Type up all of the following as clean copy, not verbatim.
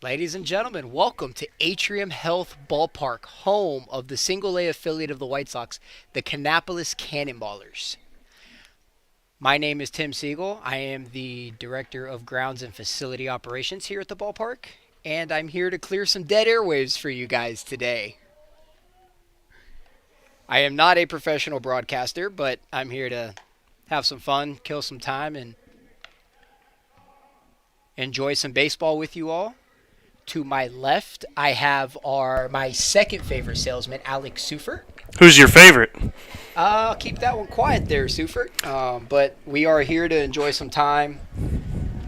Ladies and gentlemen, welcome to Atrium Health Ballpark, home of the single A affiliate of the White Sox, the Kannapolis Cannonballers. My name is Tim Siegel. I am the Director of Grounds and Facility Operations here at the ballpark, and I'm here to clear some dead airwaves for you guys today. I am not a professional broadcaster, but I'm here to have some fun, kill some time, and enjoy some baseball with you all. To my left, I have my second favorite salesman, Alex Sufer. Who's your favorite? I'll keep that one quiet there, Sufer. But we are here to enjoy some time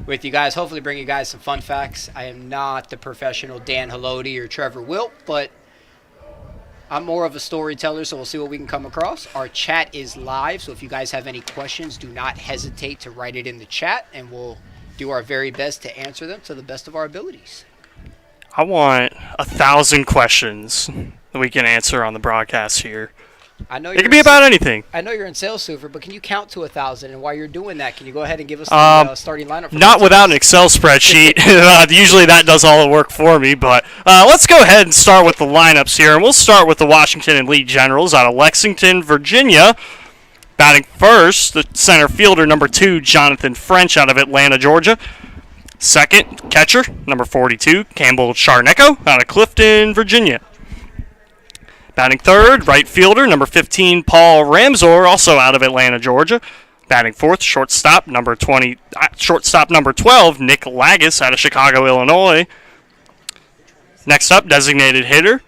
with you guys. Hopefully bring you guys some fun facts. I am not the professional Dan Haloti or Trevor Wilt, but I'm more of a storyteller, so we'll see what we can come across. Our chat is live, so if you guys have any questions, do not hesitate to write it in the chat, and we'll do our very best to answer them to the best of our abilities. I want 1,000 questions that we can answer on the broadcast here. It can be about anything. I know you're in sales, Super, but can you count to 1,000? And while you're doing that, can you go ahead and give us the starting lineup? Not without an Excel spreadsheet. Usually that does all the work for me. But let's go ahead and start with the lineups here. And we'll start with the Washington Elite Generals out of Lexington, Virginia. Batting first, the center fielder, number 2, Jonathan French out of Atlanta, Georgia. Second, catcher, number 42, Campbell Charnecko out of Clifton, Virginia. Batting third, right fielder, number 15, Paul Ramsor, also out of Atlanta, Georgia. Batting fourth, shortstop number 12, Nick Lagus out of Chicago, Illinois. Next up, designated hitter.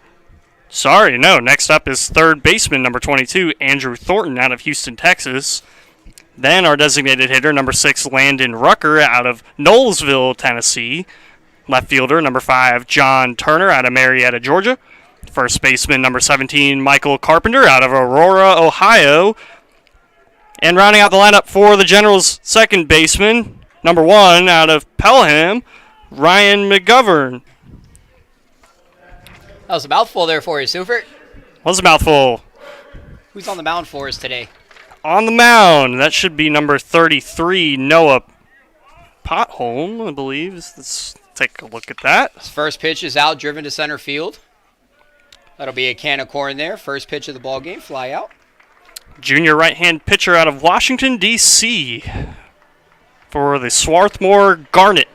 Next up is third baseman, number 22, Andrew Thornton out of Houston, Texas. Then our designated hitter, number 6, Landon Rucker out of Knowlesville, Tennessee. Left fielder, number 5, John Turner out of Marietta, Georgia. First baseman, number 17, Michael Carpenter out of Aurora, Ohio. And rounding out the lineup for the Generals' second baseman, number 1 out of Pelham, Ryan McGovern. That was a mouthful there for you, Super. Was a mouthful. Who's on the mound for us today? On the mound, that should be number 33, Noah Potholm, I believe. Let's take a look at that. His first pitch is out, driven to center field. That'll be a can of corn there. First pitch of the ball game, fly out. Junior right-hand pitcher out of Washington, D.C. for the Swarthmore Garnet.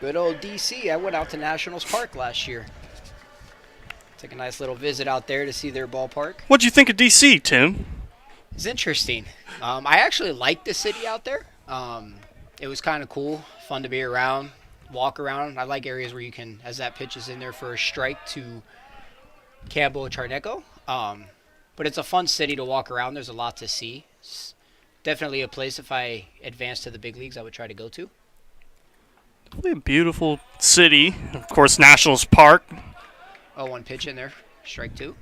Good old D.C. I went out to Nationals Park last year. Took a nice little visit out there to see their ballpark. What'd you think of D.C., Tim? It's interesting. I actually liked the city out there. It was kind of cool, fun to be around, walk around. I like areas where you can, as that pitch is in there for a strike to Campbell Charnecko. But it's a fun city to walk around. There's a lot to see. It's definitely a place, if I advance to the big leagues, I would try to go to. A beautiful city. Of course, Nationals Park. 0-1 pitch in there, strike 2.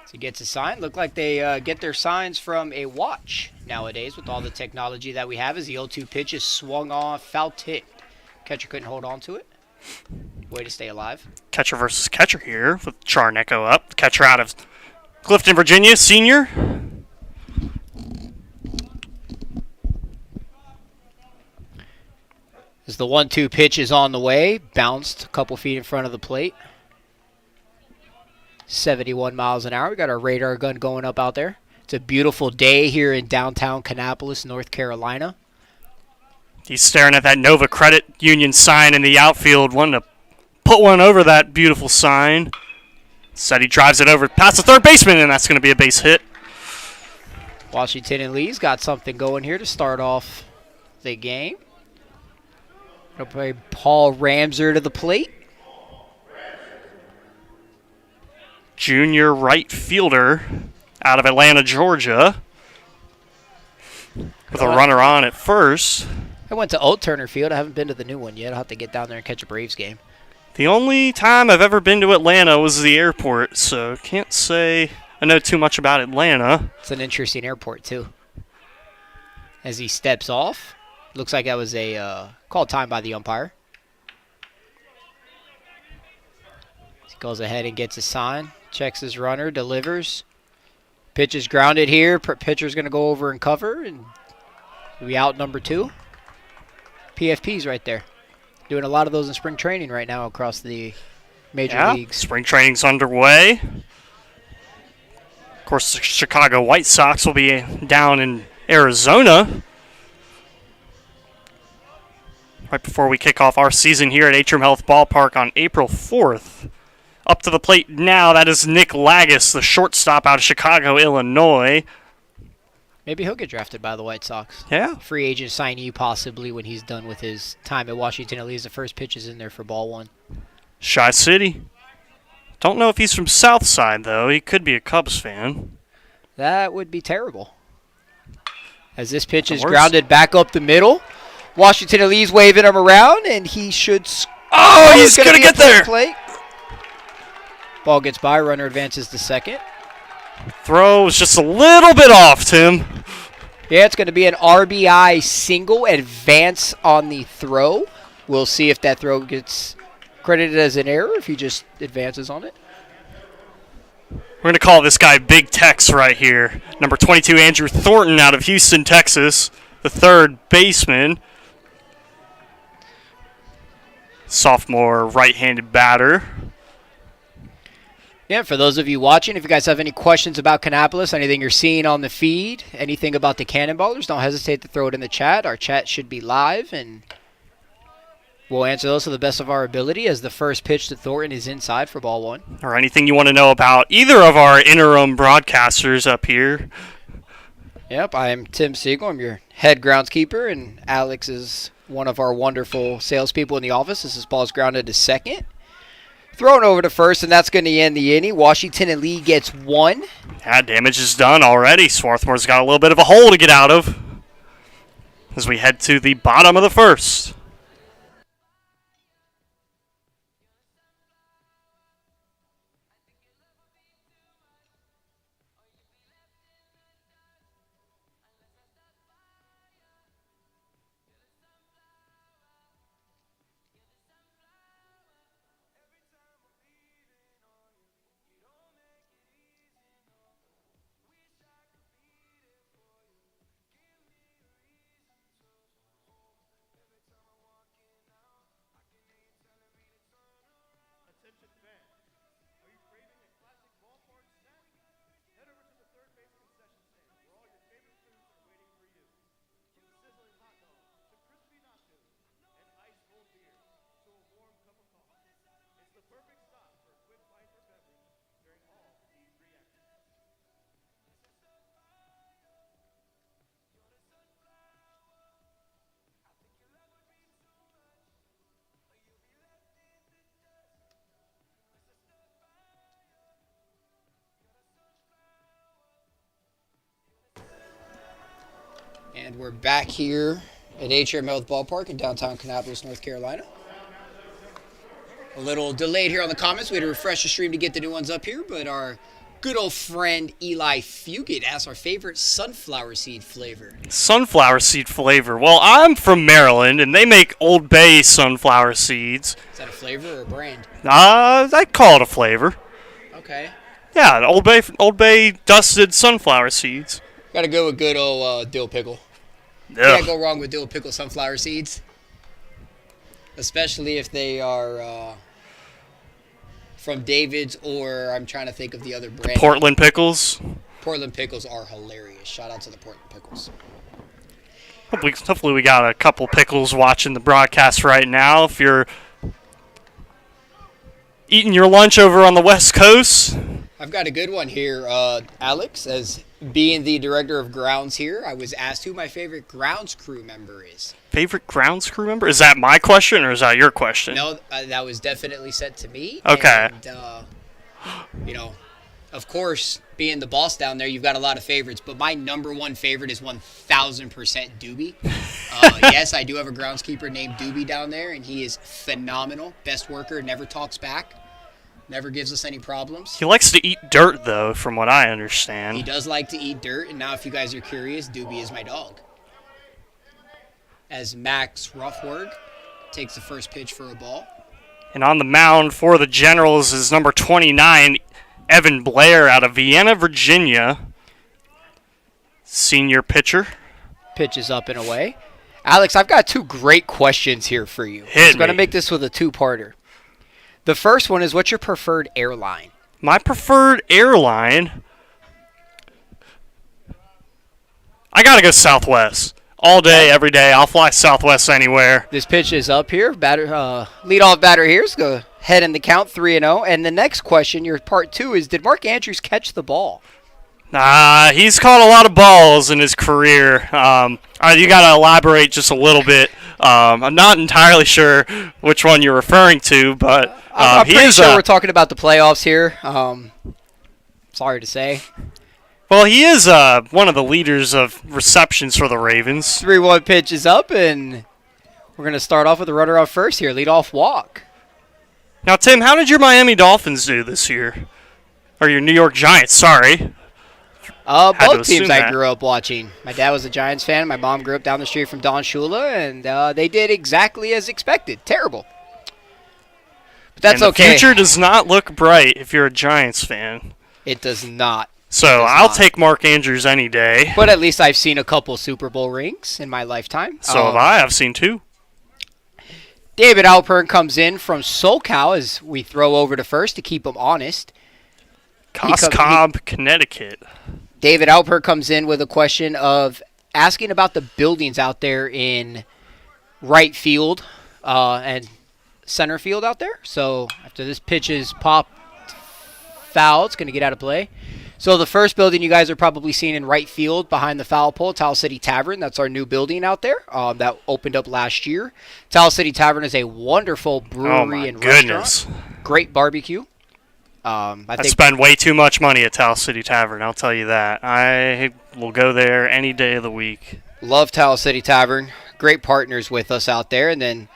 So he gets a sign. Look like they get their signs from a watch nowadays with all the technology that we have. As the 0-2 pitch is swung off, foul tip. Catcher couldn't hold on to it. Way to stay alive. Catcher versus catcher here with Charnecko up. Catcher out of Clifton, Virginia, senior. As the 1-2 pitch is on the way, bounced a couple feet in front of the plate. 71 miles an hour. We got our radar gun going up out there. It's a beautiful day here in downtown Kannapolis, North Carolina. He's staring at that Nova Credit Union sign in the outfield, wanting to put one over that beautiful sign. Said he drives it over past the third baseman, and that's going to be a base hit. Washington and Lee's got something going here to start off the game. It'll play Paul Ramsor to the plate. Junior right fielder out of Atlanta, Georgia, with a runner on at first. I went to Old Turner Field. I haven't been to the new one yet. I'll have to get down there and catch a Braves game. The only time I've ever been to Atlanta was the airport, so can't say I know too much about Atlanta. It's an interesting airport, too. As he steps off, looks like that was a called time by the umpire. He goes ahead and gets a sign, checks his runner, delivers. Pitch is grounded here. Pitcher's going to go over and cover, and We out number 2. PFPs right there. Doing a lot of those in spring training right now across the major leagues. Spring training's underway. Of course, the Chicago White Sox will be down in Arizona right before we kick off our season here at Atrium Health Ballpark on April 4th. Up to the plate now, that is Nick Lagos, the shortstop out of Chicago, Illinois. Maybe he'll get drafted by the White Sox. Yeah. Free agent signee possibly when he's done with his time at Washington. At least the first pitch is in there for ball 1. Shy City. Don't know if he's from Southside, though. He could be a Cubs fan. That would be terrible. As this pitch is grounded back up the middle. Washington Elise waving him around, and he should... Oh, he's going to get there! Plate. Ball gets by. Runner advances to second. Throw was just a little bit off, Tim. Yeah, it's going to be an RBI single advance on the throw. We'll see if that throw gets credited as an error, if he just advances on it. We're going to call this guy Big Tex right here. Number 22, Andrew Thornton out of Houston, Texas, the third baseman. Sophomore right-handed batter. Yeah, for those of you watching, if you guys have any questions about Kannapolis, anything you're seeing on the feed, anything about the Cannonballers, don't hesitate to throw it in the chat. Our chat should be live, and we'll answer those to the best of our ability as the first pitch to Thornton is inside for ball 1. Or anything you want to know about either of our interim broadcasters up here. Yep, I am Tim Siegel. I'm your head groundskeeper, and Alex is one of our wonderful salespeople in the office. This ball's grounded to second. Thrown over to first, and that's going to end the inning. Washington and Lee gets 1. Yeah, damage is done already. Swarthmore's got a little bit of a hole to get out of as we head to the bottom of the first. And we're back here at Atrium Health Ballpark in downtown Kannapolis, North Carolina. A little delayed here on the comments. We had to refresh the stream to get the new ones up here, but our good old friend Eli Fugit asked our favorite sunflower seed flavor. Sunflower seed flavor. Well, I'm from Maryland, and they make Old Bay sunflower seeds. Is that a flavor or a brand? I'd call it a flavor. Okay. Yeah, Old Bay dusted sunflower seeds. Gotta go with good old dill pickle. Ugh. Can't go wrong with dill pickle sunflower seeds. Especially if they are from David's, or I'm trying to think of the other brand. Portland pickles. Portland pickles are hilarious. Shout out to the Portland pickles. Hopefully we got a couple pickles watching the broadcast right now. If you're eating your lunch over on the West Coast. I've got a good one here, Alex. As being the director of grounds here, I was asked who my favorite grounds crew member is. Favorite grounds crew member? Is that my question or is that your question? No, that was definitely sent to me. Okay. And, of course, being the boss down there, you've got a lot of favorites, but my number one favorite is 1,000% Doobie. Yes, I do have a groundskeeper named Doobie down there, and he is phenomenal. Best worker, never talks back, never gives us any problems. He likes to eat dirt, though, from what I understand. He does like to eat dirt, and now if you guys are curious, Doobie is my dog. As Max Ruffwerg takes the first pitch for a ball. And on the mound for the Generals is number 29, Evan Blair out of Vienna, Virginia. Senior pitcher. Pitch is up and away. Alex, I've got two great questions here for you. Hit I'm going to me. make this with a two-parter. The first one is, what's your preferred airline? My preferred airline, I got to go Southwest. All day, every day. I'll fly Southwest anywhere. This pitch is up here. Leadoff batter here is go ahead in the count 3-0. And the next question, your part two, is, did Mark Andrews catch the ball? Nah, he's caught a lot of balls in his career. You got to elaborate just a little bit. I'm not entirely sure which one you're referring to, but I'm pretty sure we're talking about the playoffs here. Sorry to say. Well, he is one of the leaders of receptions for the Ravens. 3-1 pitch is up, and we're going to start off with a runner on first here. Leadoff walk. Now, Tim, how did your Miami Dolphins do this year? Or your New York Giants, sorry. Both teams I grew up watching. My dad was a Giants fan. My mom grew up down the street from Don Shula, and they did exactly as expected. Terrible. But that's okay. The future does not look bright if you're a Giants fan. It does not. So I'll take Mark Andrews any day. But at least I've seen a couple Super Bowl rings in my lifetime. So have I. I've seen two. David Alpern comes in from SoCal as we throw over to first to keep him honest. Cobb, Connecticut. David Alpert comes in with a question of asking about the buildings out there in right field and center field out there. So after this pitch is popped foul, it's going to get out of play. So the first building you guys are probably seeing in right field behind the foul pole, Towel City Tavern. That's our new building out there that opened up last year. Towel City Tavern is a wonderful brewery and restaurant. Great barbecue. I spend way too much money at Towel City Tavern, I'll tell you that. I will go there any day of the week. Love Towel City Tavern. Great partners with us out there. And then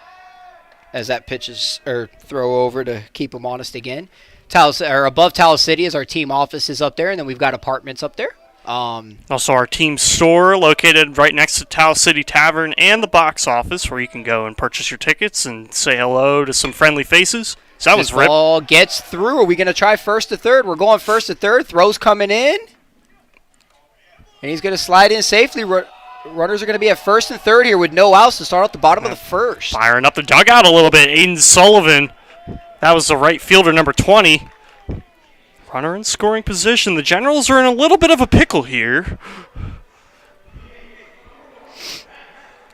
as that pitches or throw over to keep them honest again, above Towel City is our team offices up there, and then we've got apartments up there. Also our team store located right next to Towel City Tavern and the box office where you can go and purchase your tickets and say hello to some friendly faces. So that was ball gets through. Are we going to try first to third? We're going first to third. Throw's coming in. And he's going to slide in safely. Runners are going to be at first and third here with no outs to start at the bottom of the first. Firing up the dugout a little bit. Aiden Sullivan. That was the right fielder, number 20. Runner in scoring position. The Generals are in a little bit of a pickle here,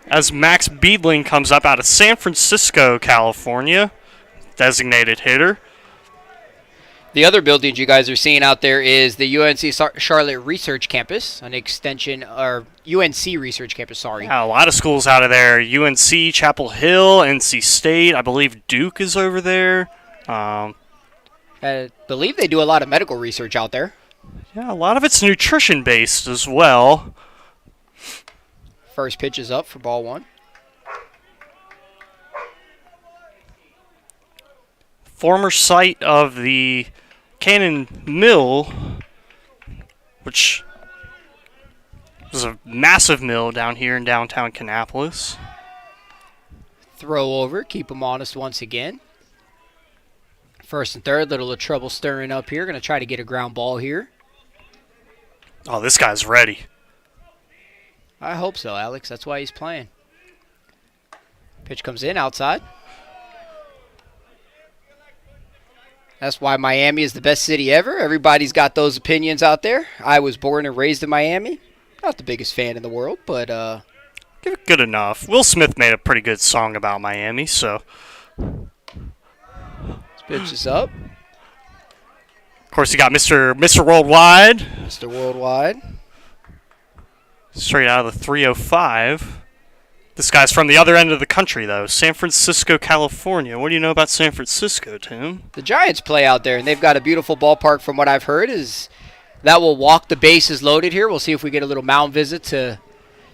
as Max Beedling comes up out of San Francisco, California. Designated hitter. The other buildings you guys are seeing out there is the UNC Charlotte Research Campus, an extension, or UNC Research Campus, sorry. Yeah, a lot of schools out of there. UNC, Chapel Hill, NC State. I believe Duke is over there. I believe they do a lot of medical research out there. Yeah, a lot of it's nutrition-based as well. First pitch is up for ball one. Former site of the Cannon Mill, which was a massive mill down here in downtown Kannapolis. Throw over, keep them honest once again. First and third, little trouble stirring up here. Going to try to get a ground ball here. Oh, this guy's ready. I hope so, Alex. That's why he's playing. Pitch comes in outside. That's why Miami is the best city ever. Everybody's got those opinions out there. I was born and raised in Miami. Not the biggest fan in the world, but good enough. Will Smith made a pretty good song about Miami, so. This pitch is up. Of course, you got Mr. Worldwide. Mr. Worldwide. Straight out of the 305. This guy's from the other end of the country, though. San Francisco, California. What do you know about San Francisco, Tim? The Giants play out there, and they've got a beautiful ballpark from what I've heard. Is that will walk the bases loaded here. We'll see if we get a little mound visit to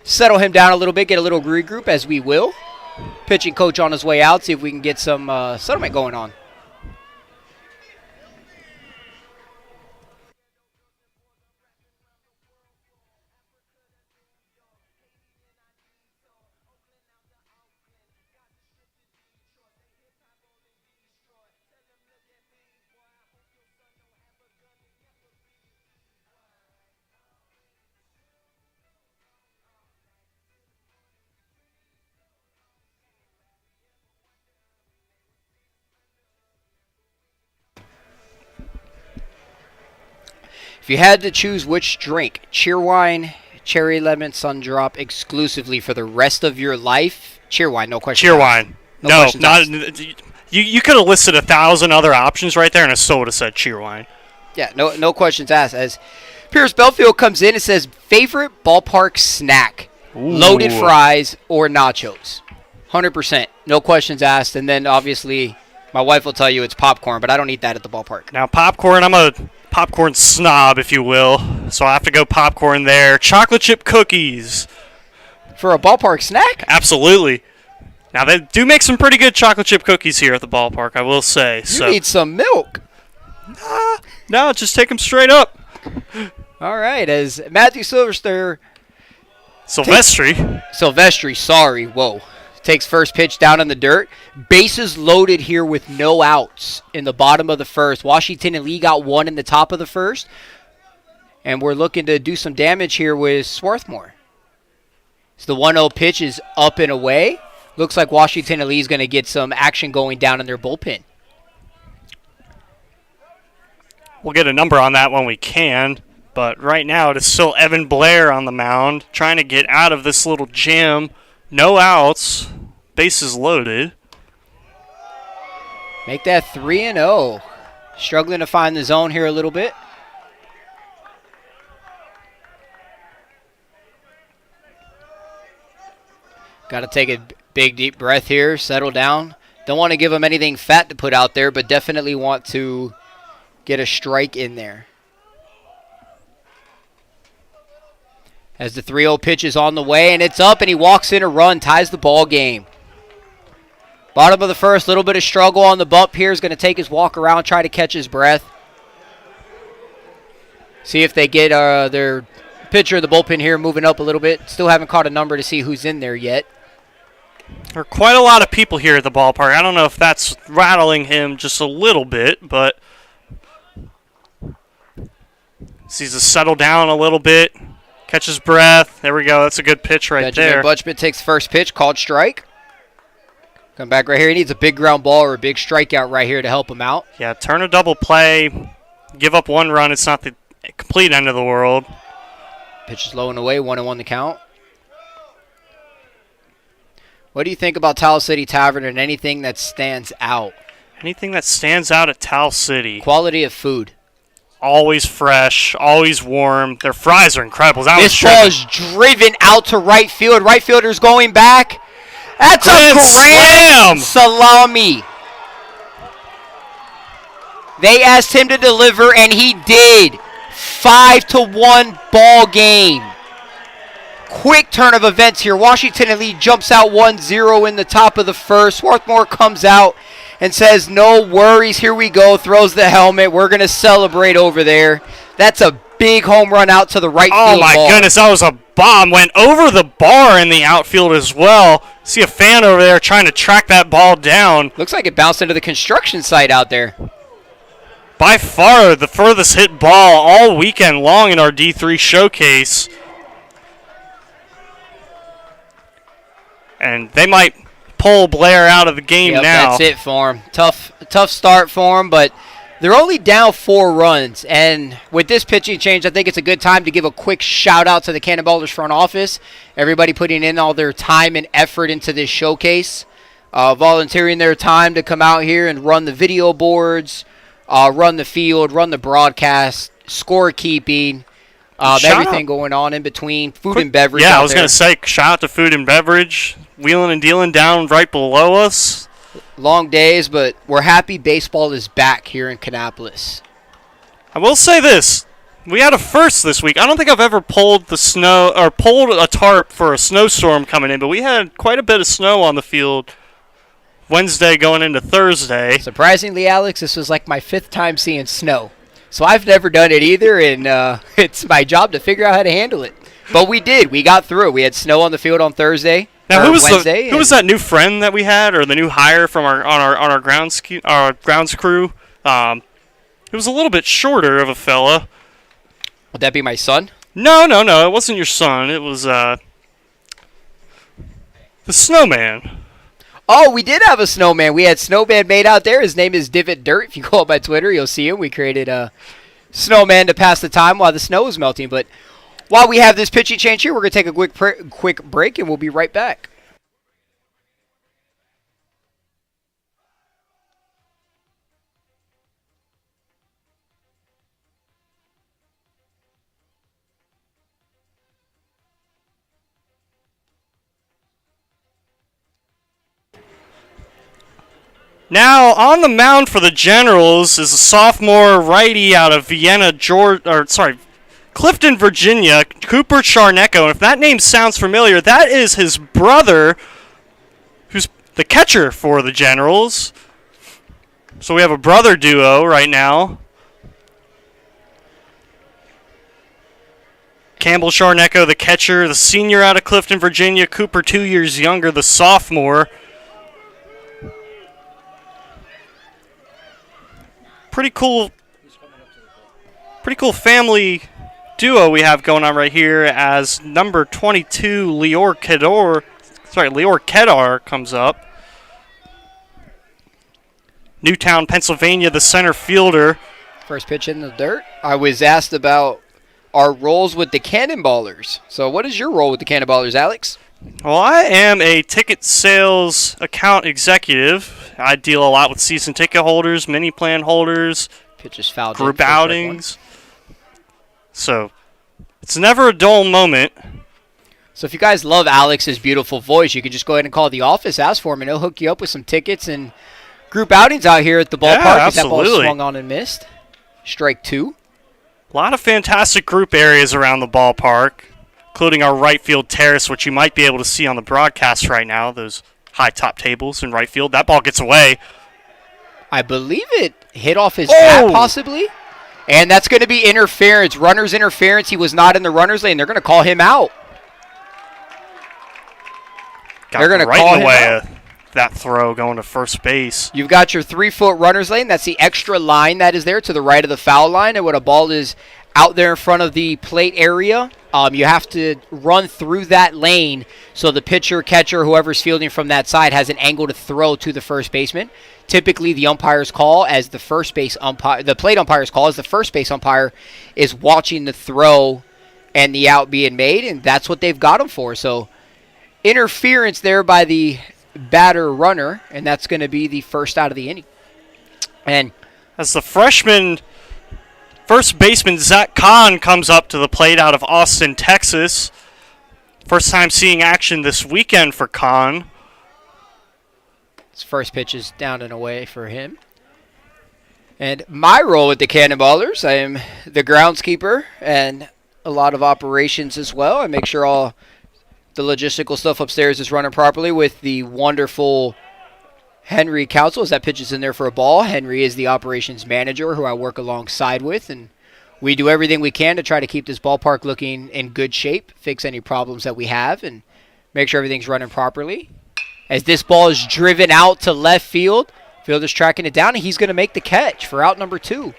settle him down a little bit, get a little regroup, as we will. Pitching coach on his way out, see if we can get some settlement going on. If you had to choose which drink, Cheerwine, Cherry Lemon Sun Drop, exclusively for the rest of your life, Cheerwine, no question. Cheerwine. No, questions not. asked. You could have listed 1,000 other options right there, and it still would have said Cheerwine. Yeah, no questions asked. As Pierce Belfield comes in and says, favorite ballpark snack, loaded fries or nachos? 100%, no questions asked. And then obviously, my wife will tell you it's popcorn, but I don't eat that at the ballpark. Now, popcorn, I'm a popcorn snob, if you will, so I have to go popcorn there. Chocolate chip cookies. For a ballpark snack? Absolutely. Now, they do make some pretty good chocolate chip cookies here at the ballpark, I will say. You need some milk. No, just take them straight up. All right, as Matthew Silvestri, sorry, whoa. Takes first pitch down in the dirt. Bases loaded here with no outs in the bottom of the first. Washington and Lee got one in the top of the first. And we're looking to do some damage here with Swarthmore. So the 1-0 pitch is up and away. Looks like Washington and Lee is going to get some action going down in their bullpen. We'll get a number on that when we can. But right now it is still Evan Blair on the mound trying to get out of this little jam. No outs. Bases loaded. Make that 3-0. Struggling to find the zone here a little bit. Got to take a big, deep breath here. Settle down. Don't want to give him anything fat to put out there, but definitely want to get a strike in there. As the 3-0 pitch is on the way, and it's up, and he walks in a run, ties the ball game. Bottom of the first, little bit of struggle on the bump here. Is going to take his walk around, try to catch his breath. See if they get their pitcher of the bullpen here moving up a little bit. Still haven't caught a number to see who's in there yet. There are quite a lot of people here at the ballpark. I don't know if that's rattling him just a little bit, but sees to settle down a little bit. Catches breath. There we go. That's a good pitch right there. Benjamin Butchman takes first pitch, called strike. Come back right here. He needs a big ground ball or a big strikeout right here to help him out. Yeah, turn a double play. Give up one run. It's not the complete end of the world. Pitch is low and away. 1-1 the count. What do you think about Towel City Tavern and anything that stands out? Anything that stands out at Towel City? Quality of food. Always fresh, always warm. Their fries are incredible. This ball is driven out to right field. Right fielder's going back. That's a grand salami. They asked him to deliver, and he did. 5-1 ball game. Quick turn of events here. Washington and Lee jumps out 1-0 in the top of the first. Swarthmore comes out and says, no worries, here we go. Throws the helmet. We're going to celebrate over there. That's a big home run out to the right field. Oh, my goodness, that was a bomb. Went over the bar in the outfield as well. See a fan over there trying to track that ball down. Looks like it bounced into the construction site out there. By far the furthest hit ball all weekend long in our D3 showcase. And they might pull Blair out of the game now. That's it for him. Tough start for him, but they're only down 4 runs. And with this pitching change, I think it's a good time to give a quick shout-out to the Kannapolis front office. Everybody putting in all their time and effort into this showcase, volunteering their time to come out here and run the video boards, run the field, run the broadcast, scorekeeping, everything going on in between, food and beverage. Yeah, I was going to say, shout out to food and beverage, wheeling and dealing down right below us. Long days, but we're happy baseball is back here in Kannapolis. I will say this. We had a first this week. I don't think I've ever pulled a tarp for a snowstorm coming in, but we had quite a bit of snow on the field Wednesday going into Thursday. Surprisingly, Alex, this was like my 5th time seeing snow. So I've never done it either, and it's my job to figure out how to handle it. But we did. We got through it. We had snow on the field on Thursday. Now, who was that new friend that we had, or the new hire from our grounds crew? It was a little bit shorter of a fella. Would that be my son? No. It wasn't your son. It was the snowman. Oh, we did have a snowman. We had snowman made out there. His name is Divot Dirt. If you go on my Twitter, you'll see him. We created snowman to pass the time while the snow is melting. But while we have this pitching change here, we're going to take a quick break, and we'll be right back. Now, on the mound for the Generals is a sophomore righty out of Clifton, Virginia, Cooper Charnecko. And if that name sounds familiar, that is his brother, who's the catcher for the Generals. So we have a brother duo right now. Campbell Charnecko, the catcher, the senior out of Clifton, Virginia. Cooper, 2 years younger, the sophomore. Pretty cool family duo we have going on right here as number 22, Lior Kedar comes up. Newtown, Pennsylvania, the center fielder. First pitch in the dirt. I was asked about our roles with the Cannonballers. So what is your role with the Cannonballers, Alex? Well, I am a ticket sales account executive. I deal a lot with season ticket holders, mini plan holders, pitches fouled group outings. So it's never a dull moment. So if you guys love Alex's beautiful voice, you can just go ahead and call the office, ask for him, and he'll hook you up with some tickets and group outings out here at the ballpark. Yeah, absolutely. That ball swung on and missed. Strike two. A lot of fantastic group areas around the ballpark, including our right field terrace, which you might be able to see on the broadcast right now, those high top tables in right field. That ball gets away. I believe it hit off his bat, possibly. And that's going to be interference. Runner's interference. He was not in the runner's lane. They're going to call him out. They're going to call him out. That throw going to first base. You've got your 3-foot runner's lane. That's the extra line that is there to the right of the foul line. And when a ball is out there in front of the plate area, you have to run through that lane so the pitcher, catcher, whoever's fielding from that side has an angle to throw to the first baseman. Typically, the umpire's call as the first base umpire, the plate umpire's call as the first base umpire is watching the throw and the out being made, and that's what they've got him for. So interference there by the batter runner, and that's going to be the first out of the inning. And as the freshman first baseman Zach Kahn comes up to the plate out of Austin, Texas. First time seeing action this weekend for Kahn. His first pitch is down and away for him. And my role with the Cannonballers, I am the groundskeeper and a lot of operations as well. I make sure all the logistical stuff upstairs is running properly with the wonderful Henry Council as that pitch is in there for a ball. Henry is the operations manager who I work alongside with, and we do everything we can to try to keep this ballpark looking in good shape, fix any problems that we have, and make sure everything's running properly. As this ball is driven out to left field, fielder's tracking it down, and he's going to make the catch for out number 2.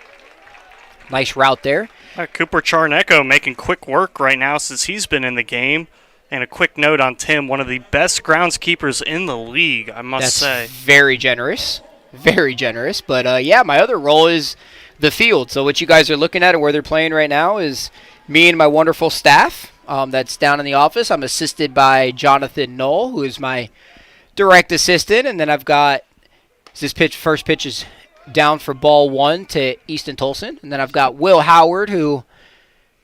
Nice route there. Cooper Charnecko making quick work right now since he's been in the game. And a quick note on Tim, one of the best groundskeepers in the league, I must say. That's very generous. Very generous. But, yeah, my other role is the field. So what you guys are looking at and where they're playing right now is me and my wonderful staff that's down in the office. I'm assisted by Jonathan Knoll, who is my direct assistant. And then I've got first pitch is down for ball 1 to Easton Tolson. And then I've got Will Howard, who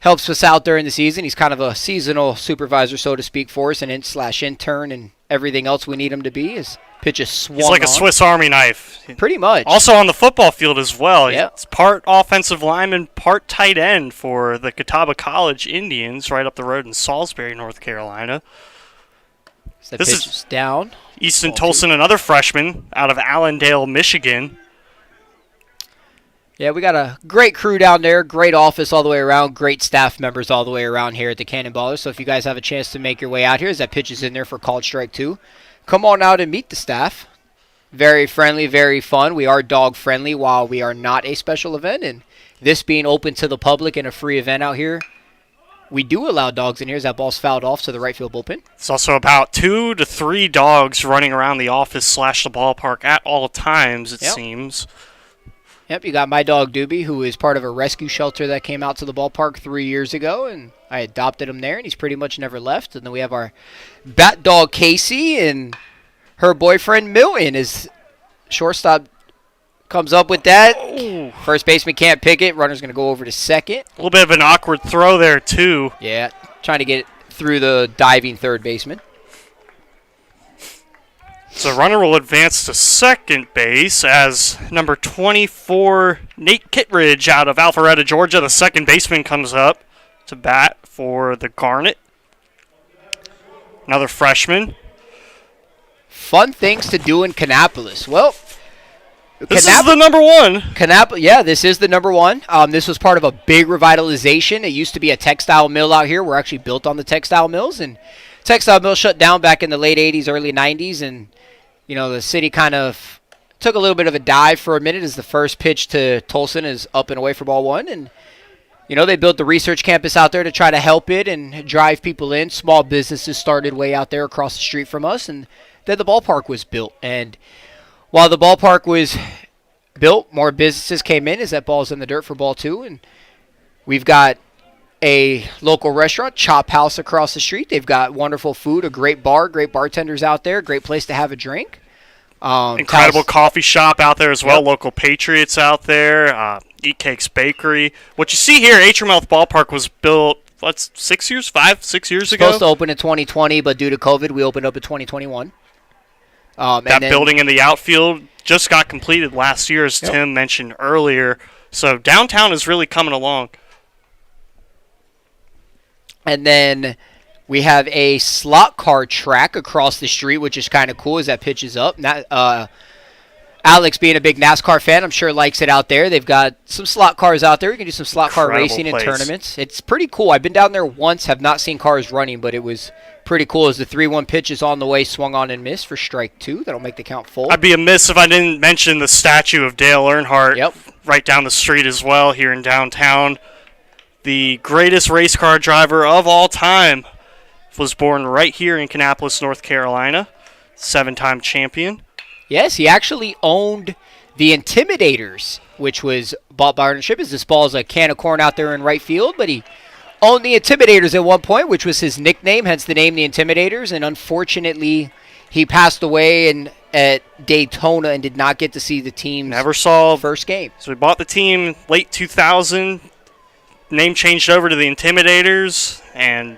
helps us out during the season. He's kind of a seasonal supervisor, so to speak, for us, and intern and everything else we need him to be. His pitch is swung He's like a Swiss Army knife. Pretty much. Also on the football field as well. Yep. He's part offensive lineman, part tight end for the Catawba College Indians right up the road in Salisbury, North Carolina. So this is down. Easton Tolson, another freshman out of Allendale, Michigan. Yeah, we got a great crew down there, great office all the way around, great staff members all the way around here at the Cannonballers. So if you guys have a chance to make your way out here, as that pitch is in there for called strike 2, come on out and meet the staff. Very friendly, very fun. We are dog friendly while we are not a special event, and this being open to the public and a free event out here, we do allow dogs in here as that ball's fouled off to the right field bullpen. It's also about 2 to 3 dogs running around the office / the ballpark at all times, it seems. Yep, you got my dog Doobie, who is part of a rescue shelter that came out to the ballpark 3 years ago, and I adopted him there, and he's pretty much never left. And then we have our bat dog Casey, and her boyfriend Milton is shortstop. Comes up with that. Oh. First baseman can't pick it. Runner's going to go over to second. A little bit of an awkward throw there, too. Yeah, trying to get it through the diving third baseman. So runner will advance to second base as number 24, Nate Kittredge out of Alpharetta, Georgia. The second baseman comes up to bat for the Garnet. Another freshman. Fun things to do in Kannapolis. Well, This is the number one. Yeah, this is the number one. This was part of a big revitalization. It used to be a textile mill out here. We're actually built on the textile mills, and textile mill shut down back in the late 80s, early 90s, and the city kind of took a little bit of a dive for a minute as the first pitch to Tolson is up and away for ball one, and they built the research campus out there to try to help it and drive people in. Small businesses started way out there across the street from us, and then the ballpark was built. And while the ballpark was built, more businesses came in as that ball's in the dirt for ball two. And we've got a local restaurant, Chop House, across the street. They've got wonderful food, a great bar, great bartenders out there, great place to have a drink. Incredible coffee shop out there as well. Yep. Local Patriots out there. Eat Cakes Bakery. What you see here, Atrium Ballpark was built, 6 years ago? Supposed to open in 2020, but due to COVID, we opened up in 2021. That building in the outfield just got completed last year, as Tim mentioned earlier. So downtown is really coming along. And then we have a slot car track across the street, which is kind of cool as that pitch is up. Alex, being a big NASCAR fan, I'm sure likes it out there. They've got some slot cars out there. You can do some slot car racing and tournaments. It's pretty cool. I've been down there once, have not seen cars running, but it was pretty cool as the 3-1 pitch is on the way, swung on and missed for strike two. That'll make the count full. I'd be amiss if I didn't mention the statue of Dale Earnhardt right down the street as well here in downtown. The greatest race car driver of all time was born right here in Kannapolis, North Carolina. 7-time champion. Yes, he actually owned the Intimidators, which was bought by ownership. As this ball is a can of corn out there in right field, but he owned the Intimidators at one point, which was his nickname, hence the name the Intimidators. And unfortunately, he passed away at Daytona and did not get to see the team's first game. So we bought the team late 2000. Name changed over to the Intimidators, and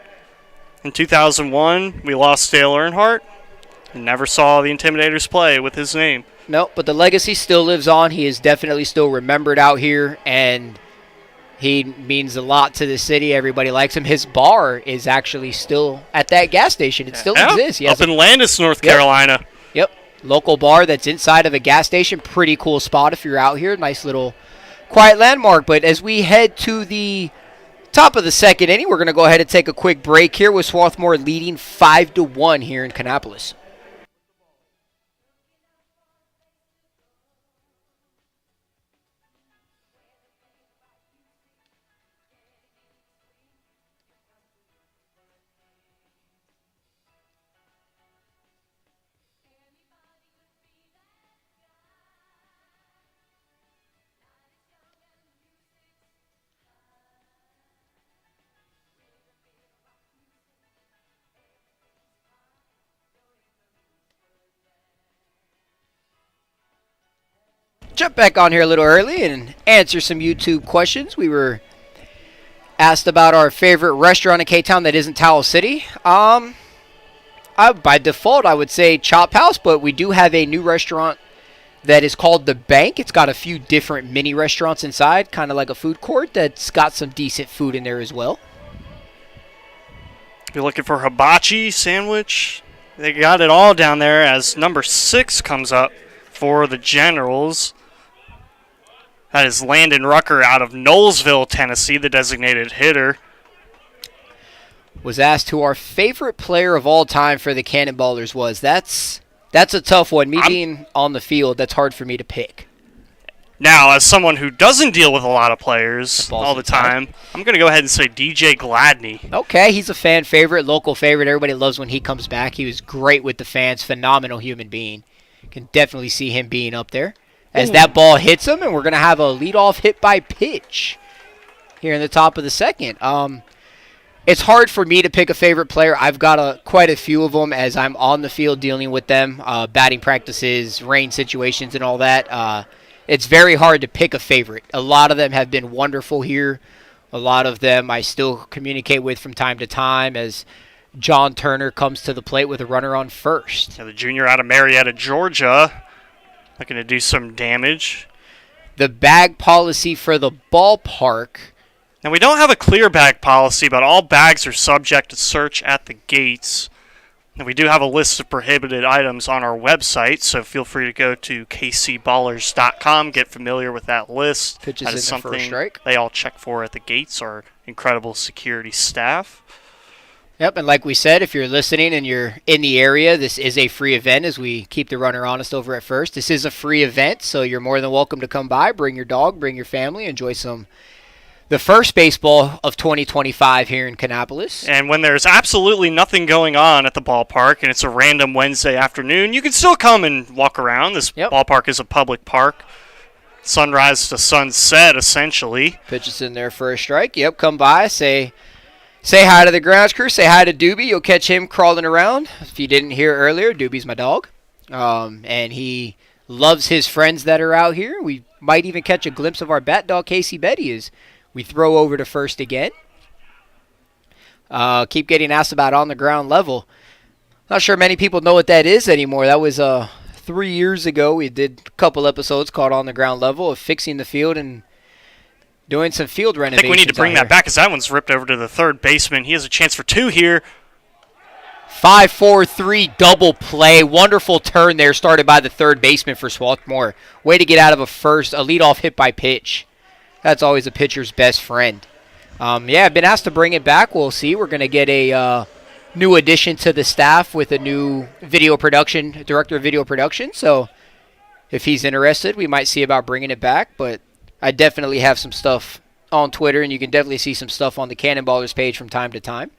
in 2001, we lost Dale Earnhardt. And never saw the Intimidators play with his name. No, but the legacy still lives on. He is definitely still remembered out here, and he means a lot to the city. Everybody likes him. His bar is actually still at that gas station. It still exists. He up in Landis, North Carolina. Yep. Local bar that's inside of a gas station. Pretty cool spot if you're out here. Nice little quiet landmark. But as we head to the top of the second inning, we're going to go ahead and take a quick break here with Swarthmore leading 5-1 here in Kannapolis. Jump back on here a little early and answer some YouTube questions. We were asked about our favorite restaurant in K-Town that isn't Towel City. By default, I would say Chop House, but we do have a new restaurant that is called The Bank. It's got a few different mini restaurants inside, kind of like a food court that's got some decent food in there as well. You're looking for hibachi sandwich. They got it all down there as number 6 comes up for the Generals. That is Landon Rucker out of Knowlesville, Tennessee, the designated hitter. Was asked who our favorite player of all time for the Cannonballers was. That's a tough one. Being on the field, that's hard for me to pick. Now, as someone who doesn't deal with a lot of players all the time, I'm going to go ahead and say DJ Gladney. Okay, he's a fan favorite, local favorite. Everybody loves when he comes back. He was great with the fans, phenomenal human being. Can definitely see him being up there. as that ball hits him, and we're going to have a leadoff hit by pitch here in the top of the second. It's hard for me to pick a favorite player. I've got quite a few of them as I'm on the field dealing with them, batting practices, rain situations, and all that. It's very hard to pick a favorite. A lot of them have been wonderful here. A lot of them I still communicate with from time to time as John Turner comes to the plate with a runner on first. Yeah, the junior out of Marietta, Georgia, looking to do some damage. The bag policy for the ballpark. Now, we don't have a clear bag policy, but all bags are subject to search at the gates. And we do have a list of prohibited items on our website, so feel free to go to kcballers.com, get familiar with that list. Pitches that is in the first something strike. they all check for at the gates, our incredible security staff. Yep, and like we said, if you're listening and you're in the area, this is a free event as we keep the runner honest over at first. This is a free event, so you're more than welcome to come by, bring your dog, bring your family, enjoy the first baseball of 2025 here in Kannapolis. And when there's absolutely nothing going on at the ballpark and it's a random Wednesday afternoon, you can still come and walk around. This ballpark is a public park. Sunrise to sunset, essentially. Pitches in there for a strike. Yep, come by, say hi to the grounds crew, say hi to Doobie. You'll catch him crawling around. If you didn't hear earlier, Doobie's my dog. And he loves his friends that are out here. We might even catch a glimpse of our bat dog, Casey Betty, as we throw over to first again. Keep getting asked about on the ground level. Not sure many people know what that is anymore. That was 3 years ago. We did a couple episodes called On the Ground Level of fixing the field and doing some field renovations. I think we need to bring that back because that one's ripped over to the third baseman. He has a chance for two here. 5-4-3 double play. Wonderful turn there started by the third baseman for Swarthmore. Way to get out of a leadoff hit by pitch. That's always a pitcher's best friend. I've been asked to bring it back. We'll see. We're going to get a new addition to the staff with a new director of video production. So if he's interested, we might see about bringing it back. But I definitely have some stuff on Twitter, and you can definitely see some stuff on the Cannonballers page from time to time.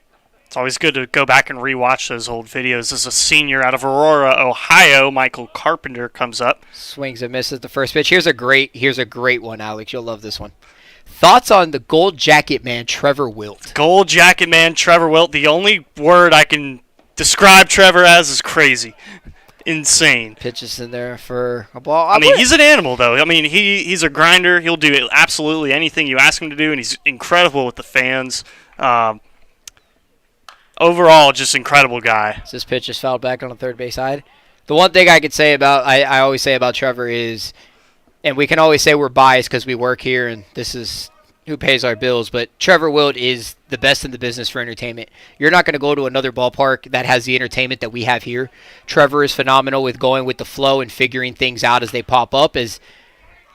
It's always good to go back and rewatch those old videos. As a senior out of Aurora, Ohio, Michael Carpenter comes up. Swings and misses the first pitch. Here's a great one, Alex. You'll love this one. Thoughts on the gold jacket man, Trevor Wilt? Gold jacket man, Trevor Wilt. The only word I can describe Trevor as is crazy. Insane. Pitches in there for a ball. I mean, he's an animal, though. I mean, he's a grinder. He'll do absolutely anything you ask him to do, and he's incredible with the fans. Overall, just incredible guy. This pitch is fouled back on the third base side. The one thing I could say I always say about Trevor is, and we can always say we're biased because we work here and this is who pays our bills, but Trevor Wilt is the best in the business for entertainment. You're not going to go to another ballpark that has the entertainment that we have here. Trevor is phenomenal with going with the flow and figuring things out as they pop up. As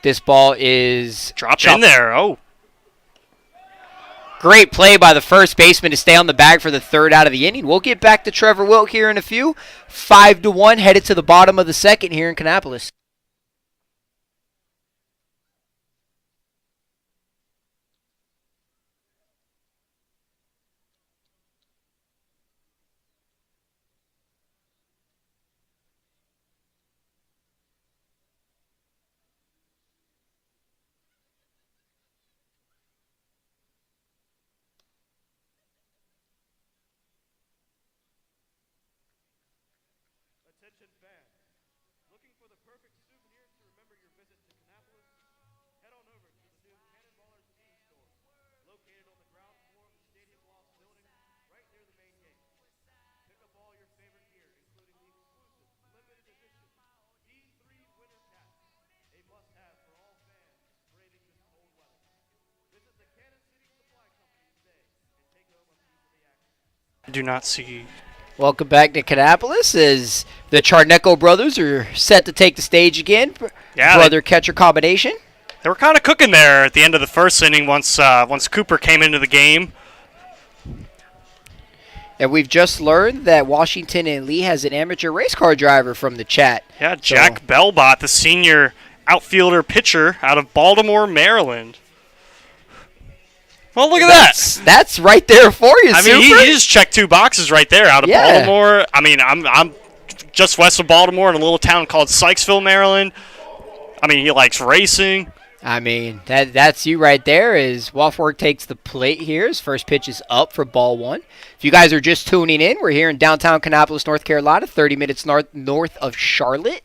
this ball is dropped in there. Oh. Great play by the first baseman to stay on the bag for the third out of the inning. We'll get back to Trevor Wilt here in a few. 5-1, headed to the bottom of the second here in Kannapolis. Attention fans, looking for the perfect souvenir to remember your visit to Kannapolis? Head on over to the new Cannonballers Team Store, located on the ground floor of the Stadium Loft building, right near the main gate. Pick up all your favorite gear, including the exclusive, limited edition D3 Winter Cap, a must-have for all fans braving this cold weather. Visit the Cannon City Supply Company today and take home a piece of the action. I do not see. Welcome back to Kannapolis as the Charnecko brothers are set to take the stage again. Yeah, Brother-catcher combination. They were kind of cooking there at the end of the first inning once Cooper came into the game. And we've just learned that Washington and Lee has an amateur race car driver from the chat. Yeah, Jack Belbot, the senior outfielder pitcher out of Baltimore, Maryland. Well, look at that. That's right there for you, I mean, he just checked two boxes right there out of Baltimore. I mean, I'm just west of Baltimore in a little town called Sykesville, Maryland. I mean, he likes racing. I mean, that's you right there. Is Swarthmore takes the plate here. His first pitch is up for ball one. If you guys are just tuning in, we're here in downtown Kannapolis, North Carolina, 30 minutes north of Charlotte.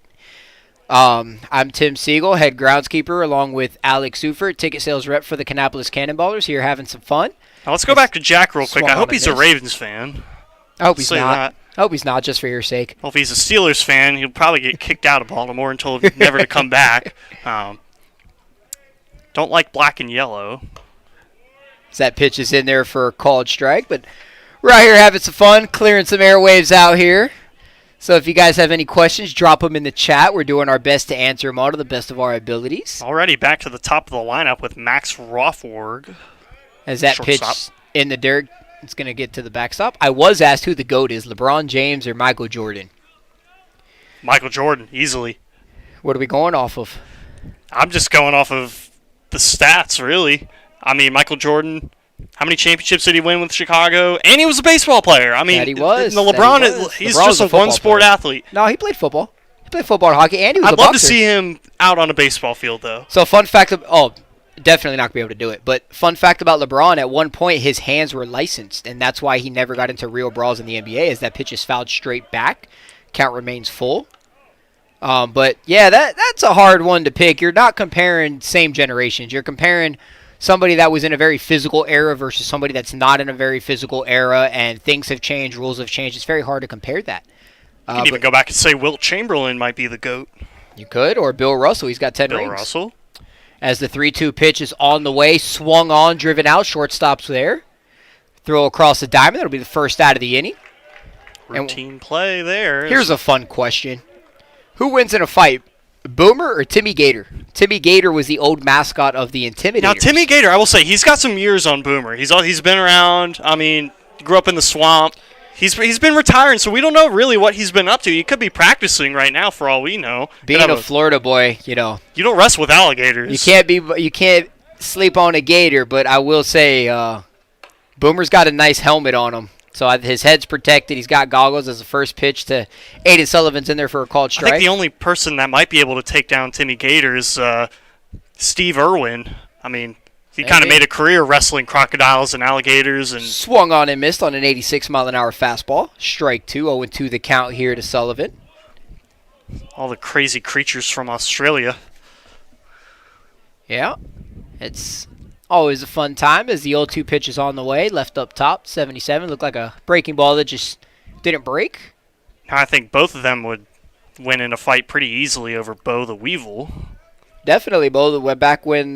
I'm Tim Siegel, head groundskeeper, along with Alex Sufert, ticket sales rep for the Kannapolis Cannonballers, here having some fun. Now let's go back to Jack real quick. I hope he's a miss. Ravens fan. I hope he's Say not. that. I hope he's not, just for your sake. Well, if he's a Steelers fan, he'll probably get kicked out of Baltimore and told never to come back. Don't like black and yellow. That pitch is in there for a called strike, but we're out here having some fun, clearing some airwaves out here. So if you guys have any questions, drop them in the chat. We're doing our best to answer them all to the best of our abilities. Already back to the top of the lineup with Max Rothward. As that Shortstop. pitch in the dirt, it's going to get to the backstop. I was asked who the GOAT is, LeBron James or Michael Jordan. Michael Jordan, easily. What are we going off of? I'm just going off of the stats, really. I mean, Michael Jordan, how many championships did he win with Chicago? And he was a baseball player. I mean, That he was. The LeBron, he's LeBron was just a a football one-sport player. athlete. No, he played football. He played football and hockey, and he was a I'd love boxer. to see him out on a baseball field, though. So fun fact, definitely not going to be able to do it. But fun fact about LeBron, at one point his hands were licensed, and that's why he never got into real brawls in the NBA, as that pitch is fouled straight back. Count remains full. But, yeah, that's a hard one to pick. You're not comparing same generations. You're comparing somebody that was in a very physical era versus somebody that's not in a very physical era, and things have changed, rules have changed. It's very hard to compare that. You can even go back and say Wilt Chamberlain might be the GOAT. You could, or Bill Russell. He's got 10 rings. Bill Russell. As the 3-2 pitch is on the way, swung on, driven out, shortstop's there. Throw across the diamond. That'll be the first out of the inning. Routine play there. Here's a fun question. Who wins in a fight, Boomer or Timmy Gator? Timmy Gator was the old mascot of the Intimidators. Now, Timmy Gator, I will say, he's got some years on Boomer. He's been around. I mean, grew up in the swamp. He's been retiring, so we don't know really what he's been up to. He could be practicing right now, for all we know. Being a Florida boy, you don't rest with alligators. You can't sleep on a gator. But I will say, Boomer's got a nice helmet on him, so his head's protected. He's got goggles. As the first pitch to Aiden Sullivan's in there for a called strike. I think the only person that might be able to take down Timmy Gator is Steve Irwin. I mean, he kind of made a career wrestling crocodiles and alligators. And swung on and missed on an 86-mile-an-hour fastball. Strike two, 0-2 the count here to Sullivan. All the crazy creatures from Australia. Yeah, it's always a fun time as the 0-2 pitch is on the way. Left up top, 77. Looked like a breaking ball that just didn't break. I think both of them would win in a fight pretty easily over Bo the Weevil. Definitely, Bo. Went back when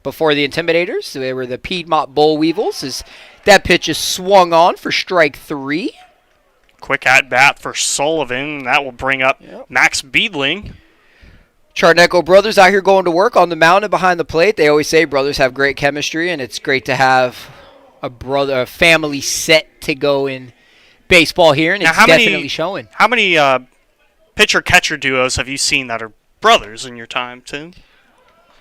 before the Intimidators, they were the Piedmont Bull Weevils. As that pitch is swung on for strike three. Quick at bat for Sullivan. That will bring up Max Beedling. Charneco brothers out here going to work on the mound and behind the plate. They always say brothers have great chemistry, and it's great to have a family set to go in baseball here, and it's definitely showing. How many pitcher-catcher duos have you seen that are brothers in your time, Tim?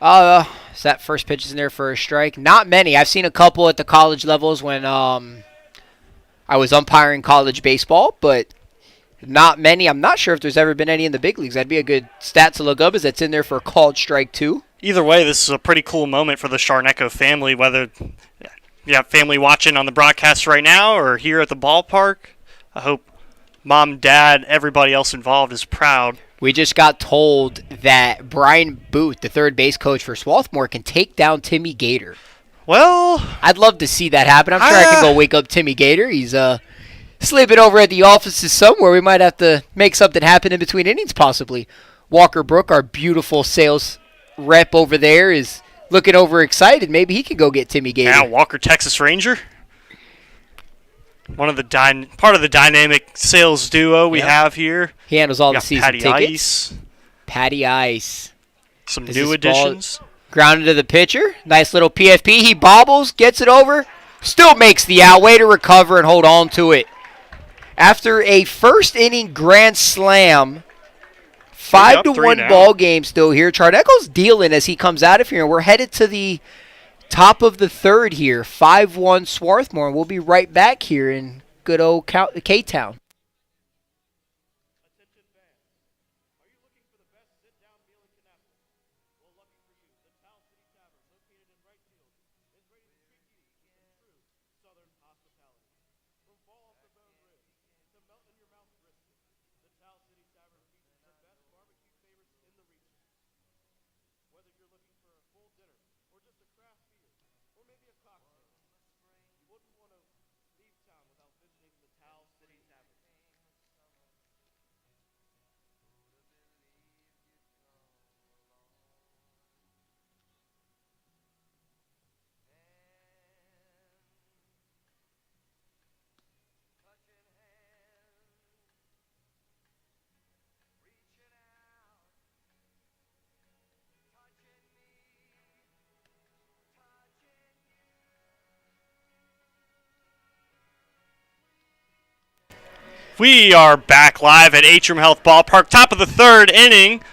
So that first pitch is in there for a strike. Not many. I've seen a couple at the college levels when I was umpiring college baseball, but not many. I'm not sure if there's ever been any in the big leagues. That'd be a good stat to look up, as that's in there for a called strike two. Either way, this is a pretty cool moment for the Charneco family, whether you have family watching on the broadcast right now or here at the ballpark. I hope mom, dad, everybody else involved is proud. We just got told that Brian Booth, the third base coach for Swarthmore, can take down Timmy Gator. Well, I'd love to see that happen. I'm sure I can go wake up Timmy Gator. He's sleeping over at the offices somewhere. We might have to make something happen in between innings, possibly. Walker Brook, our beautiful sales rep over there, is looking over excited. Maybe he could go get Timmy Gator. Now Walker, Texas Ranger. One of the part of the dynamic sales duo we have here. He handles all the season Patty tickets. Ice. Patty Ice. Some new additions. Grounded to the pitcher. Nice little PFP. He bobbles, gets it over, still makes the out. Way to recover and hold on to it. After a first inning grand slam, 5-1 ball game still here. Charneco's dealing as he comes out of here, and we're headed to the top of the third here. 5-1 Swarthmore, and we'll be right back here in good old K-Town. Attention fans, are you looking for the best sit-down meal in Kannapolis? Whether you're looking for a full dinner or just a craft beer or maybe a cocktail, you wouldn't want to leave town without visiting the Towel City Tavern. We are back live at Atrium Health Ballpark, top of the third inning.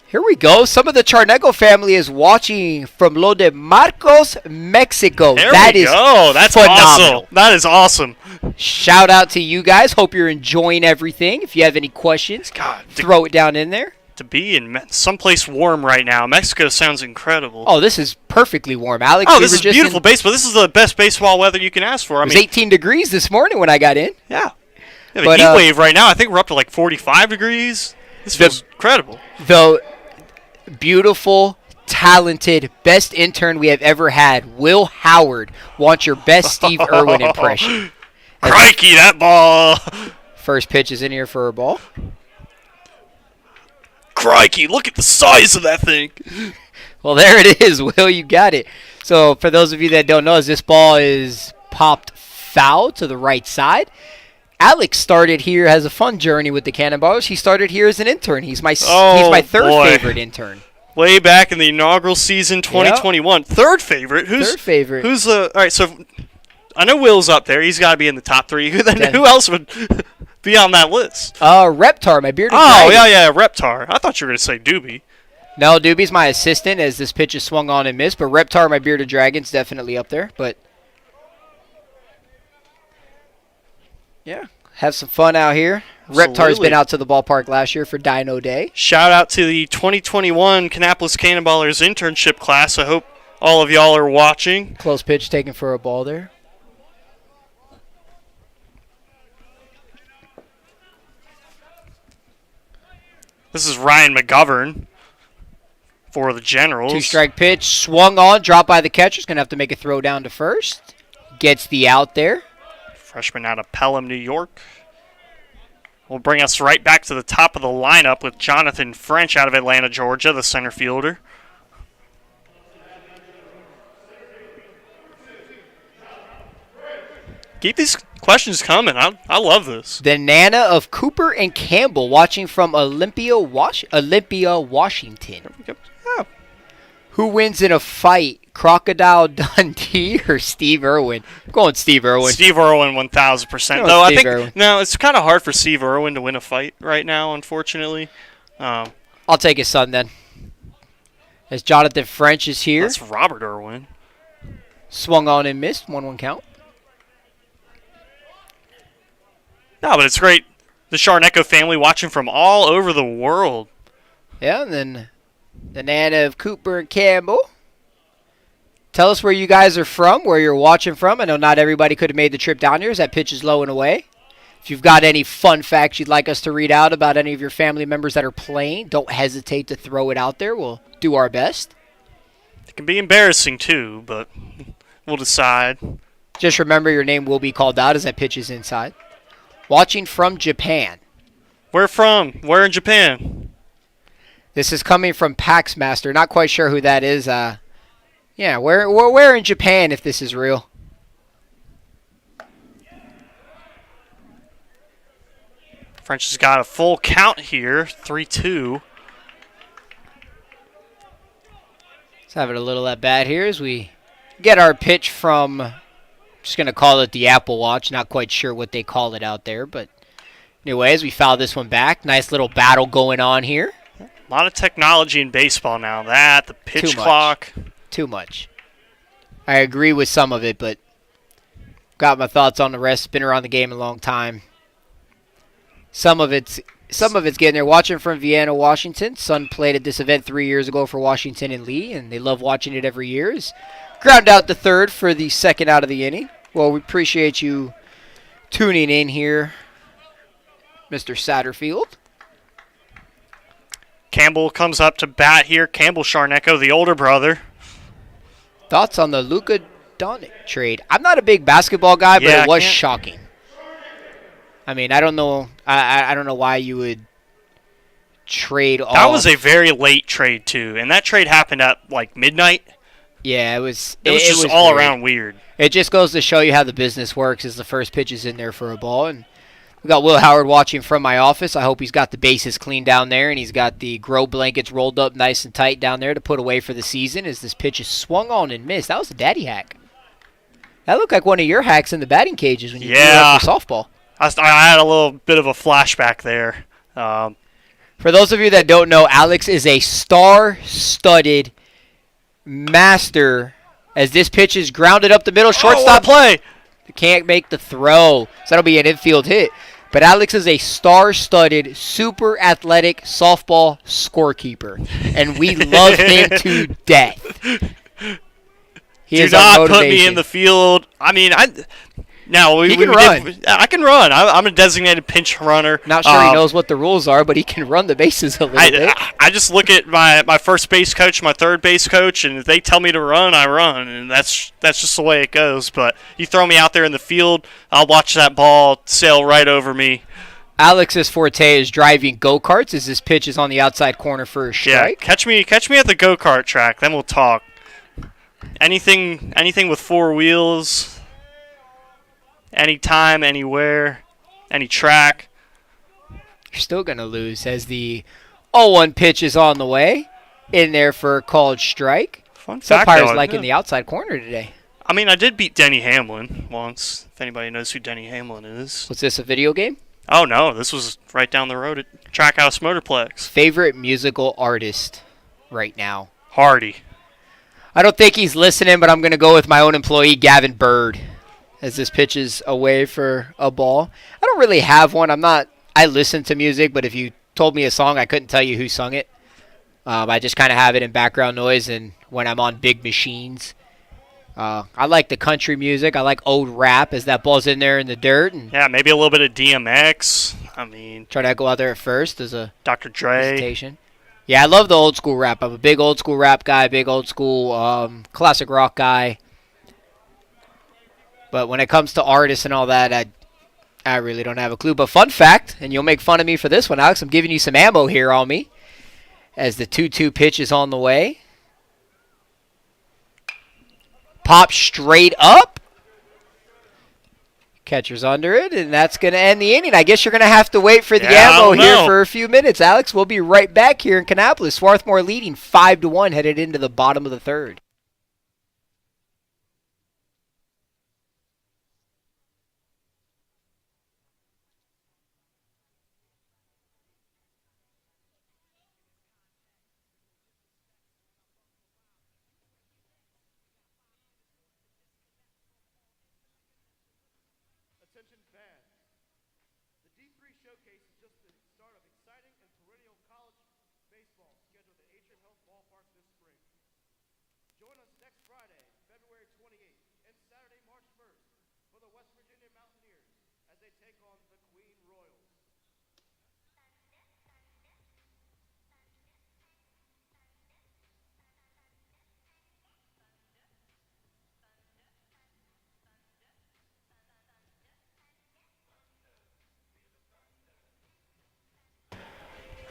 Here we go. Some of the Charnego family is watching from Lo de Marcos, Mexico. There That we is go. That's phenomenal. awesome. That is awesome. Shout out to you guys. Hope you're enjoying everything. If you have any questions, God, throw it down in there. to be in someplace warm right now. Mexico sounds incredible. Oh, this is perfectly warm, Alex. Oh, We this were is just beautiful baseball. This is the best baseball weather you can ask for. I It was mean, 18 degrees this morning when I got in. yeah. Yeah, the But, heat wave right now, I think we're up to like 45 degrees. This feels incredible. The beautiful, talented, best intern we have ever had, Will Howard, wants your best Steve Irwin impression. Crikey, that ball. First pitch is in here for a ball. Crikey, look at the size of that thing. Well, there it is, Will. You got it. So for those of you that don't know, as this ball is popped foul to the right side, Alex started here, has a fun journey with the Cannonballers. He started here as an intern. He's my third favorite intern. Way back in the inaugural season 2021. Yep. Third favorite. Third favorite. Who's all right, so I know Will's up there. He's got to be in the top three. Who else would be on that list? Reptar, my bearded dragon. Yeah, Reptar. I thought you were going to say Doobie. No, Doobie's my assistant as this pitch is swung on and missed, but Reptar, my bearded dragon's definitely up there. But yeah, have some fun out here. Absolutely. Reptar's been out to the ballpark last year for Dino Day. Shout out to the 2021 Kannapolis Cannonballers internship class. I hope all of y'all are watching. Close pitch taken for a ball there. This is Ryan McGovern for the Generals. 2-strike pitch, swung on, dropped by the catcher. He's going to have to make a throw down to first. Gets the out there. Freshman out of Pelham, New York. Will bring us right back to the top of the lineup with Jonathan French out of Atlanta, Georgia, the center fielder. Keep these questions coming. I love this. The Nana of Cooper and Campbell watching from Olympia, Washington. Yeah. Who wins in a fight, Crocodile Dundee or Steve Irwin? I'm going Steve Irwin. Steve Irwin 1,000%. Though I think no, it's kind of hard for Steve Irwin to win a fight right now, unfortunately. I'll take his son then. As Jonathan French is here. That's Robert Irwin. Swung on and missed. 1-1 count. No, but it's great. The Charneco family watching from all over the world. Yeah, and then the Nana of Cooper and Campbell. Tell us where you guys are from, where you're watching from. I know not everybody could have made the trip down here as that pitch is low and away. If you've got any fun facts you'd like us to read out about any of your family members that are playing, don't hesitate to throw it out there. We'll do our best. It can be embarrassing too, but we'll decide. Just remember your name will be called out as that pitch is inside. Watching from Japan. Where from? Where in Japan? This is coming from Paxmaster. Not quite sure who that is. Yeah, where in Japan if this is real? French has got a full count here, 3-2. Let's have it a little at bat here as we get our pitch from, I'm just going to call it the Apple Watch. Not quite sure what they call it out there, but anyways, we foul this one back. Nice little battle going on here. A lot of technology in baseball now. The pitch clock. Too much. I agree with some of it, but got my thoughts on the rest. Been around the game a long time. Some of it's getting there. Watching from Vienna, Washington. Son played at this event 3 years ago for Washington and Lee, and they love watching it every year. Ground out the third for the second out of the inning. Well, we appreciate you tuning in here, Mr. Satterfield. Campbell comes up to bat here. Campbell Sharnecko, the older brother. Thoughts on the Luka Doncic trade? I'm not a big basketball guy, but it was shocking. I mean, I don't know. I don't know why you would trade off. That was a very late trade too, and that trade happened at like midnight. Yeah, it was. It was just all around weird. It just goes to show you how the business works. As the first pitch is in there for a ball, and we got Will Howard watching from my office. I hope he's got the bases clean down there, and he's got the grow blankets rolled up nice and tight down there to put away for the season. As this pitch is swung on and missed, that was a daddy hack. That looked like one of your hacks in the batting cages when you threw up for softball. I had a little bit of a flashback there. For those of you that don't know, Alex is a star-studded master. As this pitch is grounded up the middle, shortstop play. Can't make the throw, so that'll be an infield hit. But Alex is a star-studded, super athletic softball scorekeeper, and we love him to death. Do not put me in the field. I mean, he can run. I can run. I'm a designated pinch runner. Not sure he knows what the rules are, but he can run the bases a little bit. I just look at my first base coach, my third base coach, and if they tell me to run, I run, and that's just the way it goes. But you throw me out there in the field, I'll watch that ball sail right over me. Alex's forte is driving go-karts as this pitch is on the outside corner for a strike. Yeah, catch me at the go-kart track, then we'll talk. Anything with four wheels, anytime, anywhere, any track. You're still going to lose as the 0-1 pitch is on the way. In there for a called strike. Fun fact, Umpires liking the outside corner today. I mean, I did beat Denny Hamlin once, if anybody knows who Denny Hamlin is. Was this a video game? Oh, no. This was right down the road at Trackhouse Motorplex. Favorite musical artist right now? Hardy. I don't think he's listening, but I'm going to go with my own employee, Gavin Bird, as this pitch is away for a ball. I don't really have one. I listen to music, but if you told me a song, I couldn't tell you who sung it. I just kind of have it in background noise and when I'm on big machines. I like the country music. I like old rap as that ball's in there in the dirt. And yeah, maybe a little bit of DMX. I mean, try to go out there at first as a Dr. Dre. presentation. Yeah, I love the old school rap. I'm a big old school rap guy, big old school classic rock guy. But when it comes to artists and all that, I really don't have a clue. But fun fact, and you'll make fun of me for this one, Alex, I'm giving you some ammo here on me as the 2-2 pitch is on the way. Pop straight up. Catcher's under it, and that's going to end the inning. I guess you're going to have to wait for the ammo here for a few minutes, Alex. We'll be right back here in Kannapolis. Swarthmore leading 5-1 headed into the bottom of the third. Attention fans. The D3 Showcase is just the start of exciting and perennial college baseball scheduled at Atrium Ballpark this spring. Join us next Friday, February 28th, and Saturday, March 1st, for the West Virginia Mountaineers as they take on the Queen Royals.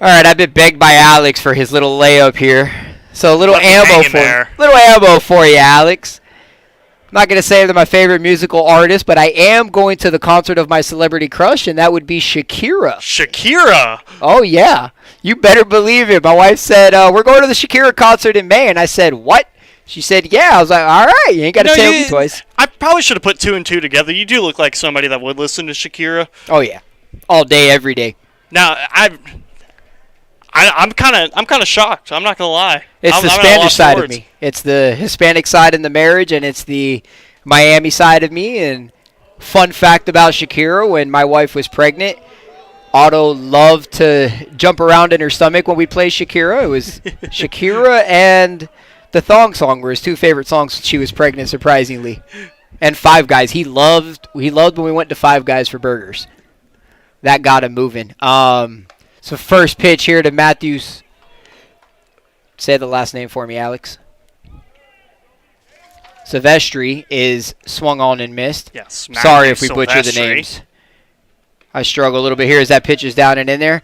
All right, I've been begged by Alex for his little layup here. So a little ammo for you, Alex. I'm not going to say they're my favorite musical artist, but I am going to the concert of my celebrity crush, and that would be Shakira. Shakira? Oh, yeah. You better believe it. My wife said, we're going to the Shakira concert in May, and I said, what? She said, yeah. I was like, all right, you ain't got to tell me twice. I probably should have put two and two together. You do look like somebody that would listen to Shakira. Oh, yeah. All day, every day. Now, I'm kind of shocked. I'm not gonna lie. It's the Spanish side of me. It's the Hispanic side in the marriage, and it's the Miami side of me. And fun fact about Shakira: when my wife was pregnant, Otto loved to jump around in her stomach when we played Shakira. It was Shakira and the Thong Song were his two favorite songs when she was pregnant, surprisingly. And Five Guys. He loved when we went to Five Guys for burgers. That got him moving. So first pitch here to Matthews Say the last name for me, Alex. Silvestri is swung on and missed. Yes. Sorry Matthew if we butcher the Silvestri. names. I struggle a little bit here as that pitch is down and in there.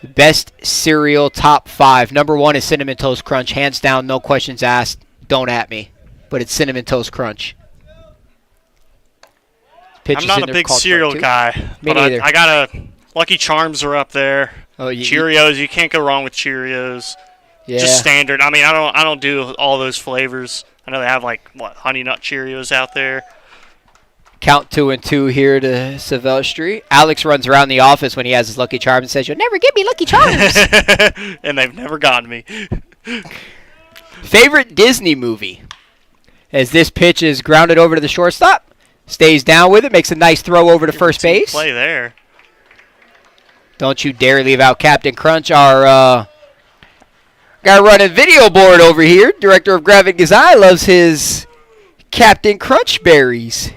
Best cereal top 5. Number 1 is Cinnamon Toast Crunch. Hands down, no questions asked. Don't at me. But it's Cinnamon Toast Crunch. Pitch I'm is not in a there big called cereal Crunch, too. guy. Me but neither. I got a Lucky Charms are up there. Oh, Cheerios, you can't go wrong with Cheerios. Yeah. Just standard. I mean, I don't do all those flavors. I know they have like Honey Nut Cheerios out there. Count 2-2 here to Silvestri. Alex runs around the office when he has his Lucky Charms and says, "You'll never get me Lucky Charms." And they've never gotten me. Favorite Disney movie? As this pitch is grounded over to the shortstop. Stays down with it. Makes a nice throw over to first base. Play there. Don't you dare leave out Captain Crunch, our guy running video board over here. Director of Graphic Design loves his Captain Crunch berries.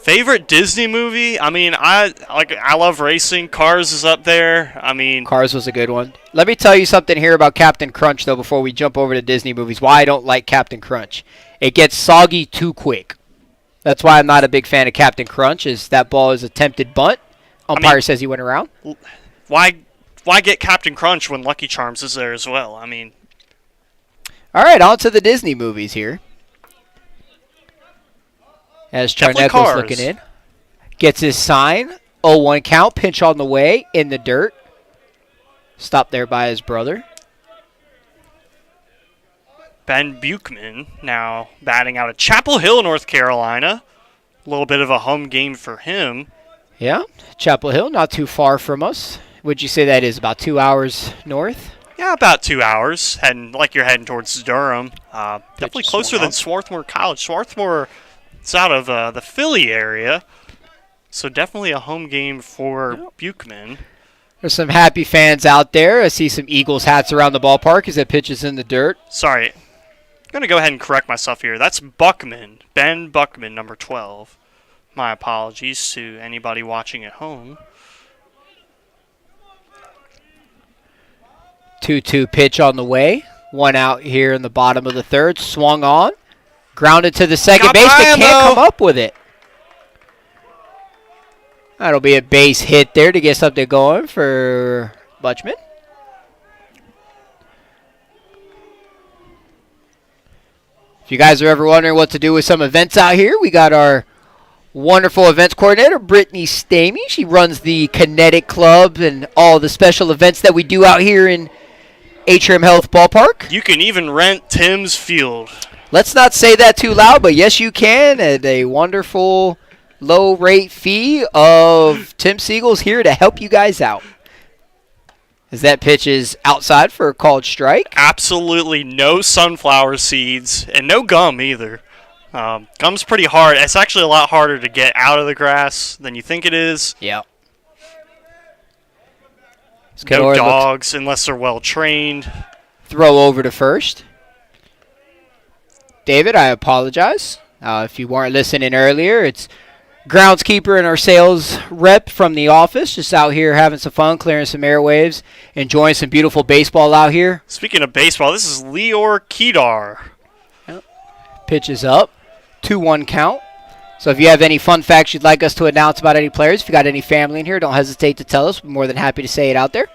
Favorite Disney movie? I mean, I love racing. Cars is up there. I mean, Cars was a good one. Let me tell you something here about Captain Crunch, though, before we jump over to Disney movies. Why I don't like Captain Crunch. It gets soggy too quick. That's why I'm not a big fan of Captain Crunch, is that ball is attempted bunt. Umpire says he went around. why get Captain Crunch when Lucky Charms is there as well? I mean, All right, on to the Disney movies here. As Definitely Charneco's Cars. looking in. Gets his sign. 0-1 count. Pinch on the way. In the dirt. Stopped there by his brother. Ben Buchman now batting out of Chapel Hill, North Carolina. A little bit of a home game for him. Yeah, Chapel Hill, not too far from us. Would you say that is about 2 hours north? Yeah, about 2 hours. Heading like you're heading towards Durham. Definitely Pitch closer swung than up. Swarthmore College. Swarthmore is out of the Philly area, so definitely a home game for Buchman. There's some happy fans out there. I see some Eagles hats around the ballpark as that pitch is in the dirt. Sorry, I'm gonna go ahead and correct myself here. That's Buckman, Ben Buckman, number 12. My apologies to anybody watching at home. 2-2 pitch on the way. One out here in the bottom of the third. Swung on. Grounded to the second Got base, by but him, can't though. come up with it. That'll be a base hit there to get something going for Butchman. If you guys are ever wondering what to do with some events out here, we got our wonderful events coordinator, Brittany Stamey. She runs the Kinetic Club and all the special events that we do out here in Atrium Health Ballpark. You can even rent Tim's Field. Let's not say that too loud, but yes, you can at a wonderful low rate fee of Tim Siegel's here to help you guys out. As that pitch is outside for a called strike. Absolutely no sunflower seeds and no gum either. Gum's pretty hard. It's actually a lot harder to get out of the grass than you think it is. Yeah. No dogs unless they're well trained. Throw over to first. David, I apologize. If you weren't listening earlier, it's groundskeeper and our sales rep from the office just out here having some fun, clearing some airwaves, enjoying some beautiful baseball out here. Speaking of baseball, this is Lior Kedar. Pitch is up. 2-1 count. So if you have any fun facts you'd like us to announce about any players, if you got any family in here, don't hesitate to tell us. We're more than happy to say it out there.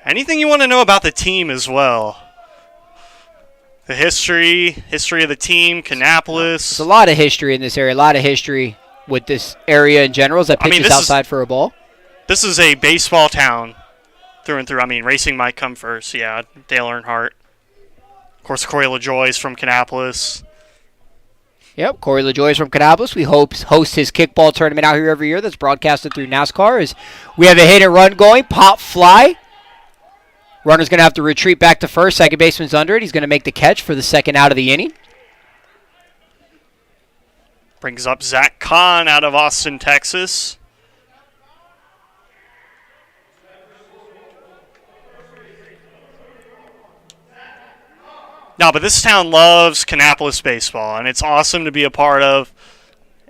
Anything you want to know about the team as well. The history of the team, Kannapolis. There's a lot of history in this area, a lot of history with this area in general. As that pitch is outside for a ball. This is a baseball town through and through. I mean, racing might come first. Yeah, Dale Earnhardt. Of course, Corey LaJoie's from Kannapolis. Yep, Corey LaJoie is from Kannapolis. We host his kickball tournament out here every year that's broadcasted through NASCAR. As we have a hit and run going, pop fly. Runner's going to have to retreat back to first. Second baseman's under it. He's going to make the catch for the second out of the inning. Brings up Zach Kahn out of Austin, Texas. No, but this town loves Kannapolis baseball, and it's awesome to be a part of.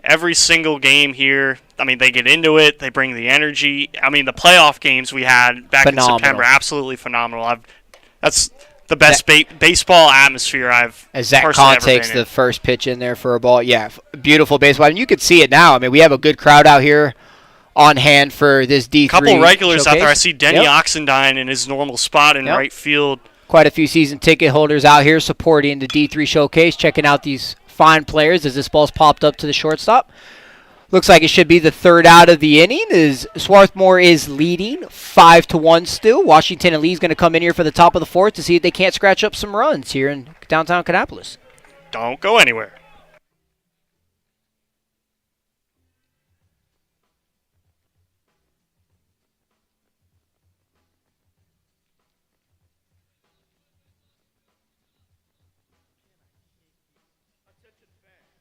Every single game here, I mean, they get into it. They bring the energy. I mean, the playoff games we had back Phenomenal. in September, absolutely phenomenal. That's the best baseball atmosphere I've As Zach personally Kahn ever takes been in. the first pitch in there for a ball. Yeah, beautiful baseball. And you can see it now. I mean, we have a good crowd out here on hand for this D3 Couple regulars showcase. out there. I see Denny Yep. Oxendine in his normal spot in Yep. right field. Quite a few season ticket holders out here supporting the D3 showcase, checking out these fine players as this ball's popped up to the shortstop. Looks like it should be the third out of the inning as Swarthmore is leading 5-1 still. Washington and Lee's going to come in here for the top of the fourth to see if they can't scratch up some runs here in downtown Kannapolis. Don't go anywhere. Attention fans.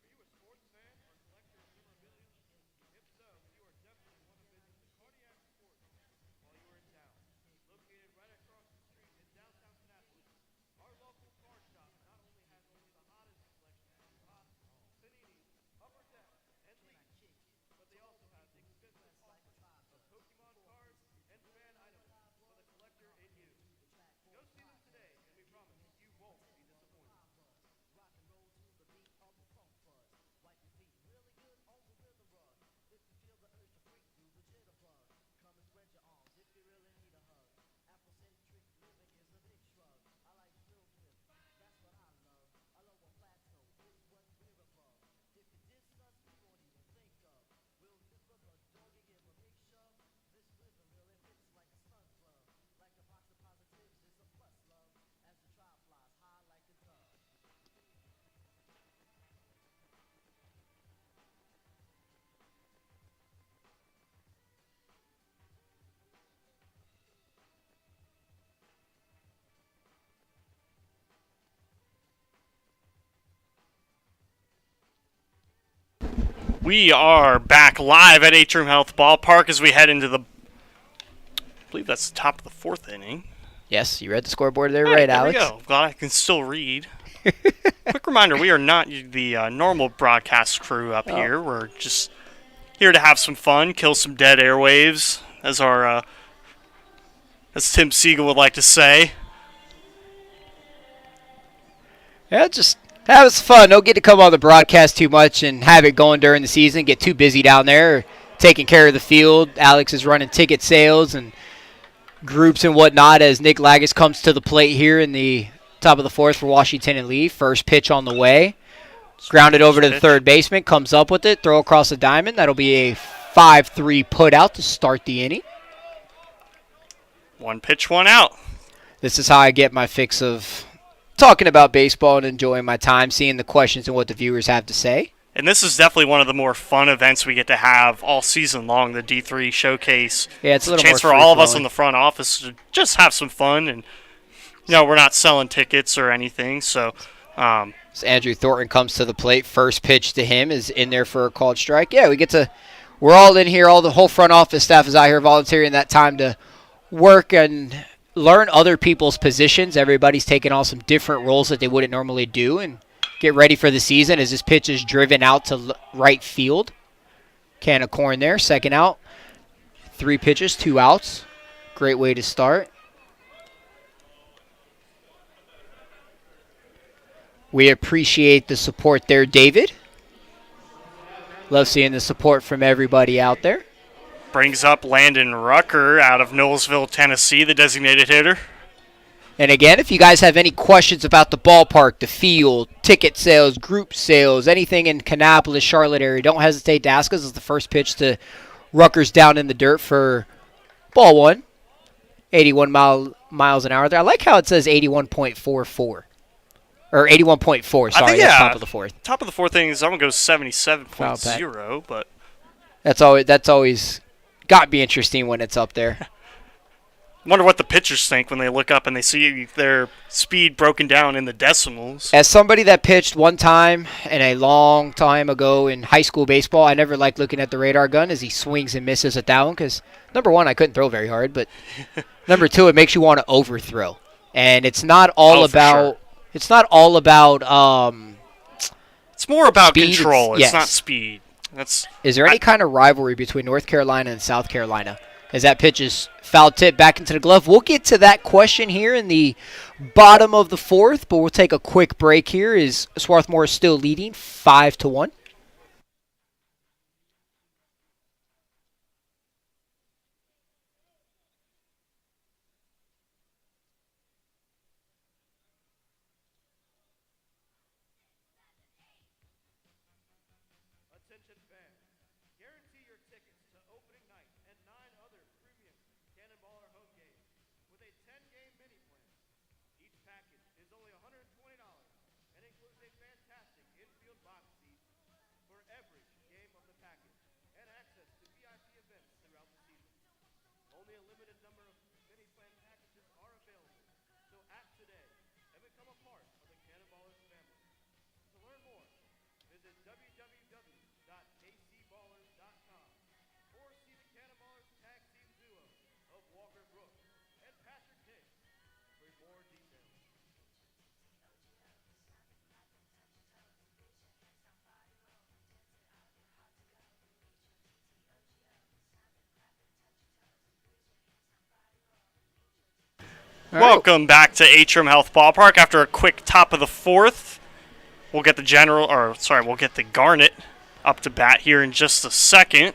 Are you a sports fan or collector of memorabilia? If so, you are definitely want to visit the Cardiac Sports while you are in town. Located right across the street in downtown Kannapolis, our local card shop not only has only the hottest selection of Topps, Paninis, Upper Deck, and Leafs, but they also have extensive offers of Pokemon cards and fan items for the collector in you. Go see them today, and we promise you won't be disappointed. We are back live at Atrium Health Ballpark as we head into I believe that's the top of the fourth inning. Yes, you read the scoreboard there, Hey, right, there Alex? we go. Glad I can still read. Quick reminder, we are not the normal broadcast crew up here. We're just here to have some fun, kill some dead airwaves, as as Tim Siegel would like to say. Yeah, just have some fun. Don't get to come on the broadcast too much and have it going during the season. Get too busy down there taking care of the field. Alex is running ticket sales and groups and whatnot as Nick Lagus comes to the plate here in the top of the fourth for Washington and Lee. First pitch on the way. Grounded over to the third baseman. Comes up with it. Throw across the diamond. That'll be a 5-3 put out to start the inning. One pitch, one out. This is how I get my fix of talking about baseball and enjoying my time, seeing the questions and what the viewers have to say. And this is definitely one of the more fun events we get to have all season long, the D3 Showcase. Yeah, it's a little chance more for all of us free-flowing. in the front office to just have some fun. And, we're not selling tickets or anything. So, So Andrew Thornton comes to the plate. First pitch to him is in there for a called strike. Yeah, we're all in here. The whole front office staff is out here volunteering that time to work and learn other people's positions. Everybody's taking on some different roles that they wouldn't normally do and get ready for the season as this pitch is driven out to right field. Can of corn there, second out. 3 pitches, 2 outs. Great way to start. We appreciate the support there, David. Love seeing the support from everybody out there. brings up Landon Rucker out of Knowlesville, Tennessee, the designated hitter. And again, if you guys have any questions about the ballpark, the field, ticket sales, group sales, anything in Kannapolis, Charlotte area, don't hesitate to ask us. It's the first pitch to Rutgers down in the dirt for ball one. 81 miles an hour there. I like how it says 81.44. Or 81.4, sorry, that's top of the fourth. Top of the fourth inning, someone goes 77.0, but That's always got to be interesting when it's up there. wonder what the pitchers think when they look up and they see their speed broken down in the decimals. As somebody that pitched one time and a long time ago in high school baseball, I never liked looking at the radar gun as he swings and misses at that one because, number one, I couldn't throw very hard, but number two, it makes you want to overthrow. And it's not all about... Sure. It's not all about... It's more about speed, control. It's yes. not speed. Is there any kind of rivalry between North Carolina and South Carolina as that pitch is foul tip back into the glove. We'll get to that question here in the bottom of the fourth, but we'll take a quick break here as Swarthmore is still leading 5-1. Attention fans, guarantee your tickets to opening night and 9 other premium Cannonballer home games with a 10-game mini plan. Each package is only $120 and includes a fantastic infield box seat for every game of the package and access to VIP events throughout the season. Only a limited number of mini plan packages are available, so act today and become a part of the Cannonballers family. To learn more, visit www.kcballers.com or see the Cannonballers tag team duo of Walker Brooks and Patrick Hicks for more details. Welcome back to Atrium Health Ballpark. After a quick top of the fourth, we'll get the Garnet up to bat here in just a second.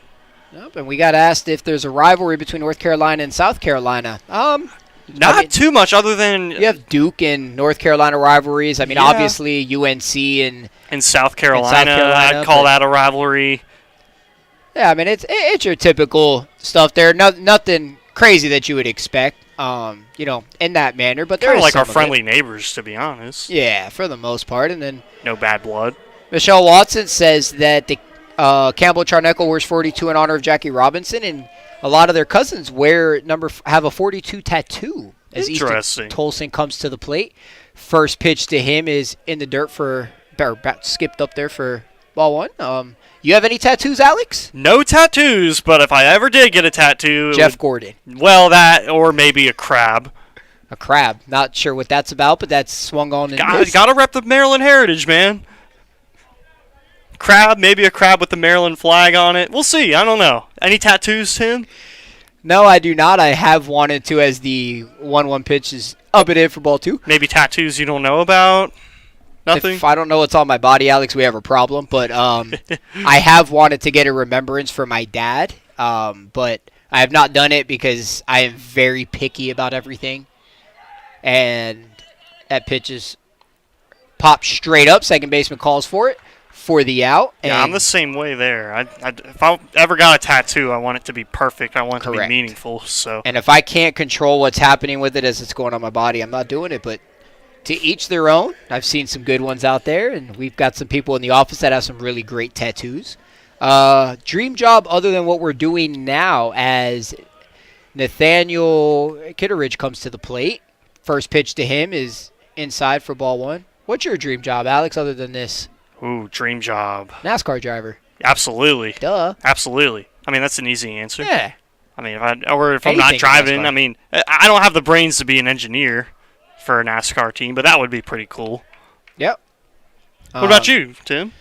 Yep, and we got asked if there's a rivalry between North Carolina and South Carolina. Not too much other than You have Duke and North Carolina rivalries. I mean, Yeah. obviously UNC and in South Carolina, I'd call that a rivalry. yeah. I mean, it's your typical stuff there. Nothing crazy that you would expect. In that manner. But Kind they're of like our friendly neighbors, to be honest. Yeah, for the most part. And then No bad blood. Michelle Watson says that the Campbell Charneckle wears 42 in honor of Jackie Robinson, and a lot of their cousins have a 42 tattoo. As Interesting. Easton Tolson comes to the plate. First pitch to him is in the dirt skipped up there for ball one. You have any tattoos, Alex? No tattoos, but if I ever did get a tattoo, Jeff Gordon. Well, that or maybe a crab. A crab. Not sure what that's about, but that's swung on in this. Gotta rep the Maryland heritage, man. Crab, maybe a crab with the Maryland flag on it. We'll see. I don't know. Any tattoos, Tim? No, I do not. I have wanted to as the 1-1 pitch is up and in for ball two. Maybe tattoos you don't know about? Nothing? If I don't know what's on my body, Alex, we have a problem. But I have wanted to get a remembrance for my dad, but I have not done it because I am very picky about everything. And that pitch is popped straight up. Second baseman calls for the out. Yeah, I'm the same way there. If I ever got a tattoo, I want it to be perfect. I want it to be meaningful. So. And if I can't control what's happening with it as it's going on my body, I'm not doing it. But to each their own. I've seen some good ones out there, and we've got some people in the office that have some really great tattoos. Dream job other than what we're doing now as Nathaniel Kitteridge comes to the plate. First pitch to him is inside for ball one. What's your dream job, Alex, other than this? Ooh, dream job. NASCAR driver. Absolutely. Duh. Absolutely. I mean, that's an easy answer. Yeah. I mean, if I'm not driving, I mean, I don't have the brains to be an engineer for a NASCAR team, but that would be pretty cool. Yep. What about you, Tim?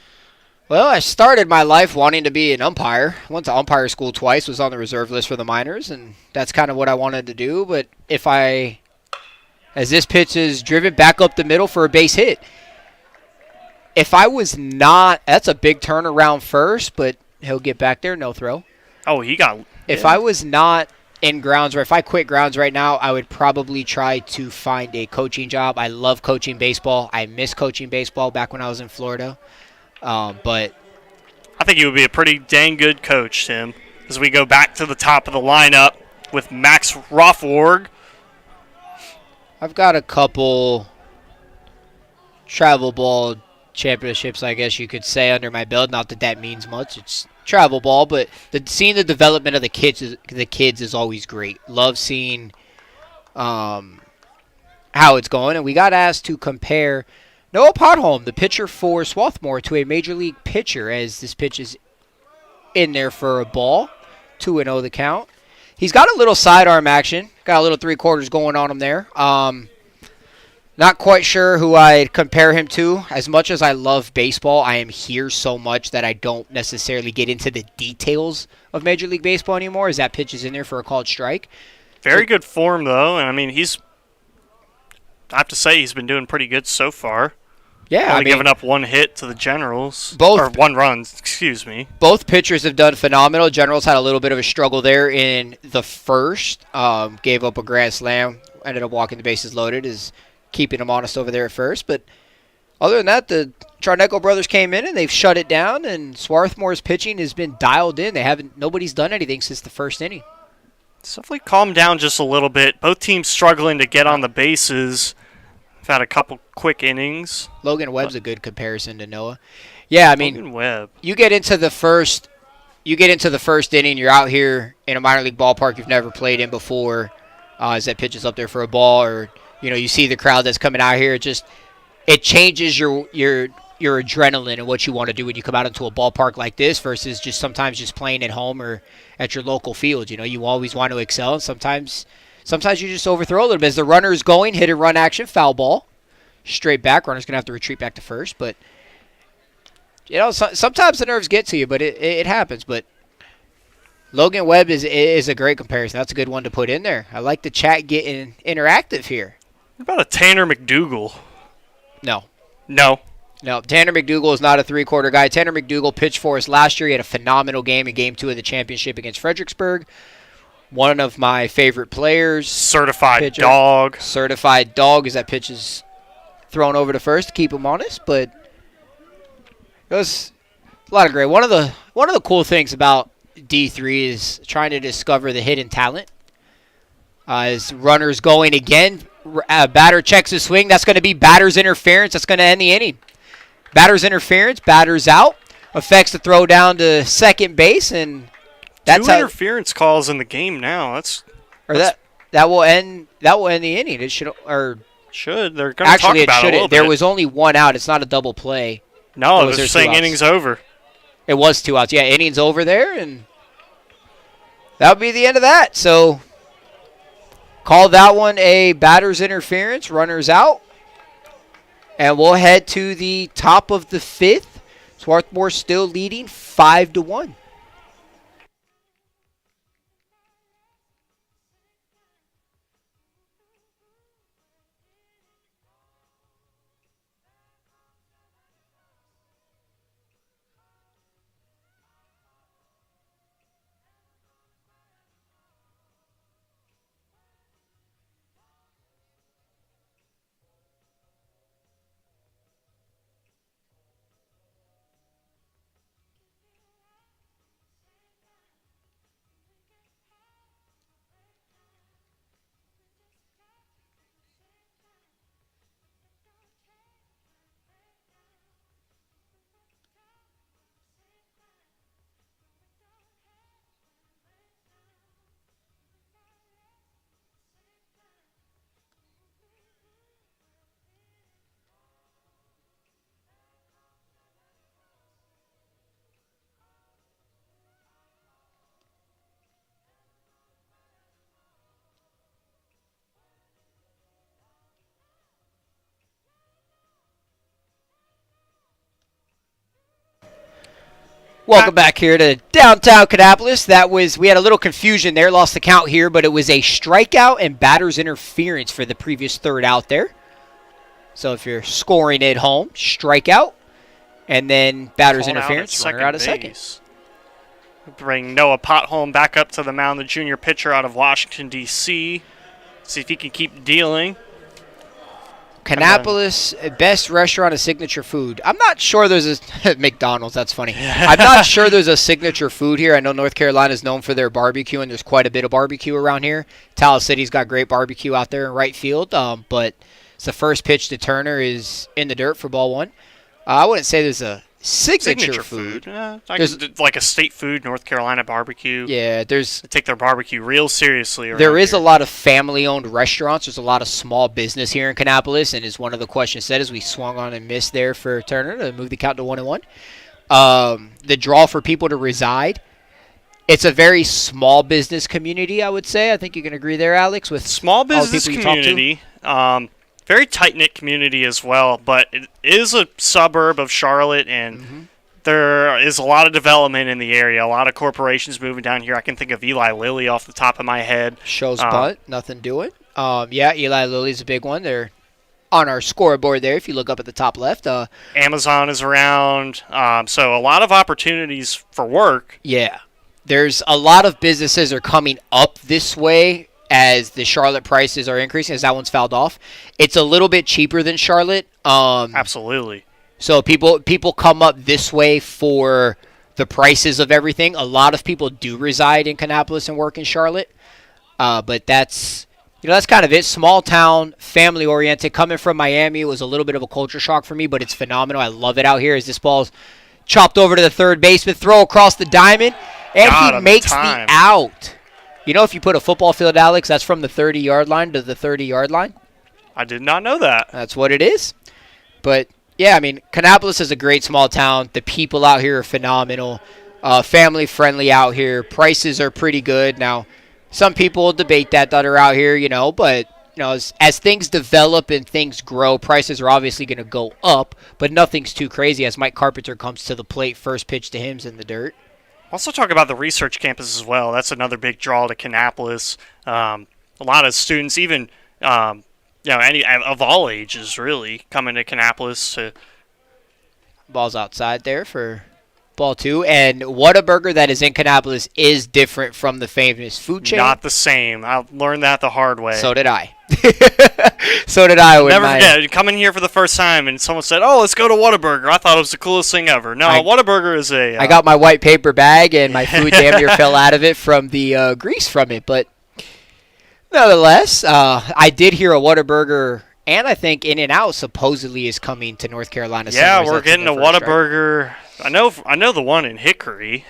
Well, I started my life wanting to be an umpire. Went to umpire school twice, was on the reserve list for the minors, and that's kind of what I wanted to do. But as this pitch is driven back up the middle for a base hit, if I was not, that's a big turnaround first, but he'll get back there, no throw. Oh, he got. If I was not in grounds, or if I quit grounds right now, I would probably try to find a coaching job. I love coaching baseball. I miss coaching baseball back when I was in Florida. But I think you would be a pretty dang good coach, Tim, as we go back to the top of the lineup with Max Rothwarg. I've got a couple travel ball championships, I guess you could say, under my belt. Not that means much. It's travel ball, but seeing the development of the kids is always great. Love seeing how it's going. And we got asked to compare Noah Podholm, the pitcher for Swarthmore, to a major league pitcher, as this pitch is in there for a ball. 2-0 the count. He's got a little sidearm action. Got a little three-quarters going on him there. Not quite sure who I'd compare him to. As much as I love baseball, I am here so much that I don't necessarily get into the details of Major League Baseball anymore, as that pitch is in there for a called strike. Very good form, though. And, I mean, I have to say he's been doing pretty good so far. Yeah, Only giving up one hit to the Generals. Both, or one run, excuse me. Both pitchers have done phenomenal. Generals had a little bit of a struggle there in the first. Gave up a grand slam. Ended up walking the bases loaded. Is keeping them honest over there at first. But other than that, the Charneco brothers came in and they've shut it down. And Swarthmore's pitching has been dialed in. Nobody's done anything since the first inning. It's definitely calmed down just a little bit. Both teams struggling to get on the bases. We've had a couple quick innings. Logan Webb's a good comparison to Noah. Yeah, I mean, Logan Webb. You get into the first inning, you're out here in a minor league ballpark you've never played in before. As that pitch is up there for a ball, or you see the crowd that's coming out here. It changes your adrenaline and what you want to do when you come out into a ballpark like this versus sometimes just playing at home or at your local field. You always want to excel, and sometimes you just overthrow a little bit. As the runner is going, hit and run action, foul ball, straight back. Runner's gonna have to retreat back to first, but sometimes the nerves get to you, but it happens. But Logan Webb is a great comparison. That's a good one to put in there. I like the chat getting interactive here. What about a Tanner McDougal? No. Tanner McDougal is not a three-quarter guy. Tanner McDougal pitched for us last year. He had a phenomenal game in Game 2 of the championship against Fredericksburg. One of my favorite players. Certified dog. Certified dog, as that pitch is thrown over to first to keep him honest. But it was a lot of great. One of the cool things about D3 is trying to discover the hidden talent. As runners going again, batter checks his swing. That's going to be batter's interference. That's going to end the inning. Batter's interference, batter's out. Affects the throw down to second base, and that's Two interference calls in the game now. That will end the inning. It should they're going to talk about it a little bit. There was only one out. It's not a double play. No, they're saying innings over. It was 2 outs. Yeah, innings over there, and that would be the end of that. So call that one a batter's interference. Runners out. And we'll head to the top of the 5th. Swarthmore still leading 5-1. Welcome back here to downtown Kannapolis. We had a little confusion there, lost the count here, but it was a strikeout and batter's interference for the previous third out there. So if you're scoring at home, strikeout, and then batter's interference, runner out of second. Bring Noah Potholm back up to the mound, the junior pitcher out of Washington, D.C. See if he can keep dealing. Kannapolis, best restaurant of signature food. I'm not sure there's a McDonald's. That's funny. I'm not sure there's a signature food here. I know North Carolina is known for their barbecue, and there's quite a bit of barbecue around here. Tallahassee City's got great barbecue out there in right field, but it's the first pitch to Turner is in the dirt for ball one. I wouldn't say there's a signature food. Like a state food, North Carolina barbecue. Yeah, they take their barbecue real seriously. There is a lot of family-owned restaurants. There's a lot of small business here in Kannapolis, and as one of the questions said, as we swung on and missed there for Turner to move the count to 1-1. The draw for people to reside. It's a very small business community, I would say. I think you can agree there, Alex, with small business community. very tight-knit community as well, but it is a suburb of Charlotte, and there is a lot of development in the area. A lot of corporations moving down here. I can think of Eli Lilly off the top of my head. Shows butt, nothing doing. Yeah, Eli Lilly's a big one. They're on our scoreboard there if you look up at the top left. Amazon is around, so a lot of opportunities for work. Yeah. There's a lot of businesses are coming up this way as the Charlotte prices are increasing, as that one's fouled off. It's a little bit cheaper than Charlotte. Absolutely. So people come up this way for the prices of everything. A lot of people do reside in Kannapolis and work in Charlotte. But that's kind of it. Small town, family oriented. Coming from Miami, it was a little bit of a culture shock for me, but it's phenomenal. I love it out here as this ball's chopped over to the third baseman, throw across the diamond, and he makes the out. You know, if you put a football field, Alex, that's from the 30-yard line to the 30-yard line. I did not know that. That's what it is. But, yeah, I mean, Kannapolis is a great small town. The people out here are phenomenal. Family-friendly out here. Prices are pretty good. Now, some people will debate that are out here, but as things develop and things grow, prices are obviously going to go up, but nothing's too crazy as Mike Carpenter comes to the plate. First pitch to him's in the dirt. Also talk about the research campus as well. That's another big draw to Kannapolis. A lot of students, even any of all ages, really coming to Kannapolis. Ball's outside there for ball two, and Whataburger that is in Kannapolis is different from the famous food chain. Not the same. I learned that the hard way. So did I. So did I. Never forget, coming here for the first time and someone said, "Oh, let's go to Whataburger." I thought it was the coolest thing ever. No, Whataburger is a... I got my white paper bag and my food damn near fell out of it from the grease from it, but nonetheless, I did hear a Whataburger, and I think In-N-Out supposedly is coming to North Carolina. Yeah, we're getting a Whataburger. I know the one in Hickory,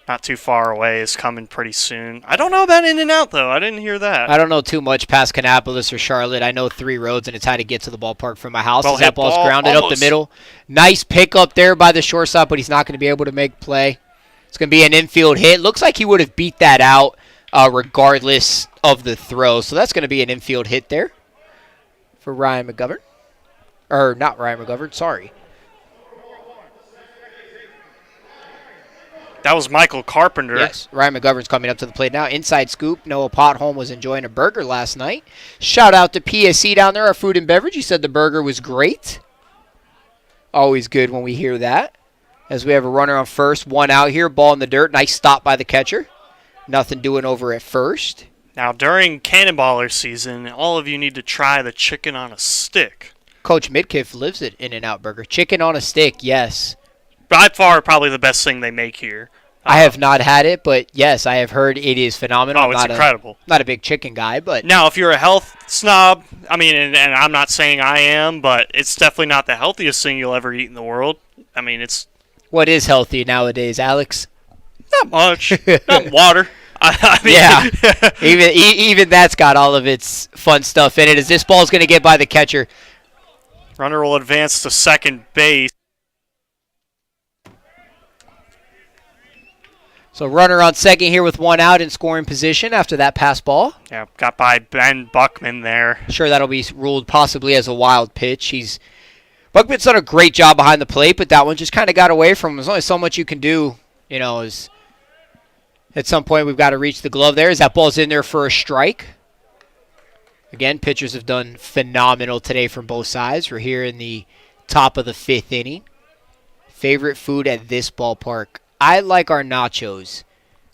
not too far away, is coming pretty soon. I don't know about In-N-Out, though. I didn't hear that. I don't know too much past Kannapolis or Charlotte. I know 3 roads, and it's how to get to the ballpark from my house. That ball's grounded up the middle. Nice pick up there by the shortstop, but he's not going to be able to make play. It's going to be an infield hit. Looks like he would have beat that out regardless of the throw. So that's going to be an infield hit there for Ryan McGovern. Or not Ryan McGovern, sorry. That was Michael Carpenter. Yes, Ryan McGovern's coming up to the plate now. Inside scoop, Noah Potholm was enjoying a burger last night. Shout out to PSC down there, our food and beverage. He said the burger was great. Always good when we hear that. As we have a runner on first, 1 out here, ball in the dirt. Nice stop by the catcher. Nothing doing over at first. Now, during Cannonballer season, all of you need to try the chicken on a stick. Coach Midkiff lives at In-N-Out Burger. Chicken on a stick, yes. By far, probably the best thing they make here. I have not had it, but yes, I have heard it is phenomenal. Oh, it's incredible. Not a big chicken guy, but... Now, if you're a health snob, I mean, and I'm not saying I am, but it's definitely not the healthiest thing you'll ever eat in the world. I mean, it's... What is healthy nowadays, Alex? Not much. Not water. I mean, yeah, even that's got all of its fun stuff in it. As this ball's going to get by the catcher. Runner will advance to second base. So runner on second here with 1 out in scoring position after that pass ball. Yeah, got by Ben Buckman there. Sure, that'll be ruled possibly as a wild pitch. Buckman's done a great job behind the plate, but that one just kind of got away from him. There's only so much you can do, at some point we've got to reach the glove there as that ball's in there for a strike. Again, pitchers have done phenomenal today from both sides. We're here in the top of the 5th inning. Favorite food at this ballpark? I like our nachos.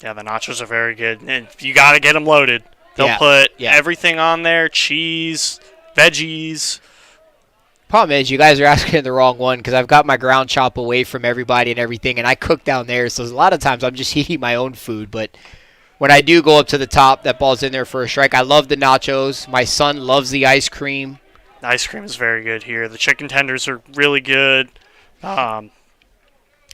Yeah, the nachos are very good. And you got to get them loaded. They'll put everything on there, cheese, veggies. Problem is, you guys are asking the wrong one because I've got my ground chop away from everybody and everything, and I cook down there. So a lot of times I'm just eating my own food. But when I do go up to the top, that ball's in there for a strike. I love the nachos. My son loves the ice cream. The ice cream is very good here. The chicken tenders are really good.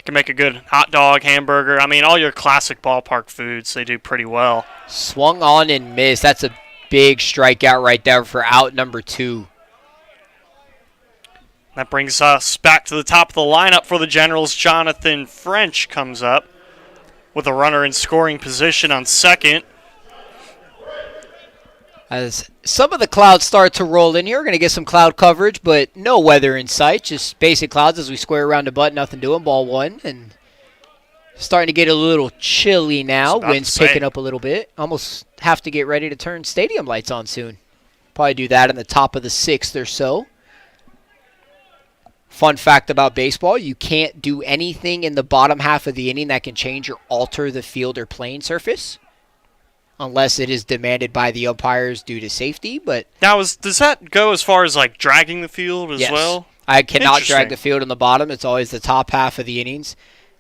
Can make a good hot dog, hamburger. I mean, all your classic ballpark foods, they do pretty well. Swung on and missed. That's a big strikeout right there for out number 2. That brings us back to the top of the lineup for the Generals. Jonathan French comes up with a runner in scoring position on second. As some of the clouds start to roll in here, we're going to get some cloud coverage, but no weather in sight. Just basic clouds as we square around the button. Nothing doing. Ball one. And starting to get a little chilly now. Wind's picking up a little bit. Almost have to get ready to turn stadium lights on soon. Probably do that in the top of the 6th or so. Fun fact about baseball, you can't do anything in the bottom half of the inning that can change or alter the field or playing surface, unless it is demanded by the umpires due to safety. But now, does that go as far as like dragging the field as yes. well? I cannot drag the field in the bottom. It's always the top half of the innings.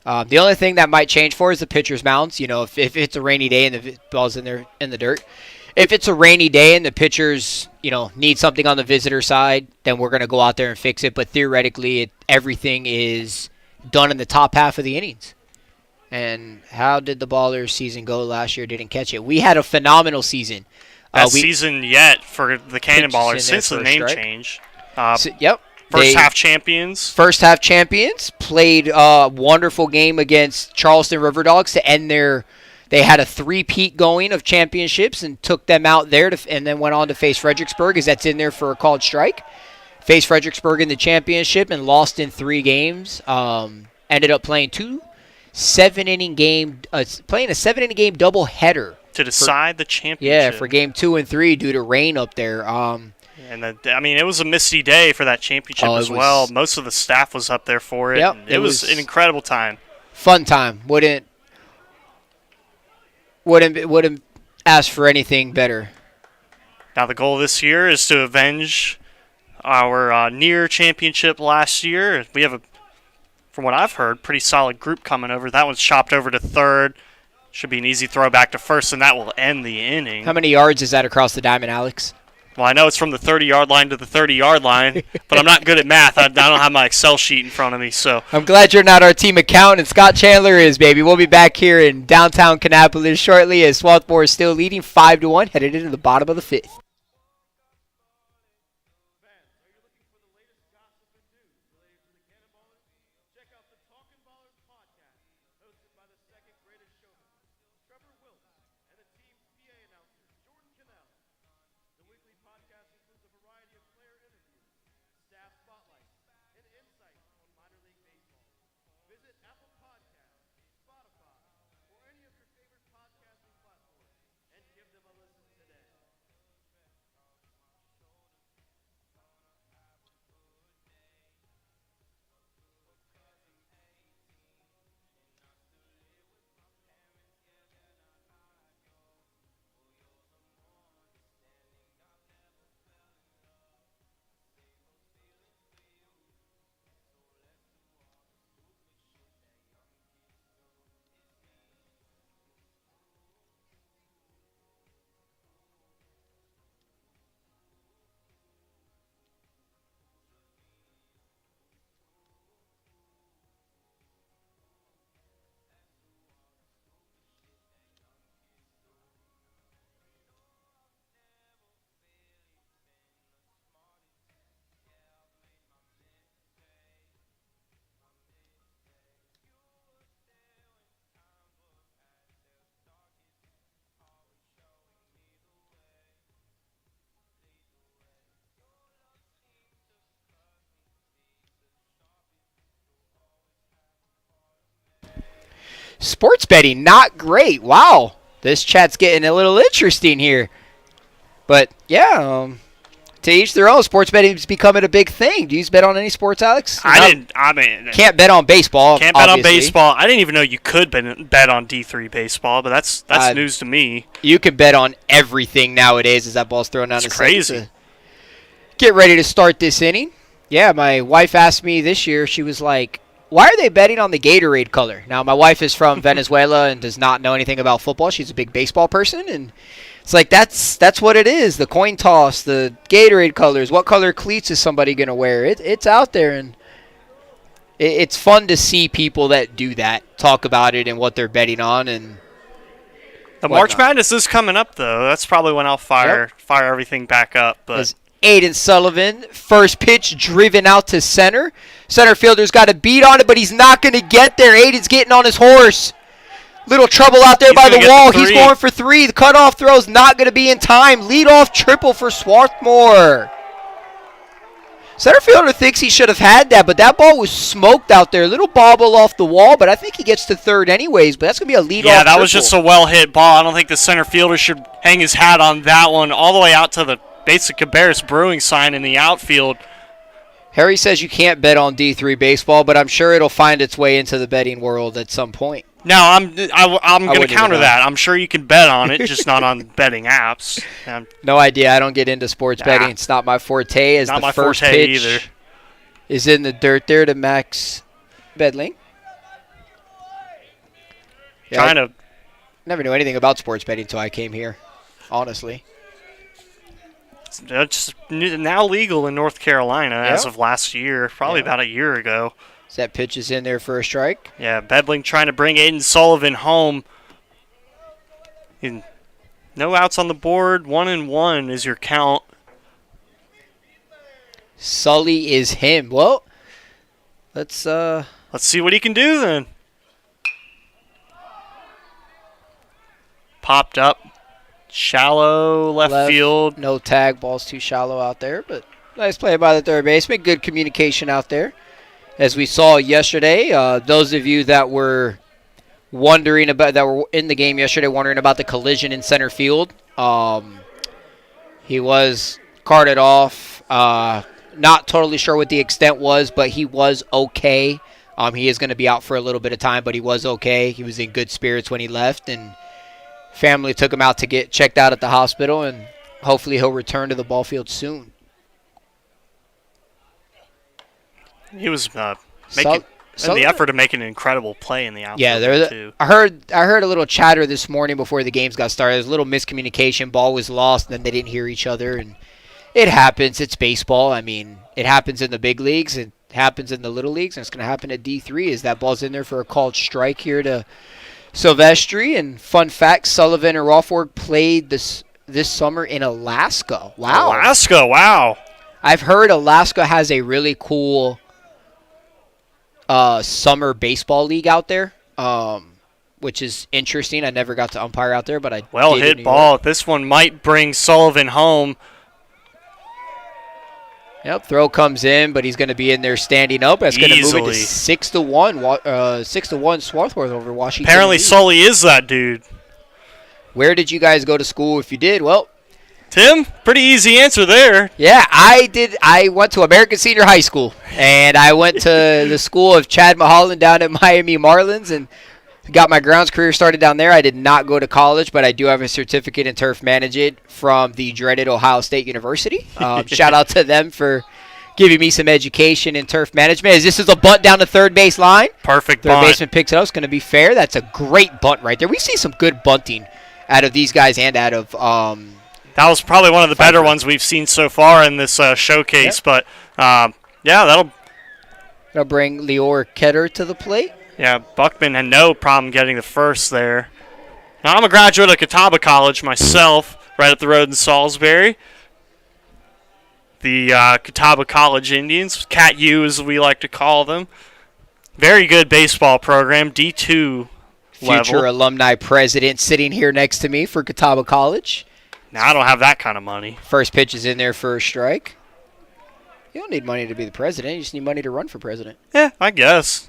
The only thing that might change for is the pitcher's mounds. You know, if it's a rainy day and the ball's in the dirt. If it's a rainy day and the pitchers, need something on the visitor side, then we're going to go out there and fix it. But theoretically, everything is done in the top half of the innings. And how did the Ballers season go last year? Didn't catch it. We had a phenomenal season. Best season yet for the Cannonballers since the name change. Yep. First half champions. First half champions. Played a wonderful game against Charleston River Dogs to end their. They had a 3-peat going of championships and took them out there and then went on to face Fredericksburg, as that's in there for a called strike. Faced Fredericksburg in the championship and lost in 3 games. Ended up playing playing a 7-inning game double header to decide the championship. Yeah, for game 2 and 3 due to rain up there. It was a misty day for that championship as well. Most of the staff was up there for it. Yep, it was an incredible time. Fun time. Wouldn't ask for anything better. Now the goal this year is to avenge our near championship last year. We have from what I've heard, pretty solid group coming over. That one's chopped over to third. Should be an easy throw back to first, and that will end the inning. How many yards is that across the diamond, Alex? Well, I know it's from the 30-yard line to the 30-yard line, but I'm not good at math. I don't have my Excel sheet in front of me, so. I'm glad you're not our team accountant. Scott Chandler is, baby. We'll be back here in downtown Kannapolis shortly as Swarthmore is still leading 5-1, headed into the bottom of the 5th. Visit Apple Podcasts, Spotify, or any of your favorite podcasting platforms and give them a listen today. Sports betting, not great. Wow. This chat's getting a little interesting here. But, yeah, to each their own. Sports betting is becoming a big thing. Do you bet on any sports, Alex? Can't bet on baseball. Can't bet on baseball. I didn't even know you could bet on D3 baseball, but that's news to me. You can bet on everything nowadays as that ball's thrown down. It's crazy. Get ready to start this inning. Yeah, my wife asked me this year, she was like, why are they betting on the Gatorade color? Now, my wife is from Venezuela and does not know anything about football. She's a big baseball person, and it's like that's what it is. The coin toss, the Gatorade colors. What color cleats is somebody going to wear? It's out there, and it's fun to see people that do that, talk about it and what they're betting on. And the March Madness is coming up, though. That's probably when I'll fire everything back up. But as Aiden Sullivan, first pitch driven out to center. Center fielder's got a beat on it, but he's not going to get there. Aiden's getting on his horse. Little trouble out there He's by gonna the get wall. the He's three. going for three. The cutoff throw's not going to be in time. Lead-off triple for Swarthmore. Center fielder thinks he should have had that, but that ball was smoked out there. Little bobble off the wall, but I think he gets to third anyways. But that's going to be a lead-off Yeah, that triple. was just a well-hit ball. I don't think the center fielder should hang his hat on that one all the way out to the basic Cabarrus Brewing sign in the outfield. Harry says you can't bet on D3 baseball, but I'm sure it'll find its way into the betting world at some point. No, I'm going to wouldn't counter even that. I'm sure you can bet on it, just not on betting apps. No idea. I don't get into sports betting. It's not my forte. As Not the my first forte pitch either. is in the dirt there to Max Bedling. Yeah, Trying to. never knew anything about sports betting until I came here, honestly. It's now legal in North Carolina as Yeah. of last year, probably Yeah. about a year ago. So that pitch is in there for a strike. Yeah, Bedling trying to bring Aiden Sullivan home. And no outs on the board. 1-1 is your count. Sully is him. Well, let's see what he can do then. Popped up. Shallow left field. No tag. Ball's too shallow out there, but nice play by the third baseman. Good communication out there. As we saw yesterday, those of you that were wondering about that were in the game yesterday, wondering about the collision in center field, he was carted off. Not totally sure what the extent was, but he was okay. He is going to be out for a little bit of time, but he was okay. He was in good spirits when he left, and family took him out to get checked out at the hospital, and hopefully he'll return to the ball field soon. He was making the effort to make an incredible play in the outfield. Yeah, too. I heard a little chatter this morning before the games got started. There was a little miscommunication. Ball was lost, and then they didn't hear each other, and it happens. It's baseball. I mean, it happens in the big leagues. It happens in the little leagues, and it's going to happen at D3 as that ball's in there for a called strike here to Silvestri. And fun fact, Sullivan and Rothberg played this summer in Alaska. Wow. Alaska, wow. I've heard Alaska has a really cool summer baseball league out there, which is interesting. I never got to umpire out there, but I Well did in hit New ball. York. This one might bring Sullivan home. Yep, throw comes in, but he's going to be in there standing up. That's going to move it to Easily. 6-1. 6-1 Swarthmore over Washington. Apparently D. Sully is that dude. Where did you guys go to school if you did? Well, Tim, pretty easy answer there. yeah, I did. I went to American Senior High School, and I went to the school of Chad Mulholland down at Miami Marlins, and got my grounds career started down there. I did not go to college, but I do have a certificate in turf management from the dreaded Ohio State University. Shout out to them for giving me some education in turf management. As this is a bunt down the third base line. Perfect Third bunt. baseman picks it up. It's going to be fair. That's a great bunt right there. We see some good bunting out of these guys and out of That was probably one of the better ones we've seen so far in this showcase. Yep. But, yeah, that'll bring Lior Ketter to the plate. Yeah, Buckman had no problem getting the first there. Now, I'm a graduate of Catawba College myself, right up the road in Salisbury. The Catawba College Indians, Cat U as we like to call them. Very good baseball program, D2 Future level. alumni president sitting here next to me for Catawba College. Now, I don't have that kind of money. First pitch is in there for a strike. You don't need money to be the president. You just need money to run for president. Yeah, I guess.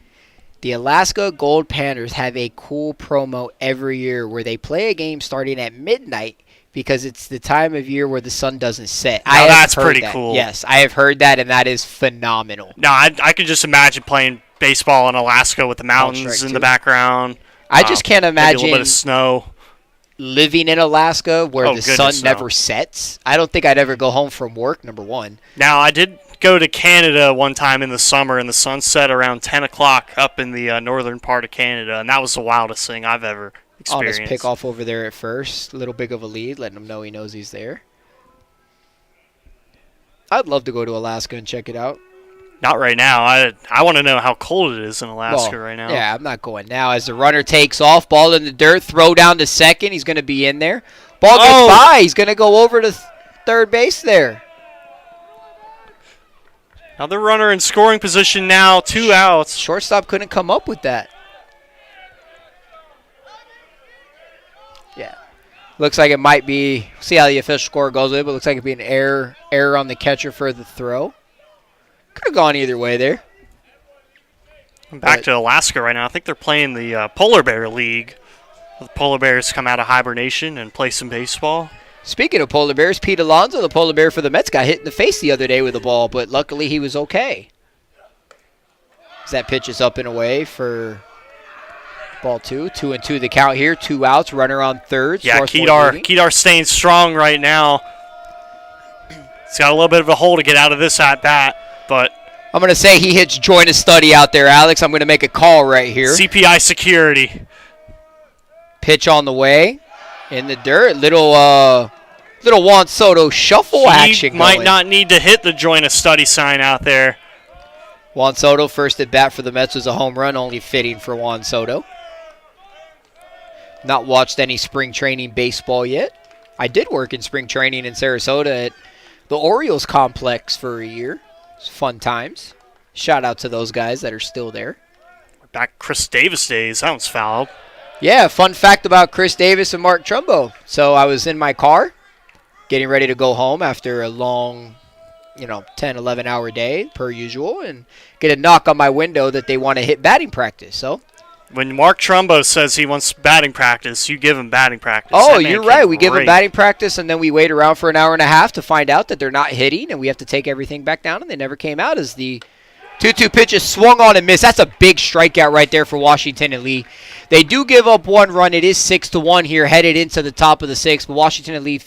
The Alaska Gold Panthers have a cool promo every year where they play a game starting at midnight because it's the time of year where the sun doesn't set. Now, that's pretty cool. Yes, I have heard that, and that is phenomenal. Now, I could just imagine playing baseball in Alaska with the mountains strike, in too. the background. I just can't Maybe a imagine little bit of snow. living in Alaska where the goodness, sun no. never sets. I don't think I'd ever go home from work, number one. Now, I did go to Canada one time in the summer, and the sun set around 10 o'clock up in the northern part of Canada, and that was the wildest thing I've ever experienced. Honest pick off over there at first. Little big of a lead, letting him know he knows he's there. I'd love to go to Alaska and check it out. Not right now. I want to know how cold it is in Alaska right now. Yeah, I'm not going now. As the runner takes off, ball in the dirt, throw down to second. He's going to be in there. Ball gets by. He's going to go over to third base there. Another runner in scoring position now, 2 outs. Shortstop couldn't come up with that. Looks like it might be. See how the official score goes with it, but looks like it'd be an error on the catcher for the throw. Could have gone either way there. Back to Alaska right now. I think they're playing the Polar Bear League. The polar bears come out of hibernation and play some baseball. Speaking of polar bears, Pete Alonso, the polar bear for the Mets, got hit in the face the other day with a ball, but luckily he was okay. As that pitch is up and away for ball 2. 2-2 the count here. 2 outs. Runner on third. Yeah, Kedar staying strong right now. He's got a little bit of a hole to get out of this at-bat, but I'm going to say he hits join a study out there, Alex. I'm going to make a call right here. CPI security. Pitch on the way. In the dirt. Little Juan Soto shuffle action He might going. not need to hit the join a study sign out there. Juan Soto, first at bat for the Mets, was a home run, only fitting for Juan Soto. Not watched any spring training baseball yet. I did work in spring training in Sarasota at the Orioles complex for a year. It's fun times. Shout out to those guys that are still there. Back Chris Davis days. That one's fouled. Yeah, fun fact about Chris Davis and Mark Trumbo. So I was in my car getting ready to go home after a long 10, 11-hour day, per usual, and get a knock on my window that they want to hit batting practice. So when Mark Trumbo says he wants batting practice, you give him batting practice. Oh, you're right. We give them batting practice, and then we wait around for an hour and a half to find out that they're not hitting, and we have to take everything back down, and they never came out as the 2-2 pitch is swung on and missed. That's a big strikeout right there for Washington and Lee. They do give up one run. It is 6-1 here, headed into the top of the 6th, but Washington and Lee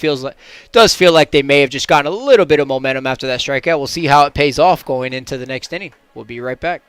does feel like they may have just gotten a little bit of momentum after that strikeout. We'll see how it pays off going into the next inning. We'll be right back.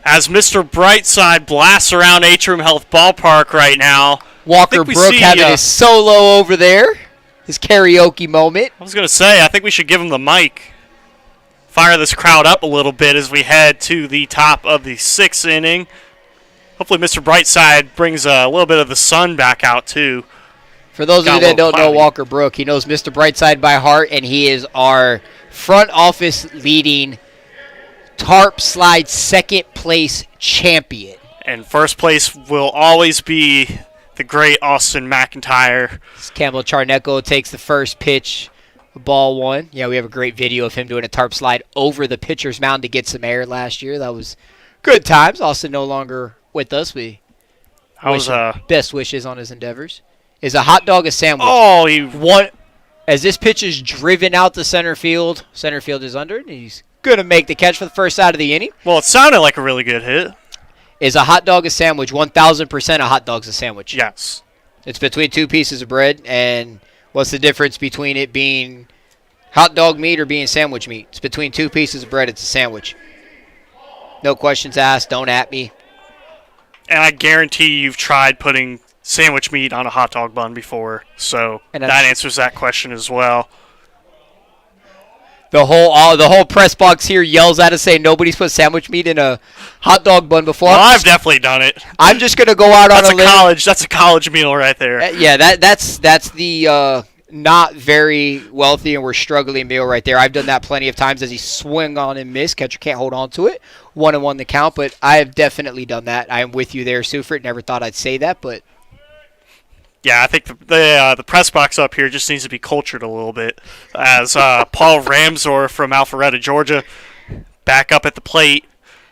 As Mr. Brightside blasts around Atrium Health Ballpark right now. Walker Brook having his solo over there. His karaoke moment. I was going to say, I think we should give him the mic. Fire this crowd up a little bit as we head to the top of the 6th inning. Hopefully Mr. Brightside brings a little bit of the sun back out, too. For those of you that don't know Walker Brook, he knows Mr. Brightside by heart, and he is our front office leading tarp slide second place champion. And first place will always be the great Austin McIntyre. Campbell Charneco takes the first pitch, ball 1. Yeah, we have a great video of him doing a tarp slide over the pitcher's mound to get some air last year. That was good times. Austin no longer with us. We wish him best wishes on his endeavors. Is a hot dog a sandwich? Oh, he as this pitch is driven out to center field is under, and he's going to make the catch for the first out of the inning. Well, it sounded like a really good hit. Is a hot dog a sandwich? 1,000% a hot dog's a sandwich. Yes. It's between 2 pieces of bread, and what's the difference between it being hot dog meat or being sandwich meat? It's between 2 pieces of bread. It's a sandwich. No questions asked. Don't at me. And I guarantee you've tried putting sandwich meat on a hot dog bun before, so that answers that question as well. The whole press box here yells at us saying nobody's put sandwich meat in a hot dog bun before. Well, I've definitely done it. I'm just gonna go out on a limb. That's a college meal right there. Yeah, that's the not very wealthy and we're struggling meal right there. I've done that plenty of times as he swing on and miss. Catcher can't hold on to it. 1-1 the count, but I have definitely done that. I am with you there, Sufert. Never thought I'd say that, but Yeah, I think the press box up here just needs to be cultured a little bit. As Paul Ramsor from Alpharetta, Georgia, back up at the plate.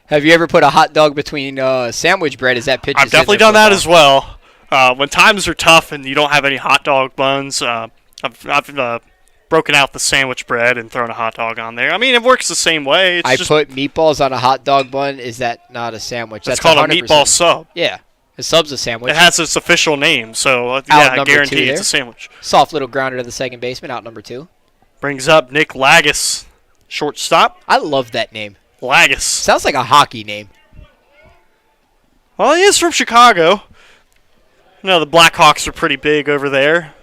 have you ever put a hot dog between sandwich bread? Is that pitch? I've definitely done that as well. When times are tough and you don't have any hot dog buns, I've broken out the sandwich bread and thrown a hot dog on there. I mean, it works the same way. I put meatballs on a hot dog bun. Is that not a sandwich? That's called 100%. A meatball sub. Yeah. A sub's a sandwich. It has its official name, so yeah, I guarantee it's a sandwich. Soft little grounder to the second baseman, out number 2. Brings up Nick Lagis, shortstop. I love that name. Lagis. Sounds like a hockey name. Well, he is from Chicago. The Blackhawks are pretty big over there.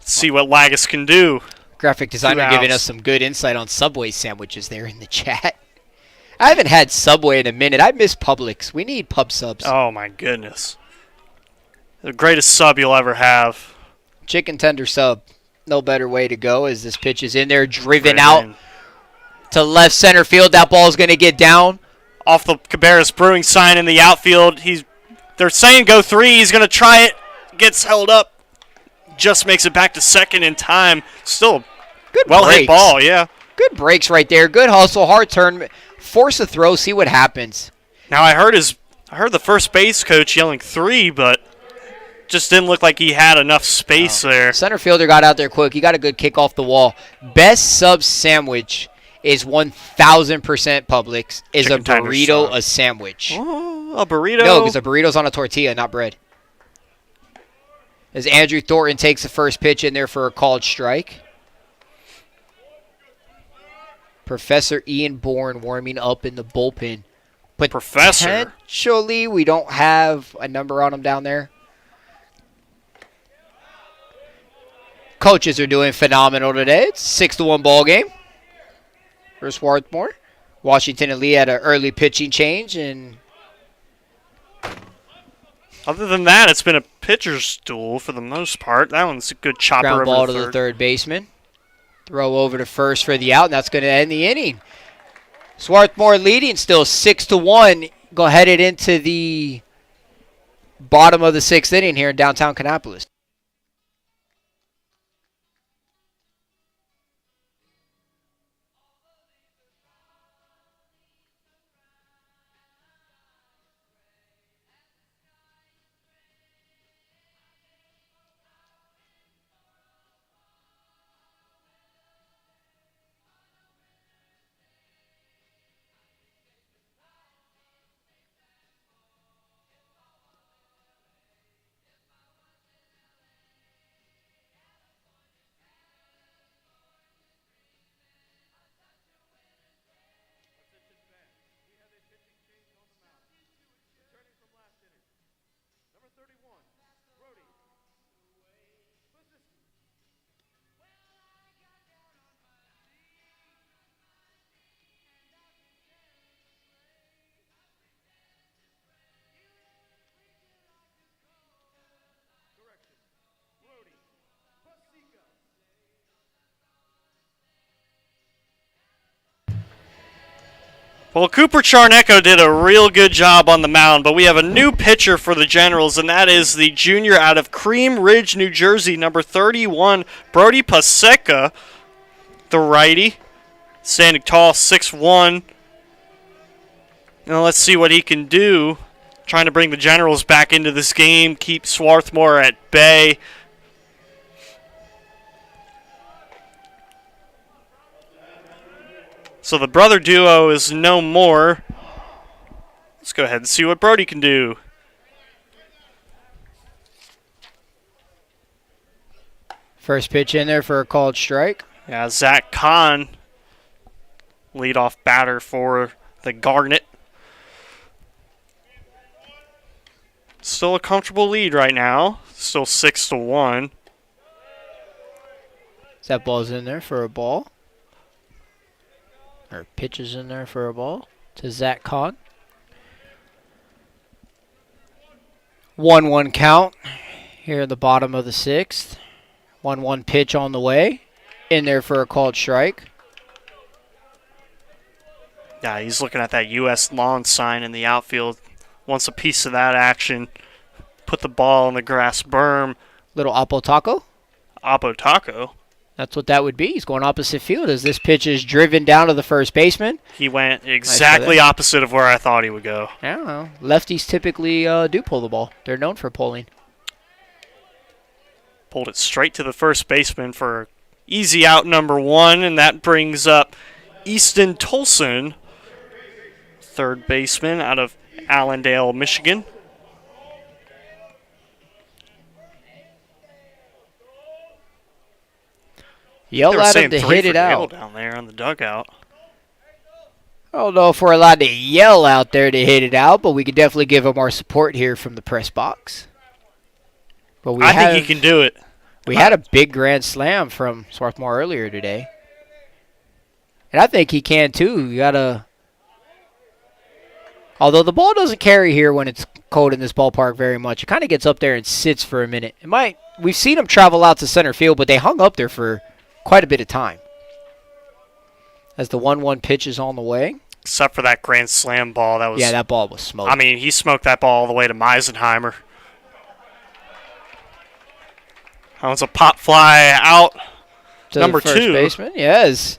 Let's see what Lagis can do. Graphic designer giving us some good insight on Subway sandwiches there in the chat. I haven't had Subway in a minute. I miss Publix. We need pub subs. Oh, my goodness. The greatest sub you'll ever have. Chicken tender sub. No better way to go as this pitch is in there, driven out to left center field. That ball is going to get down. Off the Cabarrus Brewing sign in the outfield. They're saying go 3. He's going to try it. Gets held up. Just makes it back to second in time. Still good well-hit ball, yeah. Good breaks right there. Good hustle, hard turn. Force a throw, see what happens. Now I heard the first base coach yelling 3, but just didn't look like he had enough space there. Center fielder got out there quick. He got a good kick off the wall. Best sub sandwich is 1,000% Publix. Is a burrito a sandwich? Oh, a burrito? No, because a burrito's on a tortilla, not bread. As Andrew Thornton takes the first pitch in there for a called strike. Professor Ian Bourne warming up in the bullpen. But potentially we don't have a number on him down there. Coaches are doing phenomenal today. It's 6-1 ball game for Swarthmore. Washington and Lee had an early pitching change, and other than that, it's been a pitcher's duel for the most part. That one's a good chopper ground over ball the to the third baseman. Throw over to first for the out, and that's going to end the inning. Swarthmore leading still 6-1. Go headed into the bottom of the 6th inning here in downtown Kannapolis. Well, Cooper Charnecko did a real good job on the mound, but we have a new pitcher for the Generals, and that is the junior out of Cream Ridge, New Jersey, number 31, Brody Paseka, the righty, standing tall, 6'1". Now let's see what he can do, trying to bring the Generals back into this game, keep Swarthmore at bay. So the brother duo is no more. Let's go ahead and see what Brody can do. First pitch in there for a called strike. Yeah, Zach Kahn, leadoff batter for the Garnet. Still a comfortable lead right now. Still 6-1. That ball's in there for a ball. Or pitches in there for a ball. to Zach Kahn. 1-1 count here at the bottom of the sixth. 1-1 pitch on the way. In there for a called strike. Yeah, he's looking at that U.S. lawn sign in the outfield. Wants a piece of that action. Put the ball in the grass berm. Little Oppo Taco. Oppo Taco. That's what that would be. He's going opposite field as this pitch is driven down to the first baseman. He went exactly opposite of where I thought he would go. Yeah, well, lefties typically do pull the ball. They're known for pulling. Pulled it straight to the first baseman for easy out number 1, and that brings up Easton Tolson, third baseman out of Allendale, Michigan. Yell at him to hit it out. Down there on the dugout. I don't know if we're allowed to yell out there to hit it out, but we could definitely give him our support here from the press box. But I think he can do it. We had a big grand slam from Swarthmore earlier today. And I think he can too. You gotta. Although the ball doesn't carry here when it's cold in this ballpark very much. It kind of gets up there and sits for a minute. We've seen him travel out to center field, but they hung up there for quite a bit of time. As the 1-1 pitch is on the way. Except for that grand slam ball. That ball was smoked. I mean, he smoked that ball all the way to Meisenheimer. That was a pop fly out. To number the first 2. Baseman, yes.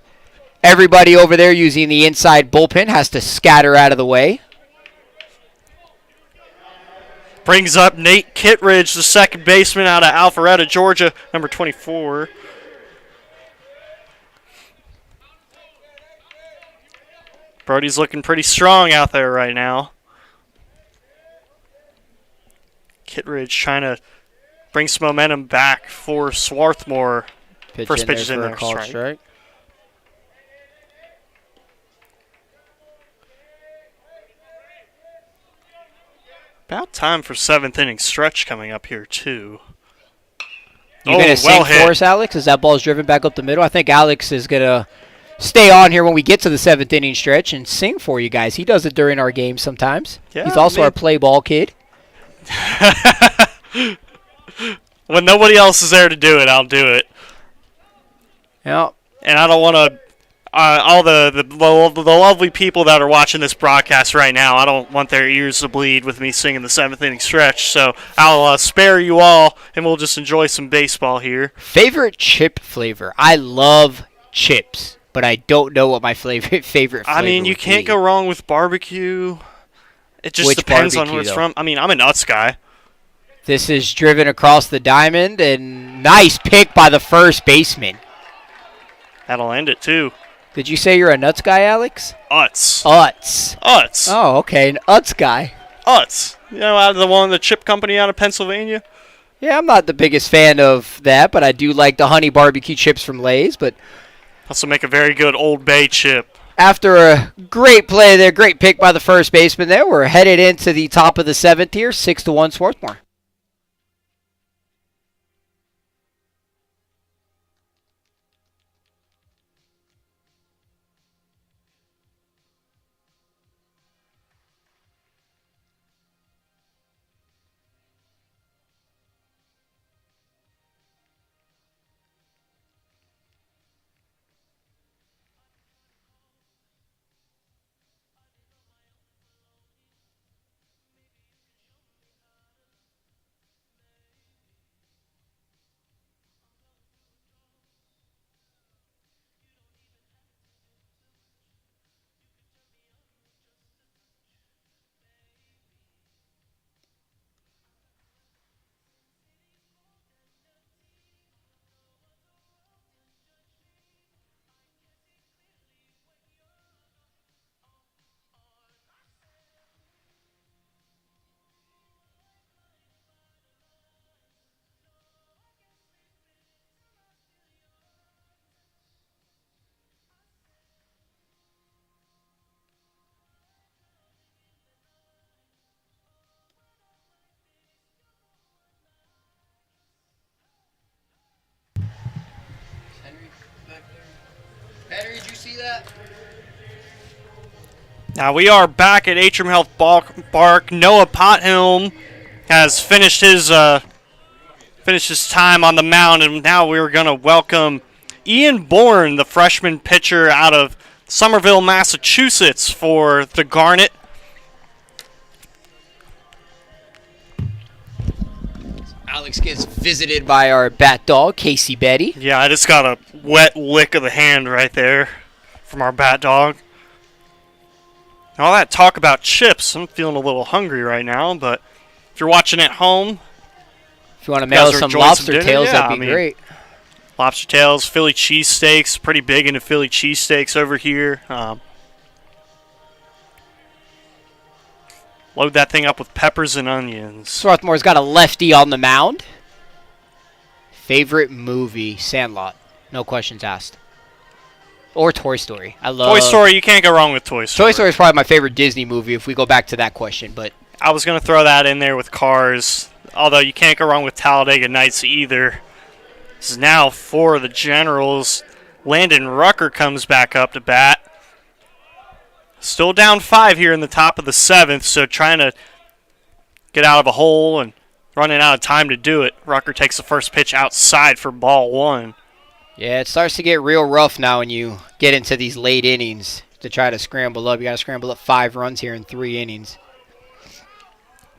Everybody over there using the inside bullpen has to scatter out of the way. Brings up Nate Kittredge, the second baseman out of Alpharetta, Georgia, number 24. Brody's looking pretty strong out there right now. Kittredge trying to bring some momentum back for Swarthmore. First pitch is in there, strike. About time for 7th inning stretch coming up here, too. You going to sing for us, Alex, as that ball's driven back up the middle? I think Alex is going to stay on here when we get to the 7th inning stretch and sing for you guys. He does it during our games sometimes. Yeah, he's also our play ball kid. When nobody else is there to do it, I'll do it. Yeah. And I don't want to... all the lovely people that are watching this broadcast right now, I don't want their ears to bleed with me singing the 7th inning stretch, so I'll spare you all, and we'll just enjoy some baseball here. Favorite chip flavor? I love chips, but I don't know what my favorite flavor I mean, you can't go wrong with barbecue. It just depends on where it's from. I mean, I'm a nuts guy. This is driven across the diamond, and nice pick by the first baseman. That'll end it, too. Did you say you're a nuts guy, Alex? Utz. Utz. Oh, okay. An Utz guy. Utz. You know, out of the chip company out of Pennsylvania? Yeah, I'm not the biggest fan of that, but I do like the honey barbecue chips from Lay's. But also make a very good Old Bay chip. After a great play there, great pick by the first baseman there, we're headed into the top of the 7th here, 6-1 Swarthmore. Henry, did you see that? Now we are back at Atrium Health Ballpark. Noah Pothelm has finished his time on the mound, and now we're going to welcome Ian Bourne, the freshman pitcher out of Somerville, Massachusetts, for the Garnet. Alex gets visited by our bat dog, Casey Betty. Yeah, I just got a wet lick of the hand right there from our bat dog. All that talk about chips, I'm feeling a little hungry right now, but if you're watching at home, if you want to mail us some lobster tails, yeah, that'd be great. Lobster tails, Philly cheesesteaks, pretty big into Philly cheesesteaks over here. Load that thing up with peppers and onions. Swarthmore's got a lefty on the mound. Favorite movie, Sandlot. No questions asked. Or Toy Story. I love Toy Story. You can't go wrong with Toy Story. Toy Story is probably my favorite Disney movie if we go back to that question. But I was going to throw that in there with Cars, although you can't go wrong with Talladega Nights either. This is now for the Generals. Landon Rucker comes back up to bat. Still down 5 here in the top of the 7th, so trying to get out of a hole and running out of time to do it. Rucker takes the first pitch outside for ball 1. Yeah, it starts to get real rough now when you get into these late innings to try to scramble up. You got to scramble up 5 runs here in 3 innings.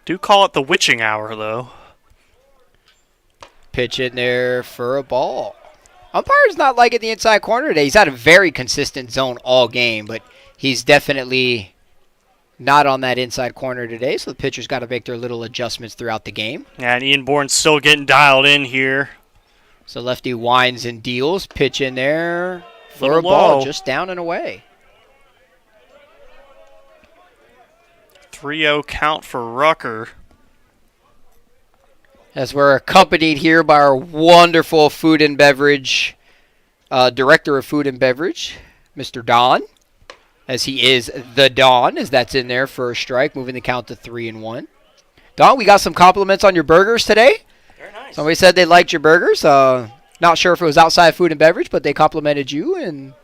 Do call it the witching hour, though. Pitch in there for a ball. Umpire's not liking the inside corner today. He's had a very consistent zone all game, but he's definitely not on that inside corner today, so the pitcher's got to make their little adjustments throughout the game. Yeah, and Ian Bourne's still getting dialed in here. So lefty winds and deals. Pitch in there for a ball, just down and away. 3-0 count for Rucker. As we're accompanied here by our wonderful food and beverage, director of food and beverage, Mr. Don, as he is the Don, as that's in there for a strike, moving the count to 3-1. Don, we got some compliments on your burgers today. Very nice. Somebody said they liked your burgers. Not sure if it was outside food and beverage, but they complimented you, and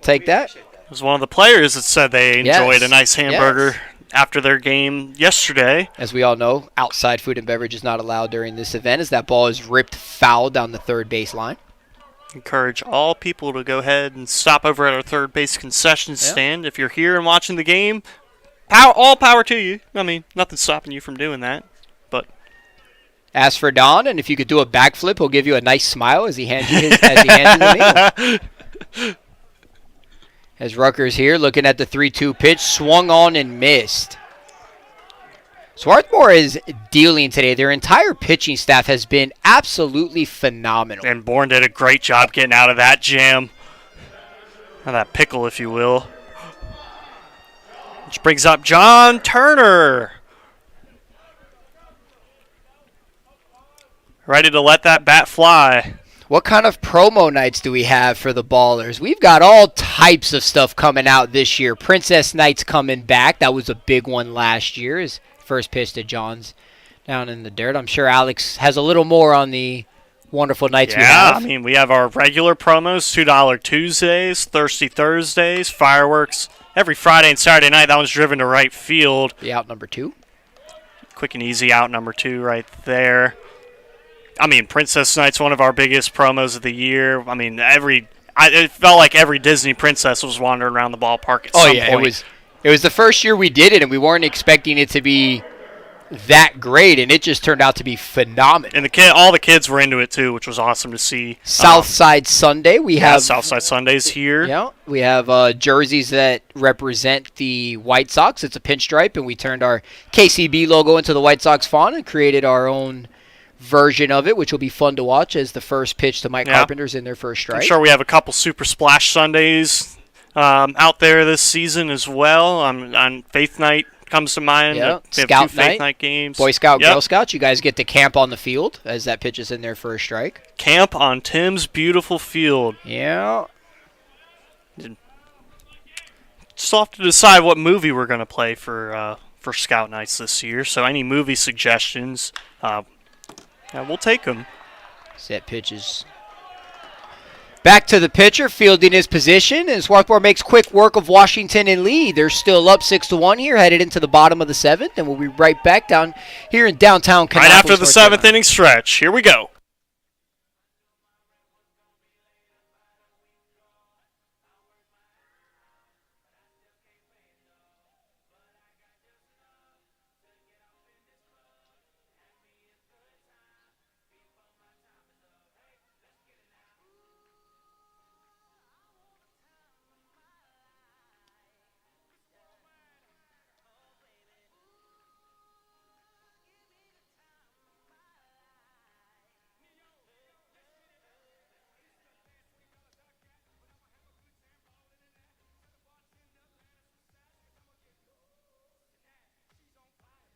take that. It was one of the players that said they enjoyed a nice hamburger after their game yesterday. As we all know, outside food and beverage is not allowed during this event, as that ball is ripped foul down the third base line. Encourage all people to go ahead and stop over at our third base concession stand. If you're here and watching the game, all power to you. I mean, nothing's stopping you from doing that. But ask for Don, and if you could do a backflip, he'll give you a nice smile as he hands you the meal. As Rucker's here, looking at the 3-2 pitch, swung on and missed. Swarthmore is dealing today. Their entire pitching staff has been absolutely phenomenal. And Bourne did a great job getting out of that jam. Or that pickle, if you will. Which brings up John Turner. Ready to let that bat fly. What kind of promo nights do we have for the Ballers? We've got all types of stuff coming out this year. Princess Nights coming back. That was a big one last year. His first pitch to John's down in the dirt. I'm sure Alex has a little more on the wonderful nights we have. Yeah, I mean, we have our regular promos, $2 Tuesdays, Thirsty Thursdays, fireworks. Every Friday and Saturday night, that one's driven to right field. The out number 2. Quick and easy out number 2 right there. I mean, Princess Night's one of our biggest promos of the year. I mean, it felt like every Disney princess was wandering around the ballpark at some point. It was the first year we did it, and we weren't expecting it to be that great, and it just turned out to be phenomenal. And all the kids were into it too, which was awesome to see. Southside Sunday, we have Southside Sundays here. Yeah, we have jerseys that represent the White Sox. It's a pinstripe, and we turned our KCB logo into the White Sox font and created our own version of it, which will be fun to watch as the first pitch to Mike Carpenter's in their first strike. I'm sure we have a couple Super Splash Sundays out there this season as well. On Faith Night comes to mind. Yeah, we have Scout 2 Faith Night games. Boy Scout, Girl Scouts. You guys get to camp on the field as that pitch is in there for a strike. Camp on Tim's beautiful field. Yeah. Still have to decide what movie we're going to play for Scout Nights this year. So any movie suggestions, we'll take them. Set pitches Back to the pitcher, fielding his position, and Swarthmore makes quick work of Washington and Lee. They're still up 6-1 here, headed into the bottom of the 7th, and we'll be right back down here in downtown Kannapolis. Right after the North 7th Carolina. inning stretch. Here we go.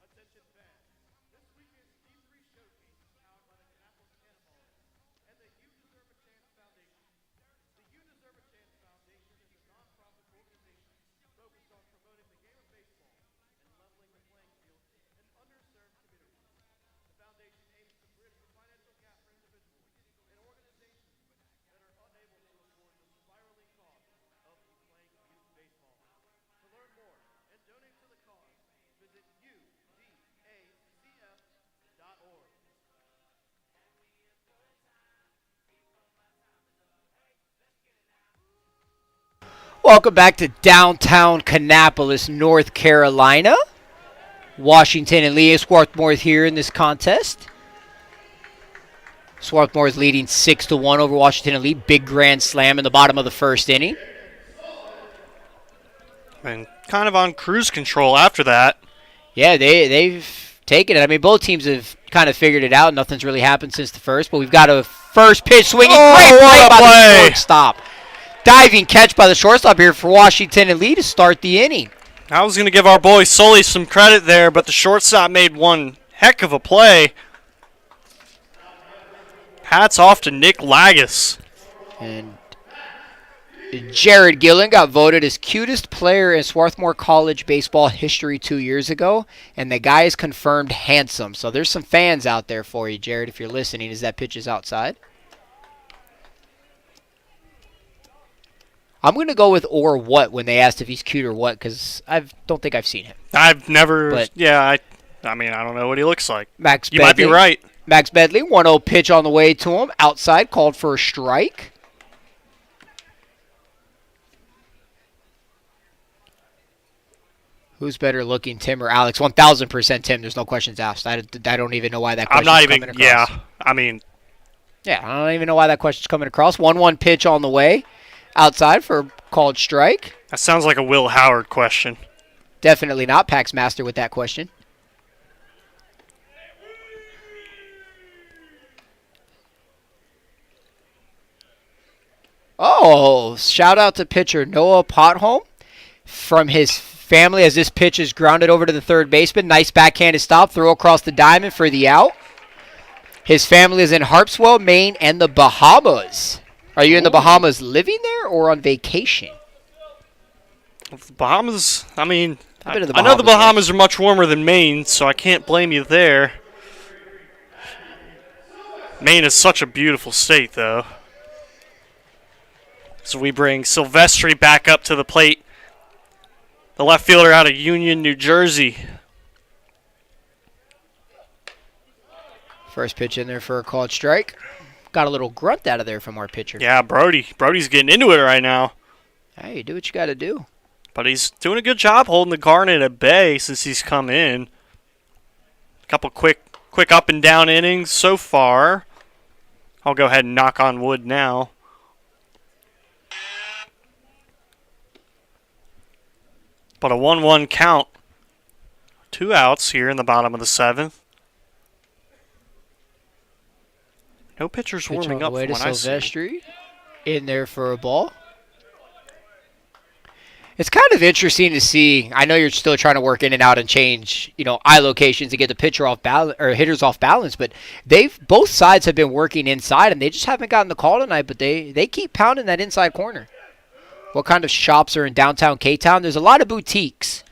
Attention fans, this weekend's D3 showcase is powered by the Kannapolis Kannapolis and the You Deserve a Chance Foundation. The You Deserve a Chance Foundation is a nonprofit organization focused on promoting the game of baseball and leveling the playing field in underserved communities. The foundation aims to bridge the financial gap for individuals and organizations that are unable to afford the spiraling cost of playing youth baseball. To learn more and donate to the cause, visit udacf.org. Welcome back to downtown Kannapolis, North Carolina. Washington and Lee. Swarthmore here in this contest. Swarthmore is leading 6-1 over Washington and Lee. Big grand slam in the bottom of the 1st inning. And kind of on cruise control after that. Yeah, they've taken it. I mean, both teams have kind of figured it out. Nothing's really happened since the first, but we've got a first pitch swinging. Great play by the shortstop. Diving catch by the shortstop here for Washington and Lee to start the inning. I was going to give our boy Sully some credit there, but the shortstop made one heck of a play. Hats off to Nick Lagus. And Jared Gillen got voted as cutest player in Swarthmore College baseball history 2 years ago, and the guy is confirmed handsome. So there's some fans out there for you, Jared, if you're listening, as that pitch is outside. I'm going to go with or what when they asked if he's cute or what, because I don't think I've seen him. I've never, But- I mean, I don't know what he looks like. Max You might be Bedley. right. Max Bedley, 1-0 pitch on the way to him. Outside, called for a strike. Who's better looking, Tim or Alex? 1,000% Tim. There's no questions asked. I don't even know why that I'm question's not even, coming across. I mean, Yeah, I don't even know why that question's coming across. 1-1 pitch on the way. Outside for a called strike. that sounds like a Will Howard question. Definitely not Pax Master with that question. Oh, shout out to pitcher Noah Potholm from his family as this pitch is grounded over to the third baseman. Nice backhanded stop, throw across the diamond for the out. His family is in Harpswell, Maine, and the Bahamas. Are you in the Bahamas living there or on vacation? The Bahamas, I mean, I've been to the I know the Bahamas Bahamas are much warmer than Maine, so I can't blame you there. Maine is such a beautiful state, though. So we bring Silvestri back up to the plate. The left fielder out of Union, New Jersey. First pitch in there for a called strike. Got a little grunt out of there from our pitcher. Yeah, Brody. Brody's getting into it right now. Hey, do what you got to do. But he's doing a good job holding the Garnet at bay since he's come in. A couple quick up and down innings so far. I'll go ahead and knock on wood now. But a 1-1 count. 2 outs here in the bottom of the 7th. No pitchers Pitch warming on up the way from to what I see. Silvestri. In there for a ball. It's kind of interesting to see. I know you're still trying to work in and out and change, eye locations to get the pitcher off balance or hitters off balance, but both sides have been working inside and they just haven't gotten the call tonight, but they keep pounding that inside corner. What kind of shops are in downtown K-Town? There's a lot of boutiques.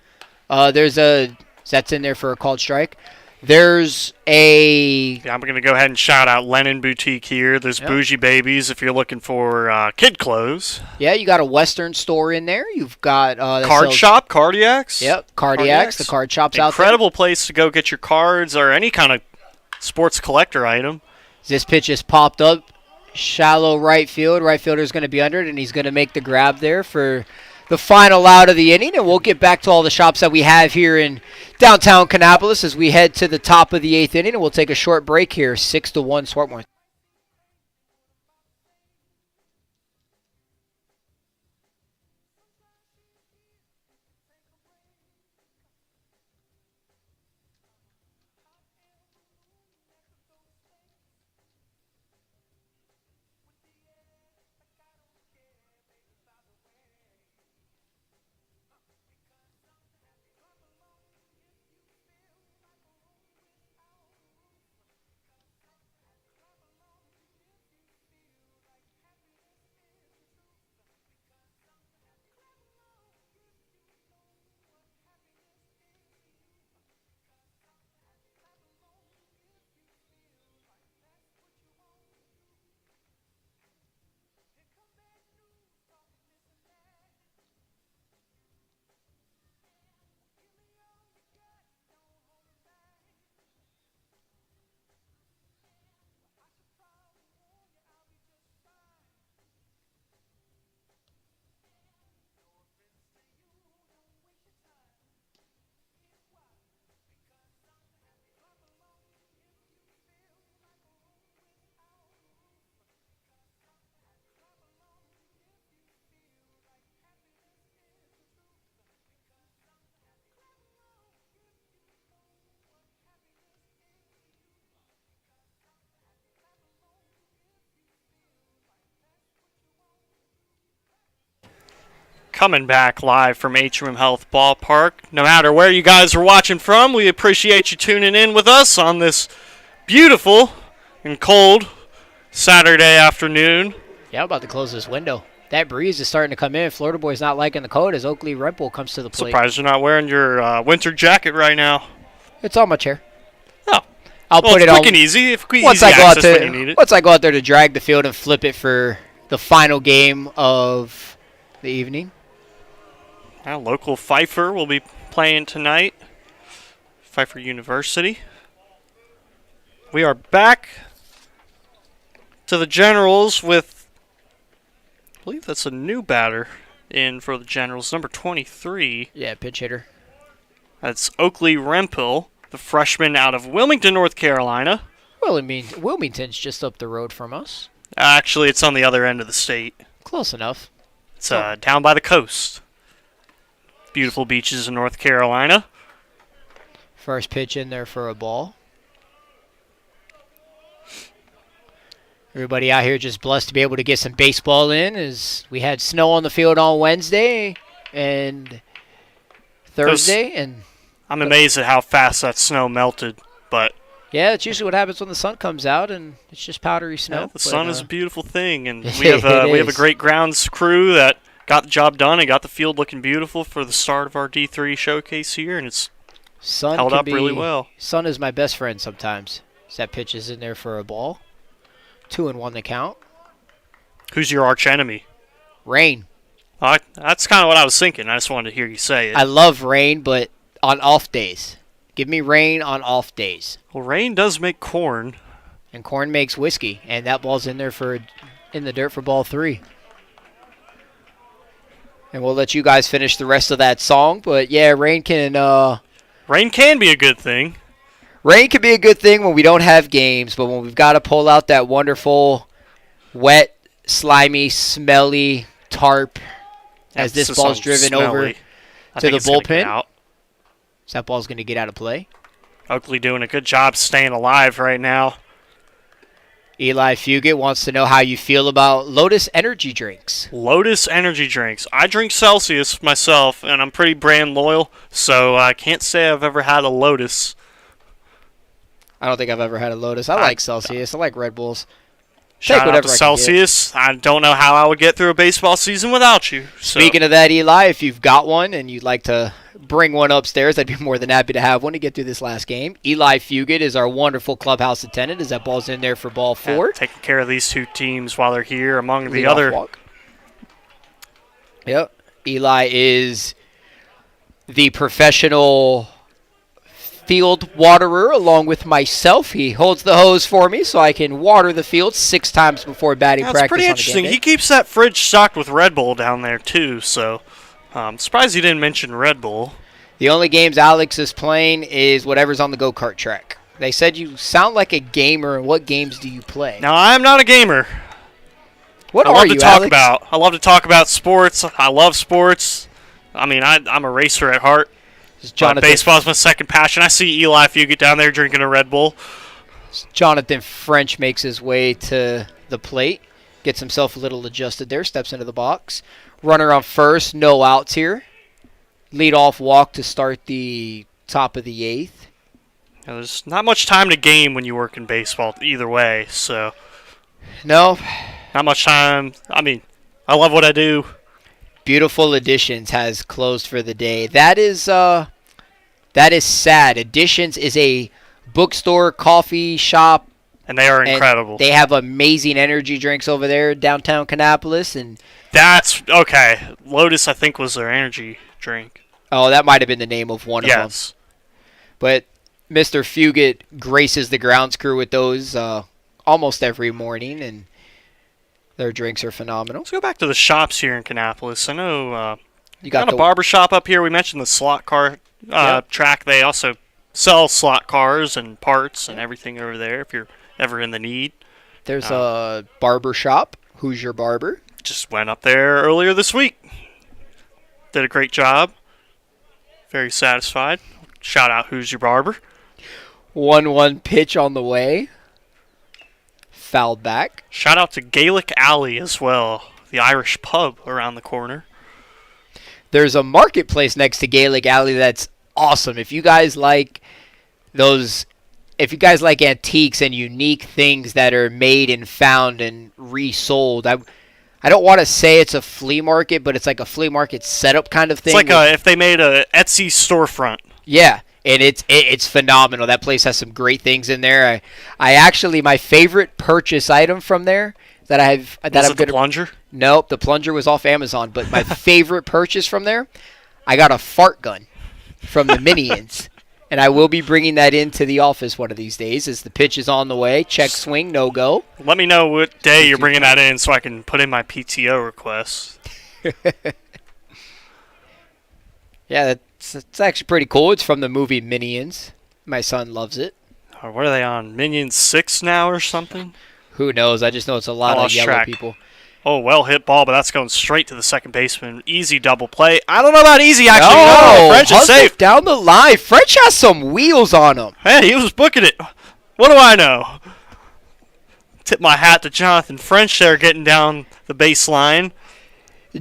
That's in there for a called strike. There's a Yeah, I'm going to go ahead and shout out Lennon Boutique here. There's Yep. Bougie Babies if you're looking for kid clothes. you got a Western store in there. You've got that Card sells- shop, Cardiacs. Yep, Cardiacs. The card shop's out there. Incredible place to go get your cards or any kind of sports collector item. This pitch is popped up, shallow right field. Right fielder's going to be under it, and he's going to make the grab there for the final out of the inning. And we'll get back to all the shops that we have here in downtown Kannapolis as we head to the top of the 8th inning. And we'll take a short break here, 6-1 Swarthmore. Coming back live from Atrium Health Ballpark. No matter where you guys are watching from, we appreciate you tuning in with us on this beautiful and cold Saturday afternoon. Yeah, I'm about to close this window. That breeze is starting to come in. Florida boy's not liking the cold as Oakley Red Bull comes to the plate. Surprised you're not wearing your winter jacket right now. It's on my chair. Oh, I'll well, put it's it quick on and easy. If once easy I go out access when you need there. it. Once I go out there to drag the field and flip it for the final game of the evening. Our local Pfeiffer will be playing tonight. Pfeiffer University. We are back to the Generals with, I believe that's a new batter in for the Generals, number 23. Yeah, pitch hitter. That's Oakley Rempel, the freshman out of Wilmington, North Carolina. Well, I mean, Wilmington's just up the road from us. Actually, it's on the other end of the state. Close enough. It's down by the coast. Beautiful beaches in North Carolina. First pitch in there for a ball. Everybody out here just blessed to be able to get some baseball in as we had snow on the field on Wednesday and Thursday. And I'm amazed at how fast that snow melted, but yeah, that's usually what happens when the sun comes out and it's just powdery snow. yeah, the sun is a beautiful thing, and it we have a is. great grounds crew that got the job done and got the field looking beautiful for the start of our D3 showcase here, and it's Sun held can up really be- well. Sun is my best friend sometimes. As that pitch is in there for a ball. 2-1 the count. Who's your arch enemy? Rain. That's kind of what I was thinking. I just wanted to hear you say it. I love rain, but on off days. Give me rain on off days. Well, rain does make corn. And corn makes whiskey, and that ball's in there in the dirt for ball 3. And we'll let you guys finish the rest of that song, but yeah, rain can be a good thing. Rain can be a good thing when we don't have games, but when we've got to pull out that wonderful, wet, slimy, smelly tarp as this Emphasis ball's on driven smelly. over I to think the it's gonna get bullpen. out. So that ball's going to get out of play. Oakley doing a good job staying alive right now. Eli Fugit wants to know how you feel about Lotus energy drinks. Lotus energy drinks. I drink Celsius myself, and I'm pretty brand loyal, so I can't say I've ever had a Lotus. I don't think I've ever had a Lotus. I like Celsius. I like Red Bulls. Shout out whatever to I can get. Celsius. I don't know how I would get through a baseball season without you. So. Speaking of that, Eli, if you've got one and you'd like to bring one upstairs, I'd be more than happy to have one to get through this last game. Eli Fugit is our wonderful clubhouse attendant as that ball's in there for ball 4. Taking care of these 2 teams while they're here among the Leadoff other. walk. Yep. Eli is the professional field waterer along with myself. He holds the hose for me so I can water the field 6 times before batting Yeah, practice. it's pretty on a interesting. game day. He keeps that fridge stocked with Red Bull down there, too. So surprised you didn't mention Red Bull. The only games Alex is playing is whatever's on the go-kart track. They said you sound like a gamer, and what games do you play? Now, I'm not a gamer. What I are love you, to talk Alex? about. I love to talk about sports. I love sports. I mean, I'm a racer at heart. Baseball's my second passion. I see Eli Fugit down there drinking a Red Bull. Jonathan French makes his way to the plate, gets himself a little adjusted there, steps into the box. Runner on first, no outs here. Lead-off walk to start the top of the 8th. You know, there's not much time to game when you work in baseball either way, so No. not much time. I mean, I love what I do. Beautiful Additions has closed for the day. That is sad. Additions is a bookstore, coffee shop, And they are and incredible. they have amazing energy drinks over there downtown Kannapolis, and That's okay. Lotus, I think, was their energy drink. that might have been the name of one of them. Yes. But Mr. Fugit graces the grounds crew with those almost every morning, and their drinks are phenomenal. Let's go back to the shops here in Kannapolis. I know You got a barber shop up here. We mentioned the slot car track. They also sell slot cars and parts and everything over there if you're ever in the need. There's a barber shop. Who's your barber? Just went up there earlier this week. Did a great job. Very satisfied. Shout out Who's Your Barber. 1-1 pitch on the way. Fouled back. Shout out to Gaelic Alley as well. The Irish pub around the corner. There's a marketplace next to Gaelic Alley that's awesome. If you guys like antiques and unique things that are made and found and resold, I don't want to say it's a flea market, but it's like a flea market setup kind of thing. It's like if they made a Etsy storefront. Yeah, and it's phenomenal. That place has some great things in there. I actually, my favorite purchase item from there that Was it the plunger? Nope, the plunger was off Amazon. But my favorite purchase from there, I got a fart gun from the Minions. And I will be bringing that into the office one of these days as the pitch is on the way. Check swing, no go. Let me know what day you're bringing that in so I can put in my PTO request. Yeah, it's actually pretty cool. It's from the movie Minions. My son loves it. Or what are they on? Minions 6 now or something? Who knows? I just know it's a lot of yellow people. Oh, well hit ball, but that's going straight to the second baseman. Easy double play. I don't know about easy, actually. No, French is safe. Down the line. French has some wheels on him. Hey, he was booking it. What do I know? Tip my hat to Jonathan French there getting down the baseline.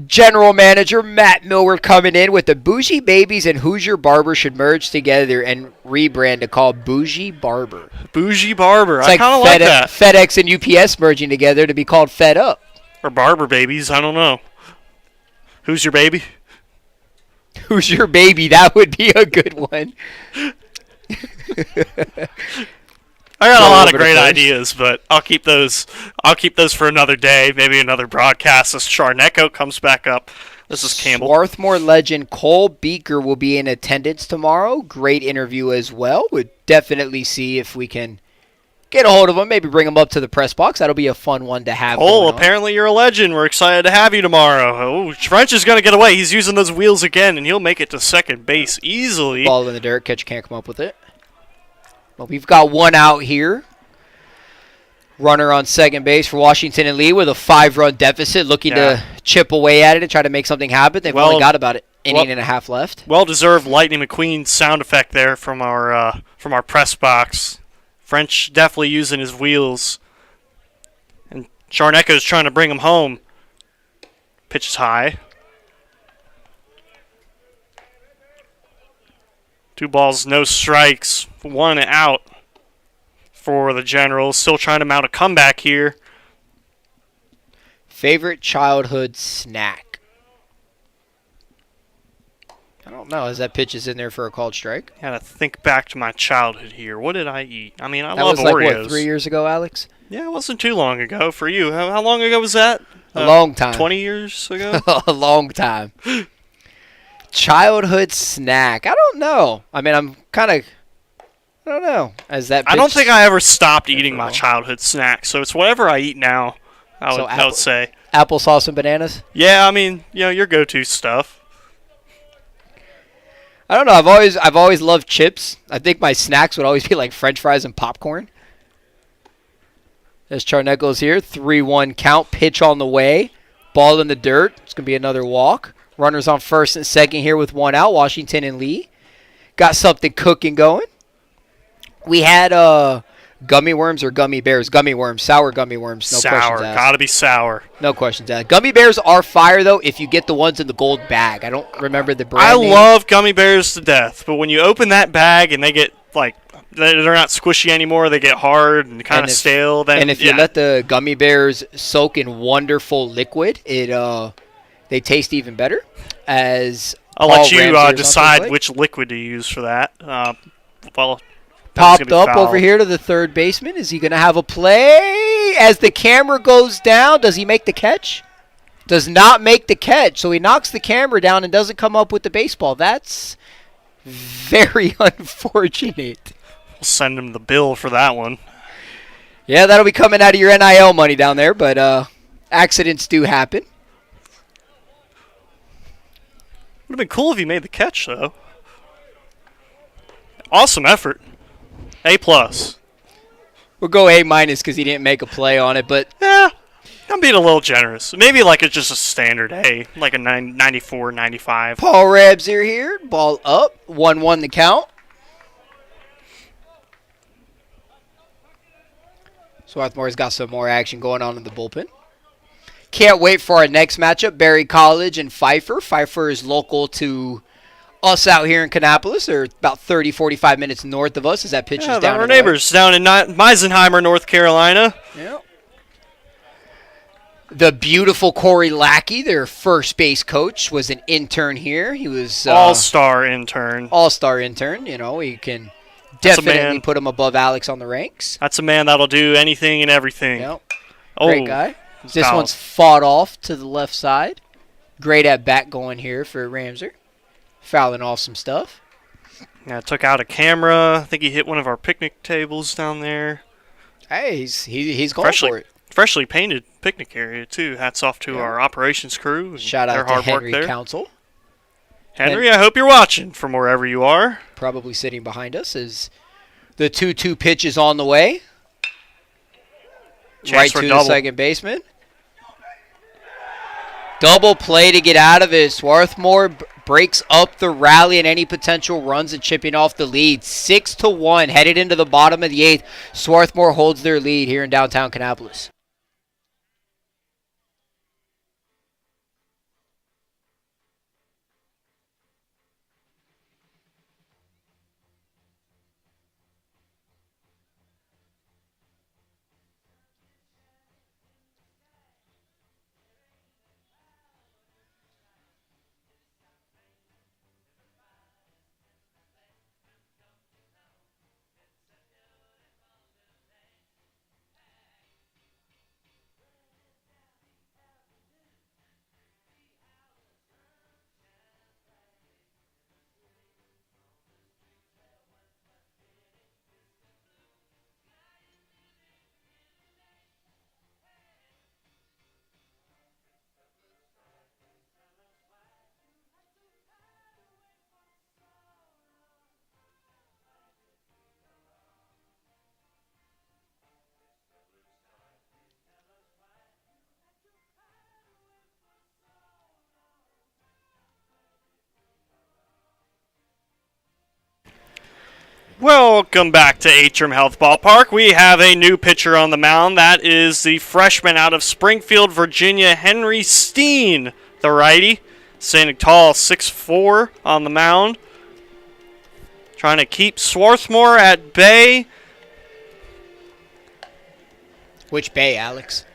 General Manager Matt Millward coming in with the Bougie Babies and Hoosier Barber should merge together and rebrand to call Bougie Barber. Bougie Barber. It's I kind of like that. FedEx and UPS merging together to be called Fed Up. Or Barber Babies. I don't know. Who's your baby? Who's your baby? That would be a good one. I got a lot of great ideas, but I'll keep those for another day, maybe another broadcast as Charnecko comes back up. This is Campbell. Swarthmore legend Cole Beaker will be in attendance tomorrow. Great interview as well. We'll definitely see if we can get a hold of him, maybe bring him up to the press box. That'll be a fun one to have. Cole, apparently you're a legend. We're excited to have you tomorrow. Oh, French is going to get away. He's using those wheels again, and he'll make it to second base easily. Ball in the dirt. Catcher can't come up with it. Well, we've got one out here. Runner on second base for Washington and Lee with a 5-run deficit, looking to chip away at it and try to make something happen. They've only got about an inning and a half left. Well-deserved Lightning McQueen sound effect there from our press box. French definitely using his wheels. And Charnecko's trying to bring him home. Pitch is high. 2 balls, no strikes. 1 out for the Generals. Still trying to mount a comeback here. Favorite childhood snack? I don't know. As that pitch is in there for a called strike. Gotta think back to my childhood here. What did I eat? I mean, I That love was like, Oreos. what, 3 years ago, Alex? Yeah, it wasn't too long ago for you. How long ago was that? A long time. 20 years ago? A long time. Childhood snack. I don't know. I mean, I don't know. As that I don't pitch- think I ever stopped eating my childhood snack, so it's whatever I eat now, I would say. Applesauce and bananas? Yeah, I mean, your go-to stuff. I don't know. I've always loved chips. I think my snacks would always be like French fries and popcorn. There's Charneckles here. 3-1 count. Pitch on the way. Ball in the dirt. It's going to be another walk. Runners on first and second here with 1 out. Washington and Lee. Got something cooking going. We had gummy worms or gummy bears? Gummy worms. Sour gummy worms. No Sour. questions asked. Gotta be sour. No questions asked. Gummy bears are fire, though, if you get the ones in the gold bag. I don't remember the brand I name. love gummy bears to death, but when you open that bag and they get, like, they're not squishy anymore, they get hard and kind of stale, then And if you let the gummy bears soak in wonderful liquid, they taste even better. As I'll Paul let you Ramsey is on decide plate. which liquid to use for that. Well, Popped up over here to the third baseman. Is he going to have a play? As the camera goes down, does he make the catch? Does not make the catch. So he knocks the camera down and doesn't come up with the baseball. That's very unfortunate. We'll send him the bill for that one. Yeah, that'll be coming out of your NIL money down there, but accidents do happen. Would have been cool if he made the catch, though. Awesome effort. A+. We'll go A- because he didn't make a play on it, but Yeah, I'm being a little generous. Maybe like it's just a standard A, like a 94, 95. Paul Ramsey here. Ball up. 1-1 the count. Swarthmore's got some more action going on in the bullpen. Can't wait for our next matchup, Berry College and Pfeiffer. Pfeiffer is local to us out here in Kannapolis. They're about 30, 45 minutes north of us as that pitch is down. Our neighbors down in Meisenheimer, North Carolina. Yeah. The beautiful Corey Lackey, their first base coach, was an intern here. He was All-star intern. All-star intern. You know, we can That's a definitely man. put him above Alex on the ranks. That's a man that'll do anything and everything. Yep. Oh, Great guy. This foul. one's fought off to the left side. Great at bat going here for Ramser. Fouling off some stuff. Yeah, took out a camera. I think he hit one of our picnic tables down there. Hey, he's going for it. Freshly painted picnic area, too. Hats off to Yeah. our operations crew. And Shout their out to hard Henry work there. Council. Henry, I hope you're watching from wherever you are. Probably sitting behind us as the 2-2 pitch is on the way. Chance Right for to double. the second baseman. Double play to get out of it. Swarthmore breaks up the rally and any potential runs and chipping off the lead. 6-1, headed into the bottom of the 8th. Swarthmore holds their lead here in downtown Kannapolis. Welcome back to Atrium Health Ballpark. We have a new pitcher on the mound. That is the freshman out of Springfield, Virginia, Henry Steen, the righty. Standing tall, 6'4", on the mound. Trying to keep Swarthmore at bay. Which bay, Alex?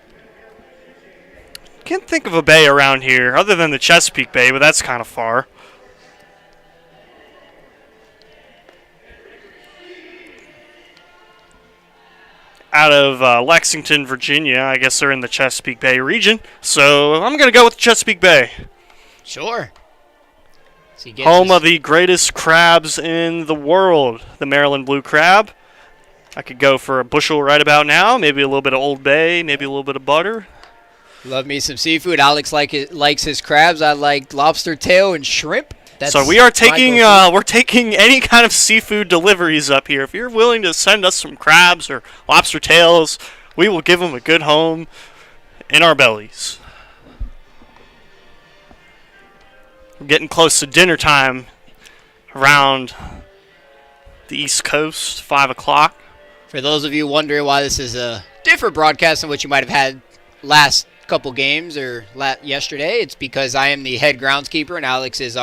Can't think of a bay around here other than the Chesapeake Bay, but that's kind of far. Out of Lexington, Virginia. I guess they're in the Chesapeake Bay region. So I'm going to go with Chesapeake Bay. Sure. Home of the greatest crabs in the world, the Maryland blue crab. I could go for a bushel right about now, maybe a little bit of Old Bay, maybe a little bit of butter. Love me some seafood. Alex likes his crabs. I like lobster tail and shrimp. So we are taking we're taking any kind of seafood deliveries up here. If you're willing to send us some crabs or lobster tails, we will give them a good home in our bellies. We're getting close to dinner time around the East Coast, 5 o'clock. For those of you wondering why this is a different broadcast than what you might have had last couple games or yesterday, it's because I am the head groundskeeper and Alex is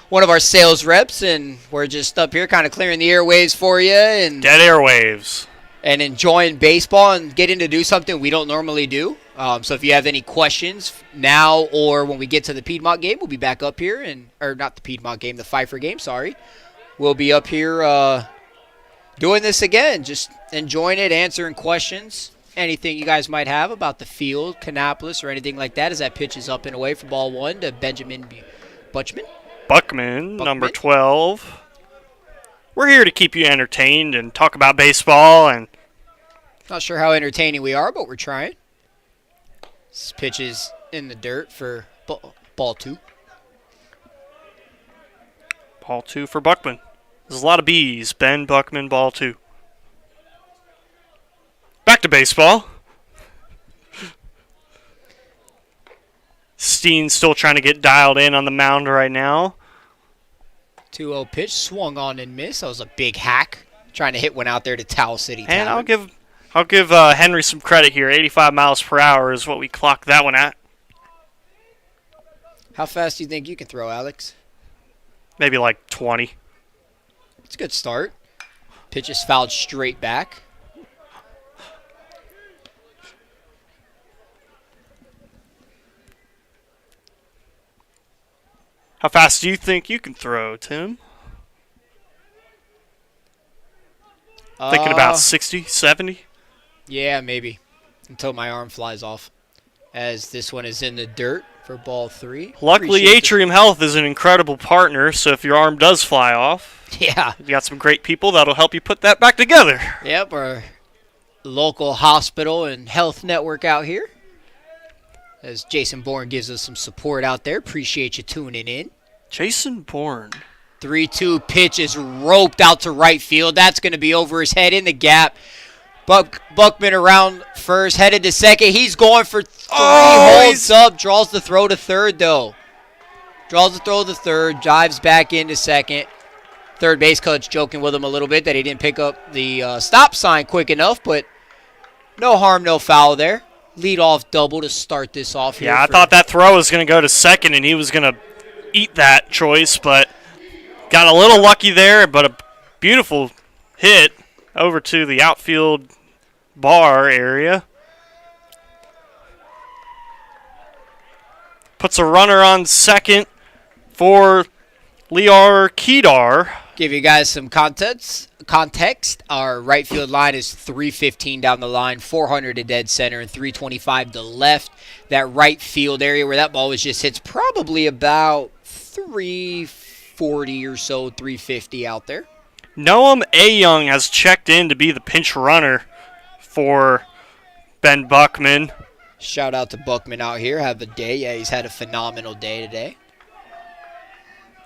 one of our sales reps, and we're just up here kind of clearing the airwaves for you and dead airwaves and enjoying baseball and getting to do something we don't normally do. So if you have any questions now or when we get to the Piedmont game, we'll be back up here or not the Piedmont game, the Pfeiffer game. Sorry, we'll be up here doing this again, just enjoying it, answering questions. Anything you guys might have about the field, Kannapolis, or anything like that as that pitch is up and away for ball one to Benjamin Buckman, number 12. We're here to keep you entertained and talk about baseball. And not sure how entertaining we are, but we're trying. This pitch is in the dirt for ball two. Ball two for Buckman. There's a lot of B's. Ben Buckman, ball two. Back to baseball. Steen's still trying to get dialed in on the mound right now. 2-0 pitch, swung on and missed. That was a big hack. Trying to hit one out there to Towel City Tower. And I'll give Henry some credit here. 85 miles per hour is what we clocked that one at. How fast do you think you can throw, Alex? Maybe like 20. It's a good start. Pitch is fouled straight back. How fast do you think you can throw, Tim? Thinking about 60, 70? Yeah, maybe. Until my arm flies off. As this one is in the dirt for ball three. Luckily, Atrium Health is an incredible partner, so if your arm does fly off, yeah, you got some great people that'll help you put that back together. Yep, our local hospital and health network out here. As Jason Bourne gives us some support out there. Appreciate you tuning in. Jason Bourne. 3-2 pitch is roped out to right field. That's going to be over his head in the gap. Buckman around first, headed to second. He's going for three. Holds up, draws the throw to third, though. Draws the throw to third, dives back into second. Third base coach joking with him a little bit that he didn't pick up the stop sign quick enough, but no harm, no foul there. Leadoff double to start this off here. Yeah, I thought that throw was going to go to second and he was going to eat that choice, but got a little lucky there, but a beautiful hit over to the outfield bar area. Puts a runner on second for Lior Kedar. Give you guys some context. Our right field line is 315 down the line, 400 to dead center, and 325 to left. That right field area where that ball was just hits probably about 340 or so, 350 out there. Noam A. Young has checked in to be the pinch runner for Ben Buckman. Shout out to Buckman out here. Have a day. Yeah, he's had a phenomenal day today.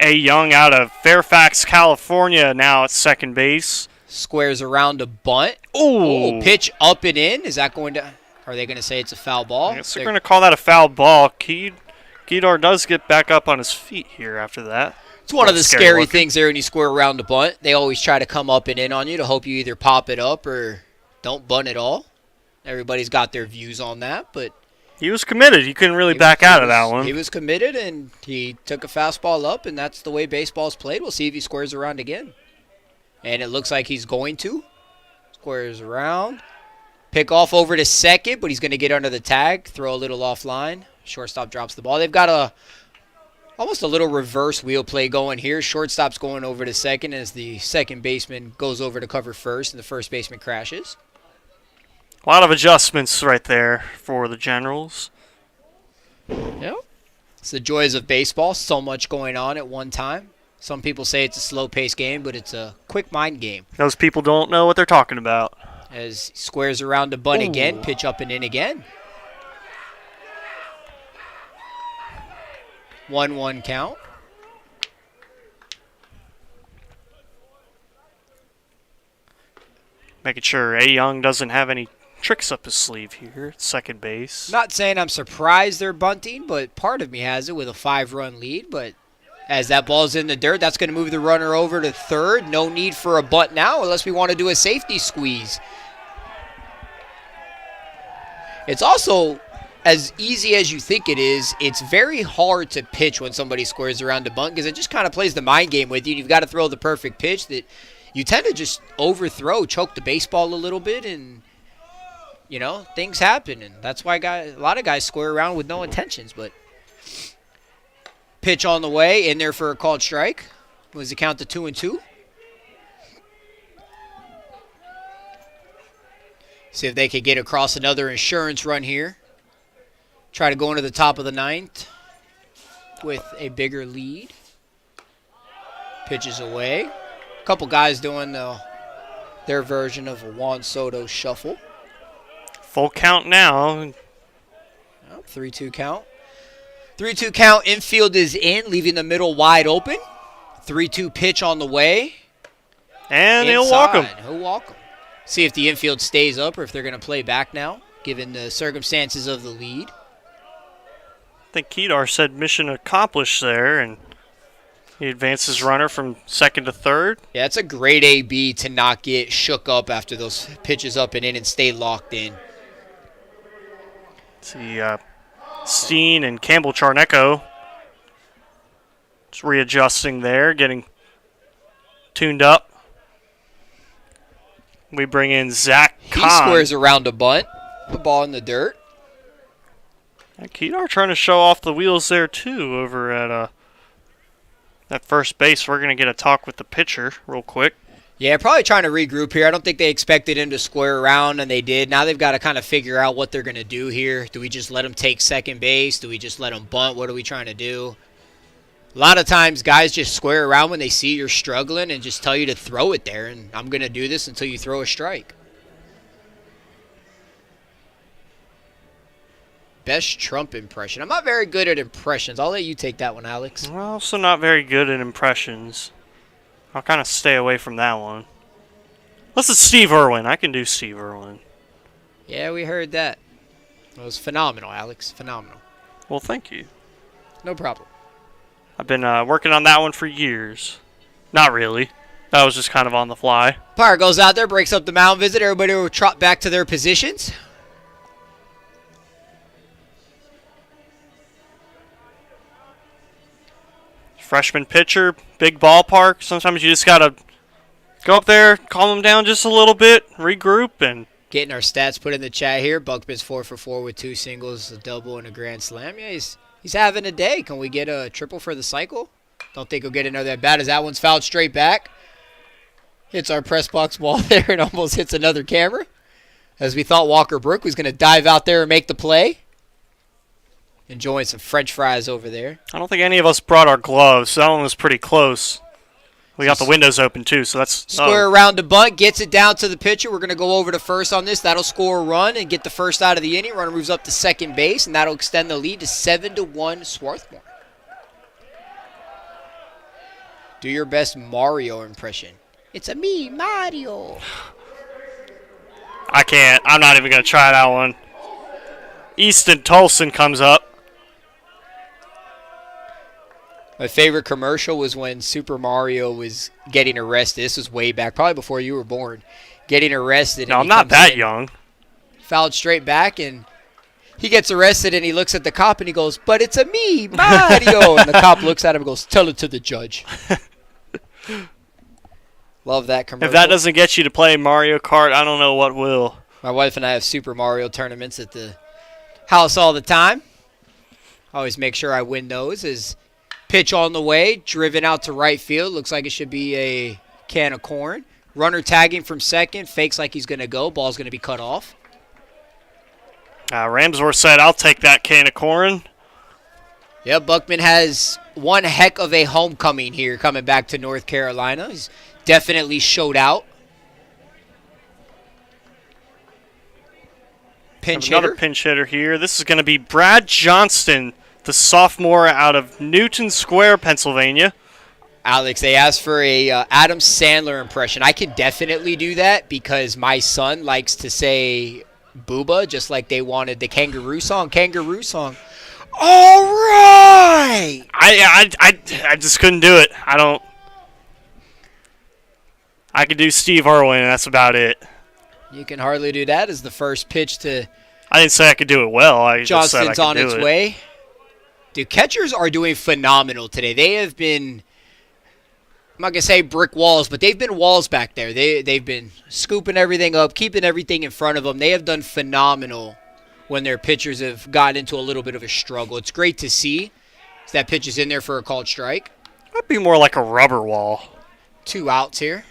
A. Young out of Fairfax, California, now at second base. Squares around a bunt. Ooh. Pitch up and in. Is that going to... Are they going to say it's a foul ball? I guess they're going to call that a foul ball. Kedar does get back up on his feet here after that. It's one of the scary things there when you square around the bunt. They always try to come up and in on you to hope you either pop it up or don't bunt at all. Everybody's got their views on that, but... He was committed. He couldn't really back out of that one. He was committed, and he took a fastball up, and that's the way baseball's played. We'll see if he squares around again. And it looks like he's going to. Squares around. Pick off over to second, but he's going to get under the tag. Throw a little offline. Shortstop drops the ball. They've got almost a little reverse wheel play going here. Shortstop's going over to second as the second baseman goes over to cover first, and the first baseman crashes. A lot of adjustments right there for the Generals. Yep. It's the joys of baseball. So much going on at one time. Some people say it's a slow-paced game, but it's a quick mind game. Those people don't know what they're talking about. As he squares around the bunt again, pitch up and in again. 1-1 count. Making sure A. Young doesn't have any tricks up his sleeve here at second base. Not saying I'm surprised they're bunting, but part of me has it with a 5-run lead. But as that ball's in the dirt, that's going to move the runner over to third. No need for a bunt now unless we want to do a safety squeeze. It's also, as easy as you think it is, it's very hard to pitch when somebody squares around a bunt because it just kind of plays the mind game with you. You've got to throw the perfect pitch that you tend to just overthrow, choke the baseball a little bit, and you know, things happen, and that's why a lot of guys square around with no intentions. But pitch on the way, in there for a called strike. Was the count to 2-2? See if they could get across another insurance run here. Try to go into the top of the ninth with a bigger lead. Pitches away. A couple guys doing their version of a Juan Soto shuffle. Full count now. 3-2 count. 3-2 count. Infield is in, leaving the middle wide open. 3-2 pitch on the way. And he'll walk him. He'll walk him. See if the infield stays up or if they're going to play back now, given the circumstances of the lead. I think Kedar said mission accomplished there, and he advances runner from second to third. Yeah, it's a great AB to not get shook up after those pitches up and in and stay locked in. See, Steen and Campbell Charneco just readjusting there, getting tuned up. We bring in Zach Kahn. He squares around a bunt. The ball in the dirt. And Kedar trying to show off the wheels there, too, over at that first base. We're going to get a talk with the pitcher real quick. Yeah, probably trying to regroup here. I don't think they expected him to square around, and they did. Now they've got to kind of figure out what they're going to do here. Do we just let him take second base? Do we just let him bunt? What are we trying to do? A lot of times guys just square around when they see you're struggling and just tell you to throw it there, and I'm going to do this until you throw a strike. Best Trump impression. I'm not very good at impressions. I'll let you take that one, Alex. I'm also not very good at impressions. I'll kind of stay away from that one. This is Steve Irwin. I can do Steve Irwin. Yeah, we heard that. It was phenomenal, Alex. Phenomenal. Well, thank you. No problem. I've been working on that one for years. Not really. That was just kind of on the fly. Pyre goes out there, breaks up the mound visit. Everybody will trot back to their positions. Freshman pitcher, big ballpark. Sometimes you just got to go up there, calm them down just a little bit, regroup, and... Getting our stats put in the chat here. Buckman's 4 for 4 with 2 singles, a double, and a grand slam. Yeah, he's having a day. Can we get a triple for the cycle? Don't think he'll get another at bat as that one's fouled straight back. Hits our press box ball there and almost hits another camera. As we thought Walker Brook was going to dive out there and make the play. Enjoying some French fries over there. I don't think any of us brought our gloves, so that one was pretty close. We got the windows open, too, so that's... Square around the bunt, gets it down to the pitcher. We're going to go over to first on this. That'll score a run and get the first out of the inning. Runner moves up to second base, and that'll extend the lead to 7-1 Swarthmore. Do your best Mario impression. It's a me, Mario. I can't. I'm not even going to try that one. Easton Tolson comes up. My favorite commercial was when Super Mario was getting arrested. This was way back, probably before you were born. Getting arrested. No, I'm not that young. Fouled straight back, and he gets arrested, and he looks at the cop, and he goes, "But it's a me, Mario." And the cop looks at him and goes, "Tell it to the judge." Love that commercial. If that doesn't get you to play Mario Kart, I don't know what will. My wife and I have Super Mario tournaments at the house all the time. Always make sure I win those. Is pitch on the way, driven out to right field. Looks like it should be a can of corn. Runner tagging from second, fakes like he's going to go. Ball's going to be cut off. Ramsworth said, I'll take that can of corn. Yeah, Buckman has one heck of a homecoming here coming back to North Carolina. He's definitely showed out. Pinch hitter. Another pinch hitter here. This is going to be Brad Johnston, the sophomore out of Newton Square, Pennsylvania. Alex, they asked for a Adam Sandler impression. I can definitely do that because my son likes to say booba, just like they wanted the kangaroo song. Kangaroo song. All right. I just couldn't do it. I could do Steve Irwin, and that's about it. You can hardly do that as the first pitch to I didn't say I could do it well. I just said I Johnston's could on do its it. way. Dude, catchers are doing phenomenal today. They have been, I'm not going to say brick walls, but they've been walls back there. They've been scooping everything up, keeping everything in front of them. They have done phenomenal when their pitchers have gotten into a little bit of a struggle. It's great to see that pitch is in there for a called strike. Might be more like a rubber wall. 2 outs here.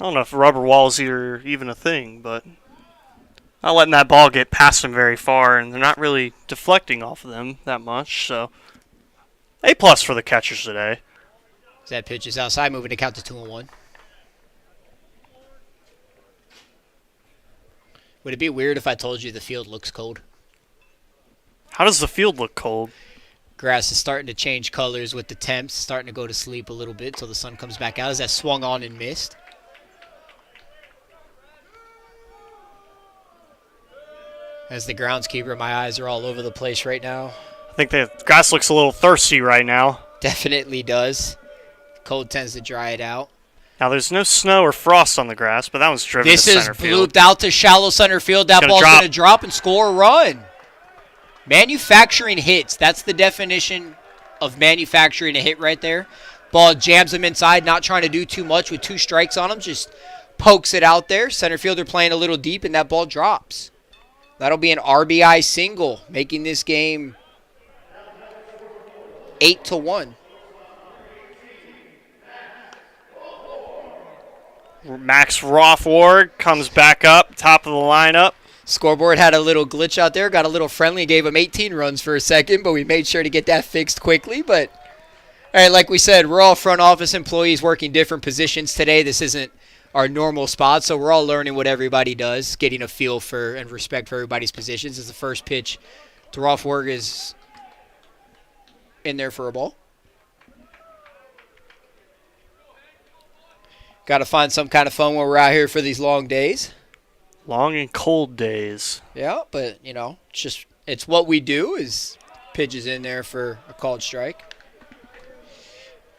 I don't know if rubber walls are even a thing, but not letting that ball get past them very far, and they're not really deflecting off of them that much. So, A+ for the catchers today. That pitch is outside, moving to count to 2-1. Would it be weird if I told you the field looks cold? How does the field look cold? Grass is starting to change colors with the temps, starting to go to sleep a little bit until the sun comes back out as that swung on and missed. As the groundskeeper, my eyes are all over the place right now. I think the grass looks a little thirsty right now. Definitely does. Cold tends to dry it out. Now, there's no snow or frost on the grass, but that was driven This to is center field. blooped out to shallow center field. That ball's going to drop and score a run. Manufacturing hits. That's the definition of manufacturing a hit right there. Ball jams him inside, not trying to do too much with 2 strikes on him. Just pokes it out there. Center fielder playing a little deep, and that ball drops. That'll be an RBI single, making this game 8-1. Max Rothward comes back up, top of the lineup. Scoreboard had a little glitch out there, got a little friendly, gave him 18 runs for a second, but we made sure to get that fixed quickly. But, all right, like we said, we're all front office employees working different positions today. This isn't our normal spot, so we're all learning what everybody does, getting a feel for and respect for everybody's positions. As the first pitch to Rothward is in there for a ball. Got to find some kind of fun when we're out here for these long days. Long and cold days. Yeah, but, you know, it's what we do is pitches in there for a called strike.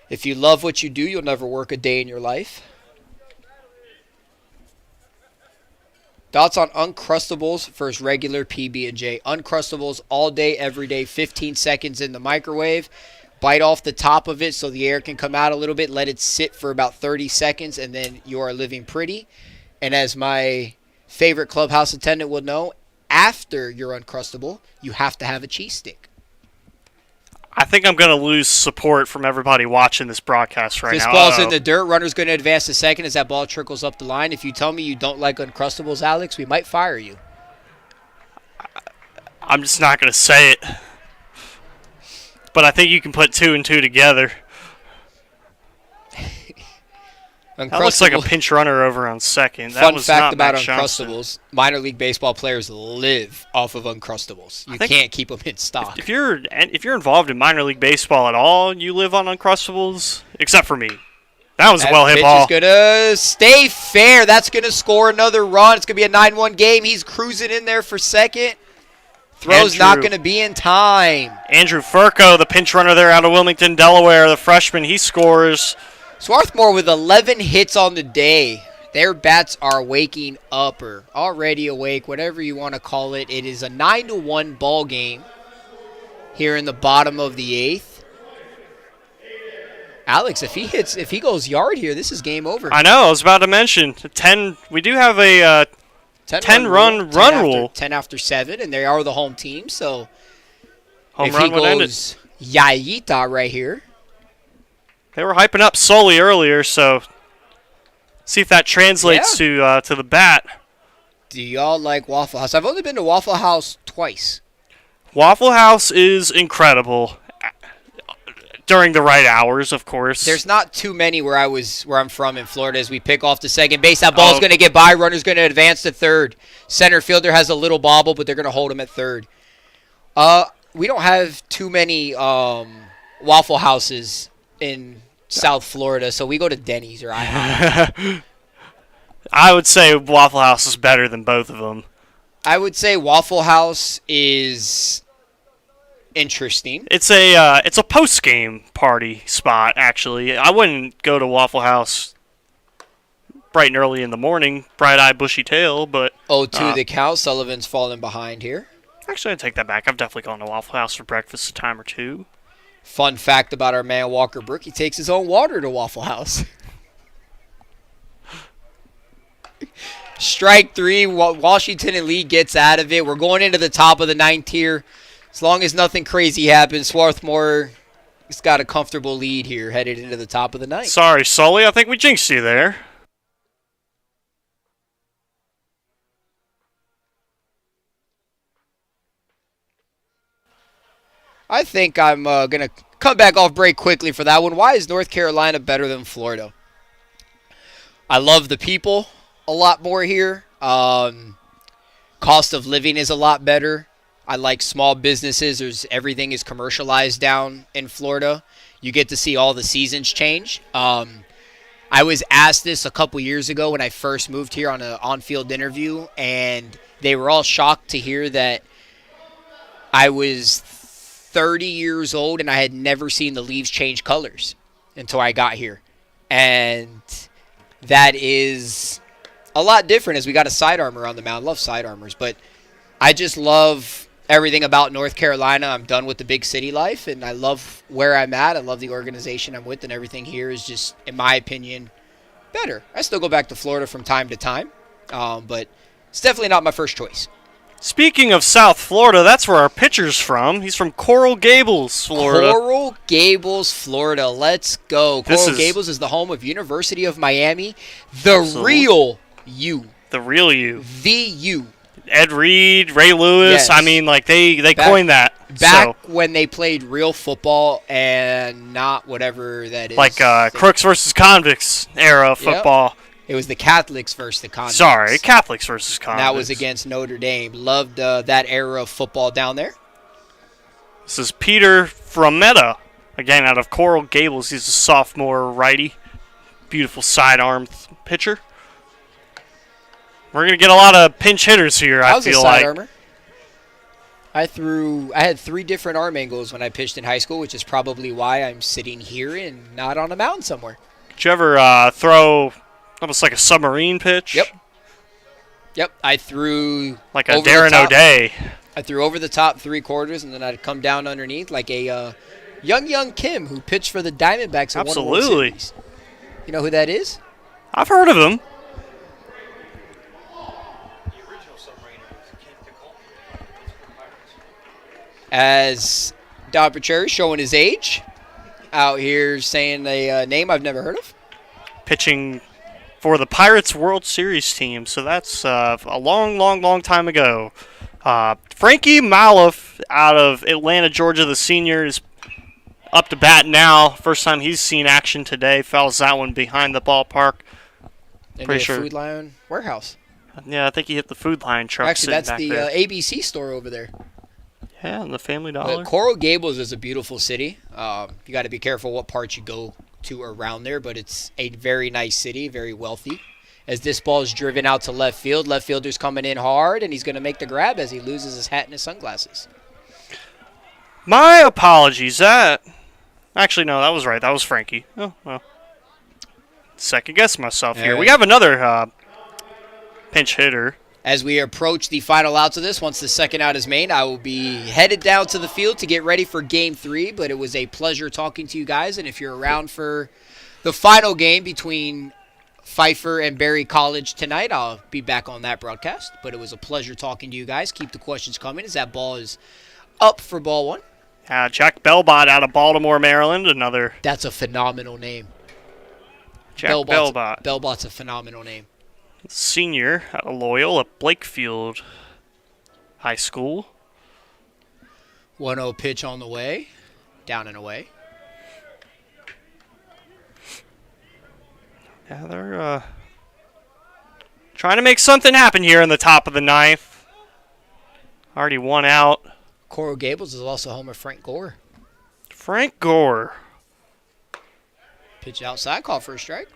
If you love what you do, you'll never work a day in your life. Thoughts on Uncrustables versus regular PB&J. Uncrustables all day, every day, 15 seconds in the microwave. Bite off the top of it so the air can come out a little bit. Let it sit for about 30 seconds, and then you are living pretty. And as my favorite clubhouse attendant will know, after your Uncrustable, you have to have a cheese stick. I think I'm going to lose support from everybody watching this broadcast right This now. ball's in the dirt. Runner's going to advance to second as that ball trickles up the line. If you tell me you don't like Uncrustables, Alex, we might fire you. I'm just not going to say it. But I think you can put 2 and 2 together. That looks like a pinch runner over on second. That Fun was fact not about Max Johnston. Uncrustables, minor league baseball players live off of Uncrustables. You can't keep them in stock. If you're involved in minor league baseball at all, you live on Uncrustables, except for me. That was a well-hit ball. Pitch is going to stay fair. That's going to score another run. It's going to be a 9-1 game. He's cruising in there for second. Throw's not going to be in time. Andrew Furco, the pinch runner there out of Wilmington, Delaware, the freshman, he scores. Swarthmore with 11 hits on the day. Their bats are waking up or already awake, whatever you want to call it. It is a 9-1 ball game here in the bottom of the 8th. Alex, if he goes yard here, this is game over. I know. I was about to mention 10. We do have a 10 run rule. 10 after 7, and they are the home team, so Home if run he would end it. goes Yayita right here. They were hyping up Sully earlier, so see if that translates to the bat. Do y'all like Waffle House? I've only been to Waffle House twice. Waffle House is incredible during the right hours, of course. There's not too many where I'm from in Florida. As we pick off the second base, that ball's going to get by. Runner's going to advance to third. Center fielder has a little bobble, but they're going to hold him at third. We don't have too many Waffle Houses in South Florida, so we go to Denny's or IHOP. I would say Waffle House is better than both of them. I would say Waffle House is interesting. It's a post-game party spot, actually. I wouldn't go to Waffle House bright and early in the morning, bright-eyed, bushy-tail, but... 0-2 the count. Sullivan's falling behind here. Actually, I take that back. I've definitely gone to Waffle House for breakfast a time or two. Fun fact about our man Walker Brook, he takes his own water to Waffle House. Strike three. Washington and Lee gets out of it. We're going into the top of the ninth here. As long as nothing crazy happens, Swarthmore has got a comfortable lead here headed into the top of the ninth. Sorry, Sully. I think we jinxed you there. I think I'm going to come back off break quickly for that one. Why is North Carolina better than Florida? I love the people a lot more here. Cost of living is a lot better. I like small businesses. Everything is commercialized down in Florida. You get to see all the seasons change. I was asked this a couple years ago when I first moved here on an on-field interview, and they were all shocked to hear that I was 30 years old and I had never seen the leaves change colors until I got here. And that is a lot different as we got a sidearmer on the mound. Love sidearmers, but I just love everything about North Carolina. I'm done with the big city life, and I love where I'm at. I love the organization I'm with, and everything here is just, in my opinion, better. I still go back to Florida from time to time, but it's definitely not my first choice. Speaking of South Florida, that's where our pitcher's from. He's from Coral Gables, Florida. Coral Gables, Florida. Let's go. Coral Gables is the home of University of Miami. The real U. The real U. The U. Ed Reed, Ray Lewis. Yes. I mean, like they coined that. Back when they played real football and not whatever that is. Like Crooks versus Convicts era of football. Yep. It was the Catholics versus the Convicts. Sorry, Catholics versus Convicts. And that was against Notre Dame. Loved that era of football down there. This is Peter Frometta, again out of Coral Gables. He's a sophomore righty. Beautiful sidearm pitcher. We're going to get a lot of pinch hitters here, I feel like. Armor. I had 3 different arm angles when I pitched in high school, which is probably why I'm sitting here and not on a mountain somewhere. Did you ever throw almost like a submarine pitch? Yep. I threw like a Darren O'Day. I threw over the top 3/4, and then I'd come down underneath like a young Kim who pitched for the Diamondbacks. Absolutely. You know who that is? I've heard of him. As Don Pacieri showing his age, out here saying a name I've never heard of. Pitching for the Pirates World Series team, so that's a long time ago. Frankie Maloff out of Atlanta, Georgia, the senior, is up to bat now. First time he's seen action today. Fouls that one behind the ballpark. Pretty sure. Food Lion Warehouse. Yeah, I think he hit the Food Lion truck. Actually, that's the ABC store over there. Yeah, and the Family Dollar. Coral Gables is a beautiful city. You got to be careful what parts you go to around there, but it's a very nice city, very wealthy. As this ball is driven out to left field, left fielder's coming in hard, and he's going to make the grab as he loses his hat and his sunglasses. My apologies. Actually, no, that was right. That was Frankie. Oh, well. Second guess myself here. Right. We have another pinch hitter. As we approach the final outs of this, once the second out is made, I will be headed down to the field to get ready for Game 3. But it was a pleasure talking to you guys. And if you're around for the final game between Pfeiffer and Berry College tonight, I'll be back on that broadcast. But it was a pleasure talking to you guys. Keep the questions coming as that ball is up for ball 1. Jack Belbot out of Baltimore, Maryland. Another That's a phenomenal name. Jack Belbot. Belbot's a phenomenal name. Senior out of Loyola Blakefield High School. 1-0 pitch on the way. Down and away. Yeah, they're trying to make something happen here in the top of the ninth. Already one out. Coral Gables is also home of Frank Gore. Frank Gore. Pitch outside, call for a strike.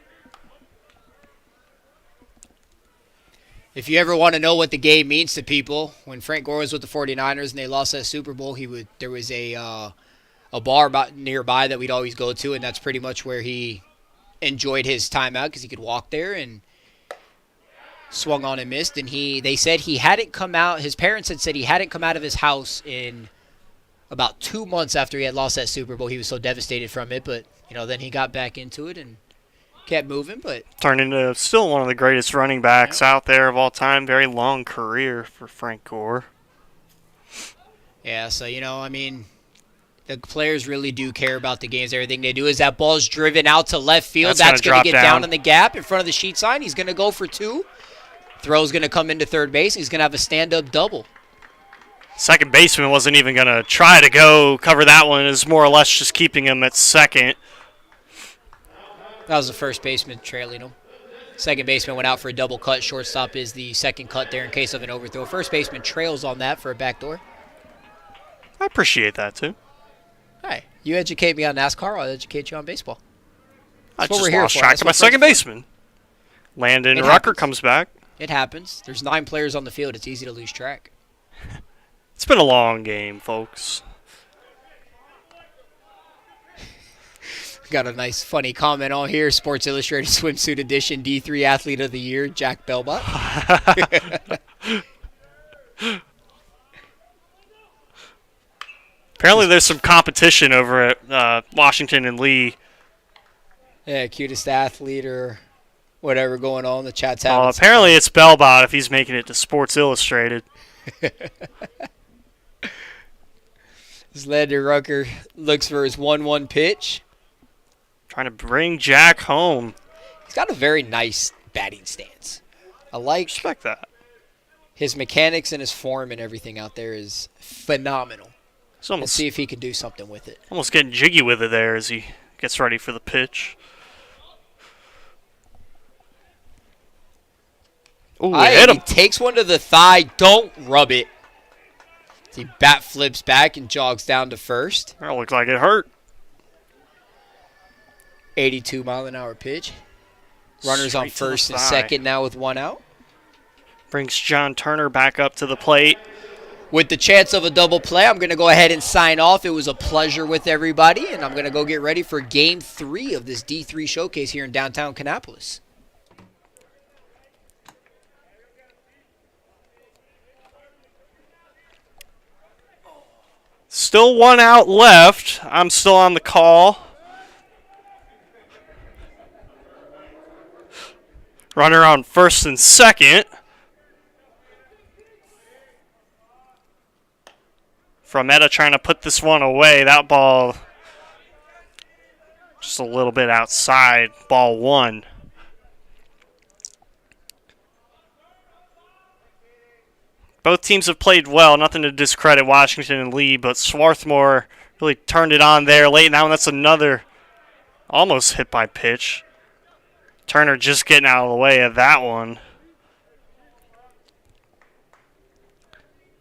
If you ever want to know what the game means to people, when Frank Gore was with the 49ers and they lost that Super Bowl, there was a bar nearby that we'd always go to, and that's pretty much where he enjoyed his time out because he could walk there, and swung on and missed. And they said he hadn't come out. His parents had said he hadn't come out of his house in about 2 months after he had lost that Super Bowl. He was so devastated from it, but then he got back into it and kept moving. But turned into still one of the greatest running backs out there of all time. Very long career for Frank Gore. Yeah, so the players really do care about the games. Everything they do is that ball's driven out to left field. That's going to get down in the gap in front of the sheet sign. He's going to go for 2. Throw's going to come into third base. He's going to have a stand-up double. Second baseman wasn't even going to try to go cover that one. It was more or less just keeping him at second. That was the first baseman trailing him. Second baseman went out for a double cut. Shortstop is the second cut there in case of an overthrow. First baseman trails on that for a backdoor. I appreciate that, too. Hey, you educate me on NASCAR, I'll educate you on baseball. That's what we're here for. I just lost track of my second baseman. Landon Rucker comes back. It happens. There's 9 players on the field. It's easy to lose track. It's been a long game, folks. Got a nice, funny comment on here. Sports Illustrated Swimsuit Edition D3 Athlete of the Year, Jack Belbot. Apparently there's some competition over at Washington and Lee. Yeah, cutest athlete or whatever going on. The chat's having apparently it's Belbot if he's making it to Sports Illustrated. As Landon Rucker looks for his 1-1 pitch. Trying to bring Jack home. He's got a very nice batting stance. I respect that. His mechanics and his form and everything out there is phenomenal. Let's see if he can do something with it. Almost getting jiggy with it there as he gets ready for the pitch. Ooh, hit him. He takes one to the thigh. Don't rub it. He bat flips back and jogs down to first. That looked like it hurt. 82-mile-an-hour pitch. Runners on first and second now with 1 out. Brings John Turner back up to the plate. With the chance of a double play, I'm going to go ahead and sign off. It was a pleasure with everybody, and I'm going to go get ready for Game 3 of this D3 showcase here in downtown Kannapolis. Still 1 out left. I'm still on the call. Runner on first and second. Frometta trying to put this one away. That ball just a little bit outside. Ball 1. Both teams have played well. Nothing to discredit Washington and Lee, but Swarthmore really turned it on there late. Now that's another almost hit by pitch. Turner just getting out of the way of that one.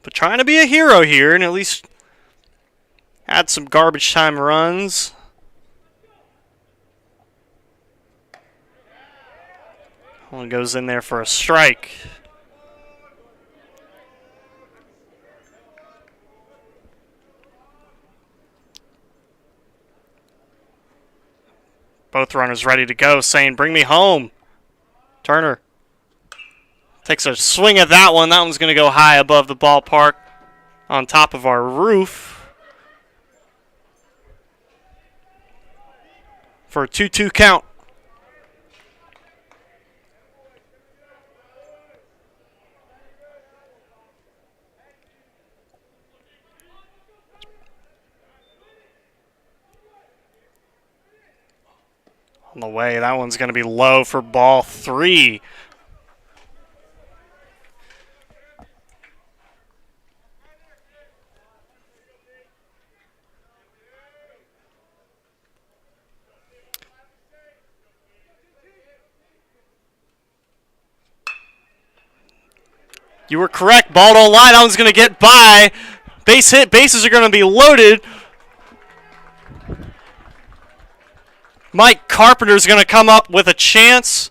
But trying to be a hero here and at least add some garbage time runs. One goes in there for a strike. Both runners ready to go, saying, bring me home. Turner takes a swing at that one. That one's going to go high above the ballpark on top of our roof. For a 2-2 count. On the way, that one's going to be low for ball 3. You were correct. Ball don't lie. That one's going to get by. Base hit. Bases are going to be loaded. Mike Carpenter's going to come up with a chance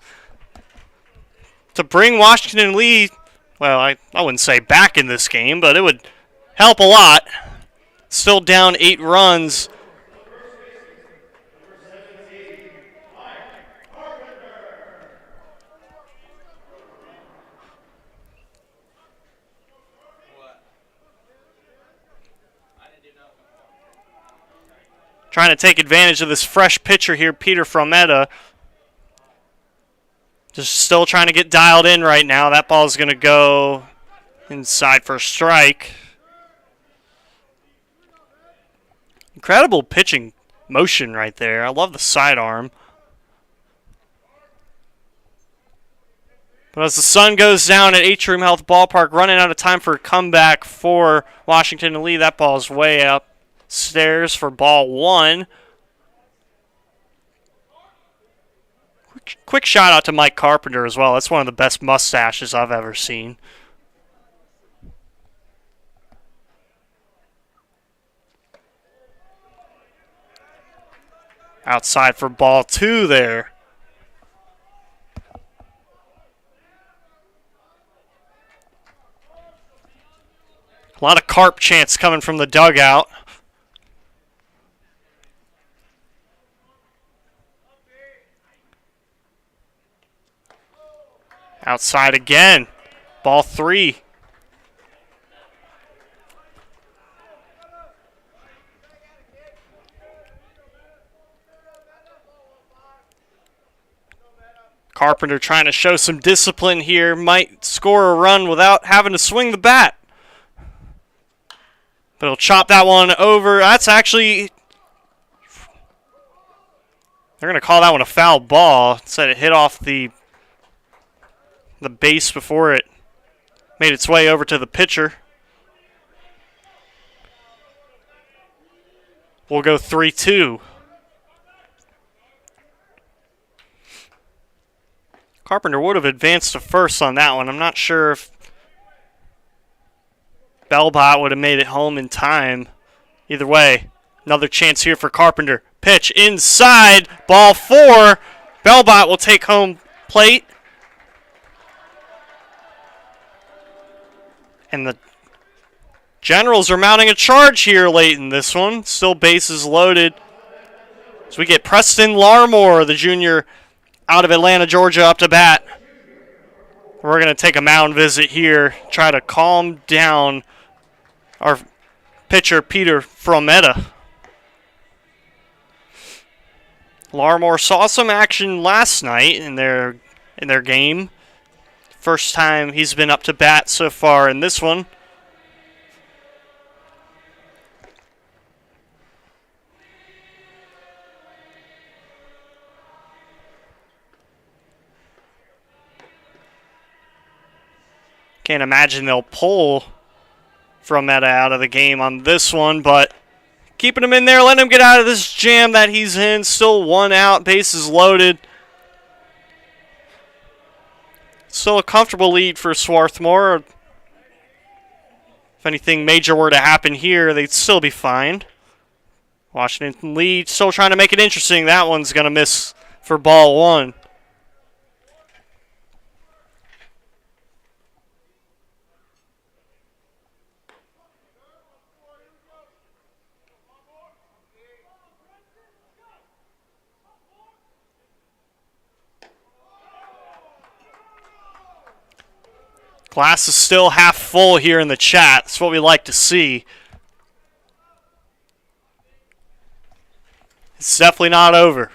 to bring Washington Lee, well, I wouldn't say back in this game, but it would help a lot. Still down 8 runs. Trying to take advantage of this fresh pitcher here, Peter Frometta. Just still trying to get dialed in right now. That ball's going to go inside for a strike. Incredible pitching motion right there. I love the sidearm. But as the sun goes down at Atrium Health Ballpark, running out of time for a comeback for Washington Lee. That ball's way upstairs for ball 1. Quick shout out to Mike Carpenter as well. That's one of the best mustaches I've ever seen. Outside for ball 2 there. A lot of carp chants coming from the dugout. Outside again. Ball 3. Carpenter trying to show some discipline here. Might score a run without having to swing the bat. But he'll chop that one over. That's actually... They're going to call that one a foul ball. Said it hit off the base before it made its way over to the pitcher. We'll go 3-2. Carpenter would have advanced to first on that one. I'm not sure if Bellbot would have made it home in time. Either way, another chance here for Carpenter. Pitch inside, ball 4. Bellbot will take home plate. And the Generals are mounting a charge here late in this one. Still bases loaded. So we get Preston Larmore, the junior out of Atlanta, Georgia, up to bat. We're going to take a mound visit here, try to calm down our pitcher, Peter Frometta. Larmore saw some action last night in their game. First time he's been up to bat so far in this one. Can't imagine they'll pull Frometta out of the game on this one, but keeping him in there, letting him get out of this jam that he's in. Still 1 out, bases loaded. Still a comfortable lead for Swarthmore. If anything major were to happen here, they'd still be fine. Washington Lee still trying to make it interesting. That one's going to miss for ball 1. Glass is still half full here in the chat. That's what we like to see. It's definitely not over.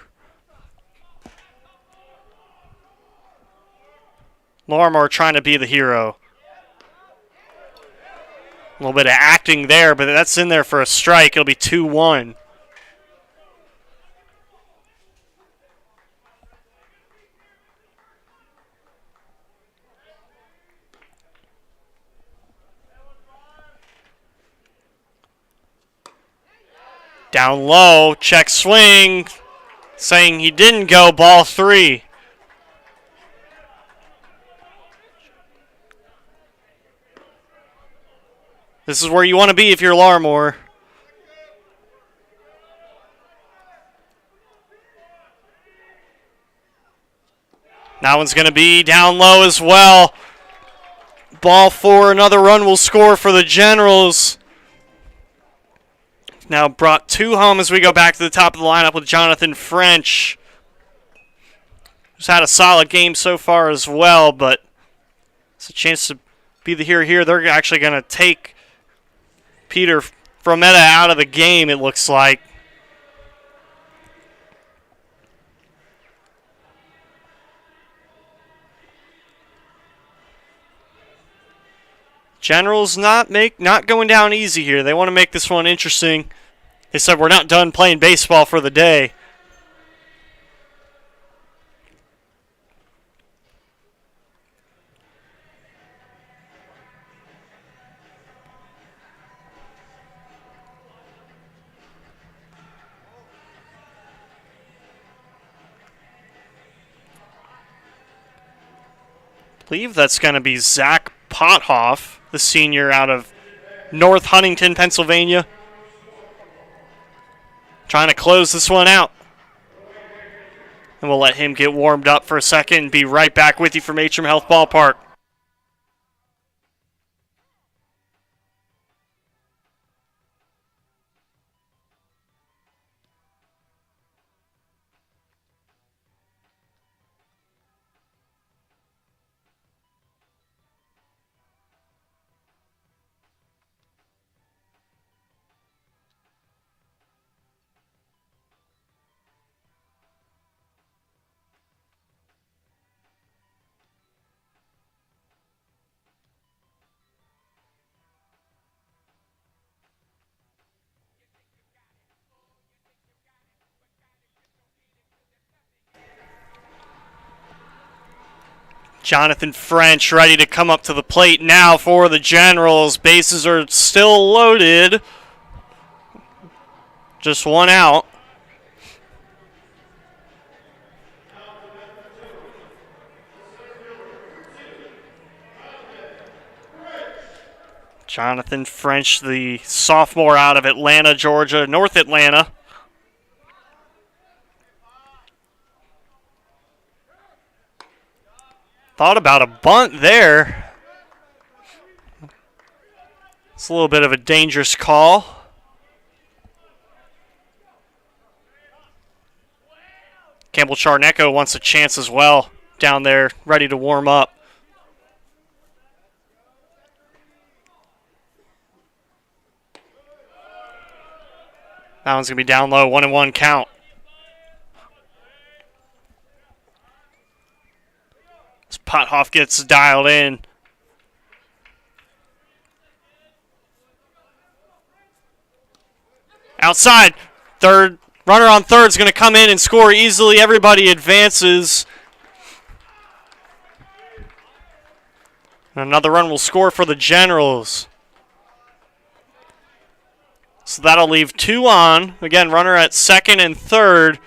Larmore trying to be the hero. A little bit of acting there, but that's in there for a strike. It'll be 2-1. Down low, check swing, saying he didn't go, ball 3. This is where you want to be if you're Larmore. That one's going to be down low as well. Ball 4, another run will score for the Generals. Now brought 2 home as we go back to the top of the lineup with Jonathan French. Who's had a solid game so far as well, but it's a chance to be the hero here. They're actually going to take Peter Frometta out of the game, it looks like. Generals not going down easy here. They want to make this one interesting. They said we're not done playing baseball for the day. I believe that's going to be Zach Pothoff, the senior out of North Huntington, Pennsylvania. Trying to close this one out. And we'll let him get warmed up for a second and be right back with you from Atrium Health Ballpark. Jonathan French ready to come up to the plate now for the Generals. Bases are still loaded. Just one out. Jonathan French, the sophomore out of Atlanta, Georgia, North Atlanta. Thought about a bunt there. It's a little bit of a dangerous call. Campbell Charnecko wants a chance as well down there, ready to warm up. That one's going to be down low, 1-1 count. As Pothoff gets dialed in. Outside, third runner on third is going to come in and score easily. Everybody advances. And another run will score for the Generals. So that'll leave 2 on. Again, runner at second and third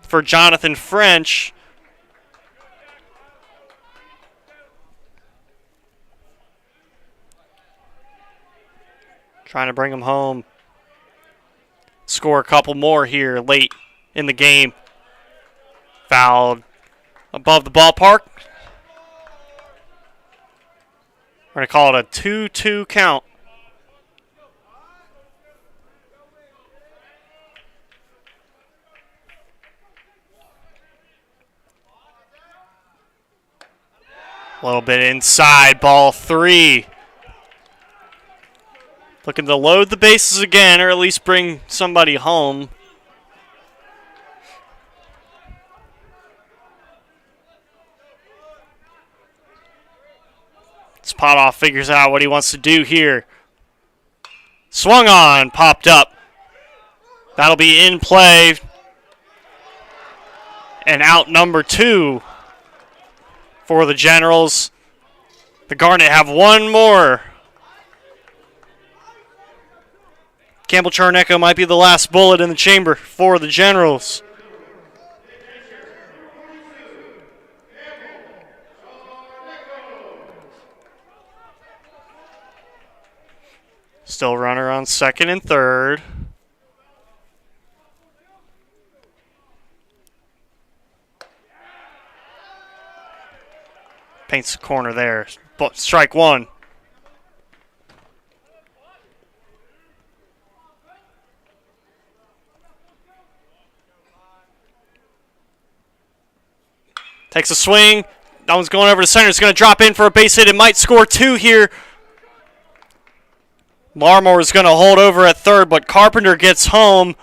for Jonathan French. Trying to bring him home. Score a couple more here late in the game. Fouled above the ballpark. We're going to call it a 2-2 count. A little bit inside, ball 3. Looking to load the bases again, or at least bring somebody home. Pothoff figures out what he wants to do here. Swung on, popped up. That'll be in play. And out number 2 for the Generals. The Garnet have one more. Campbell Charneco might be the last bullet in the chamber for the Generals. Still runner on second and third. Paints the corner there. Strike one. Takes a swing. That one's going over to center. It's going to drop in for a base hit. It might score two here. Larmore is going to hold over at third, but Carpenter gets home.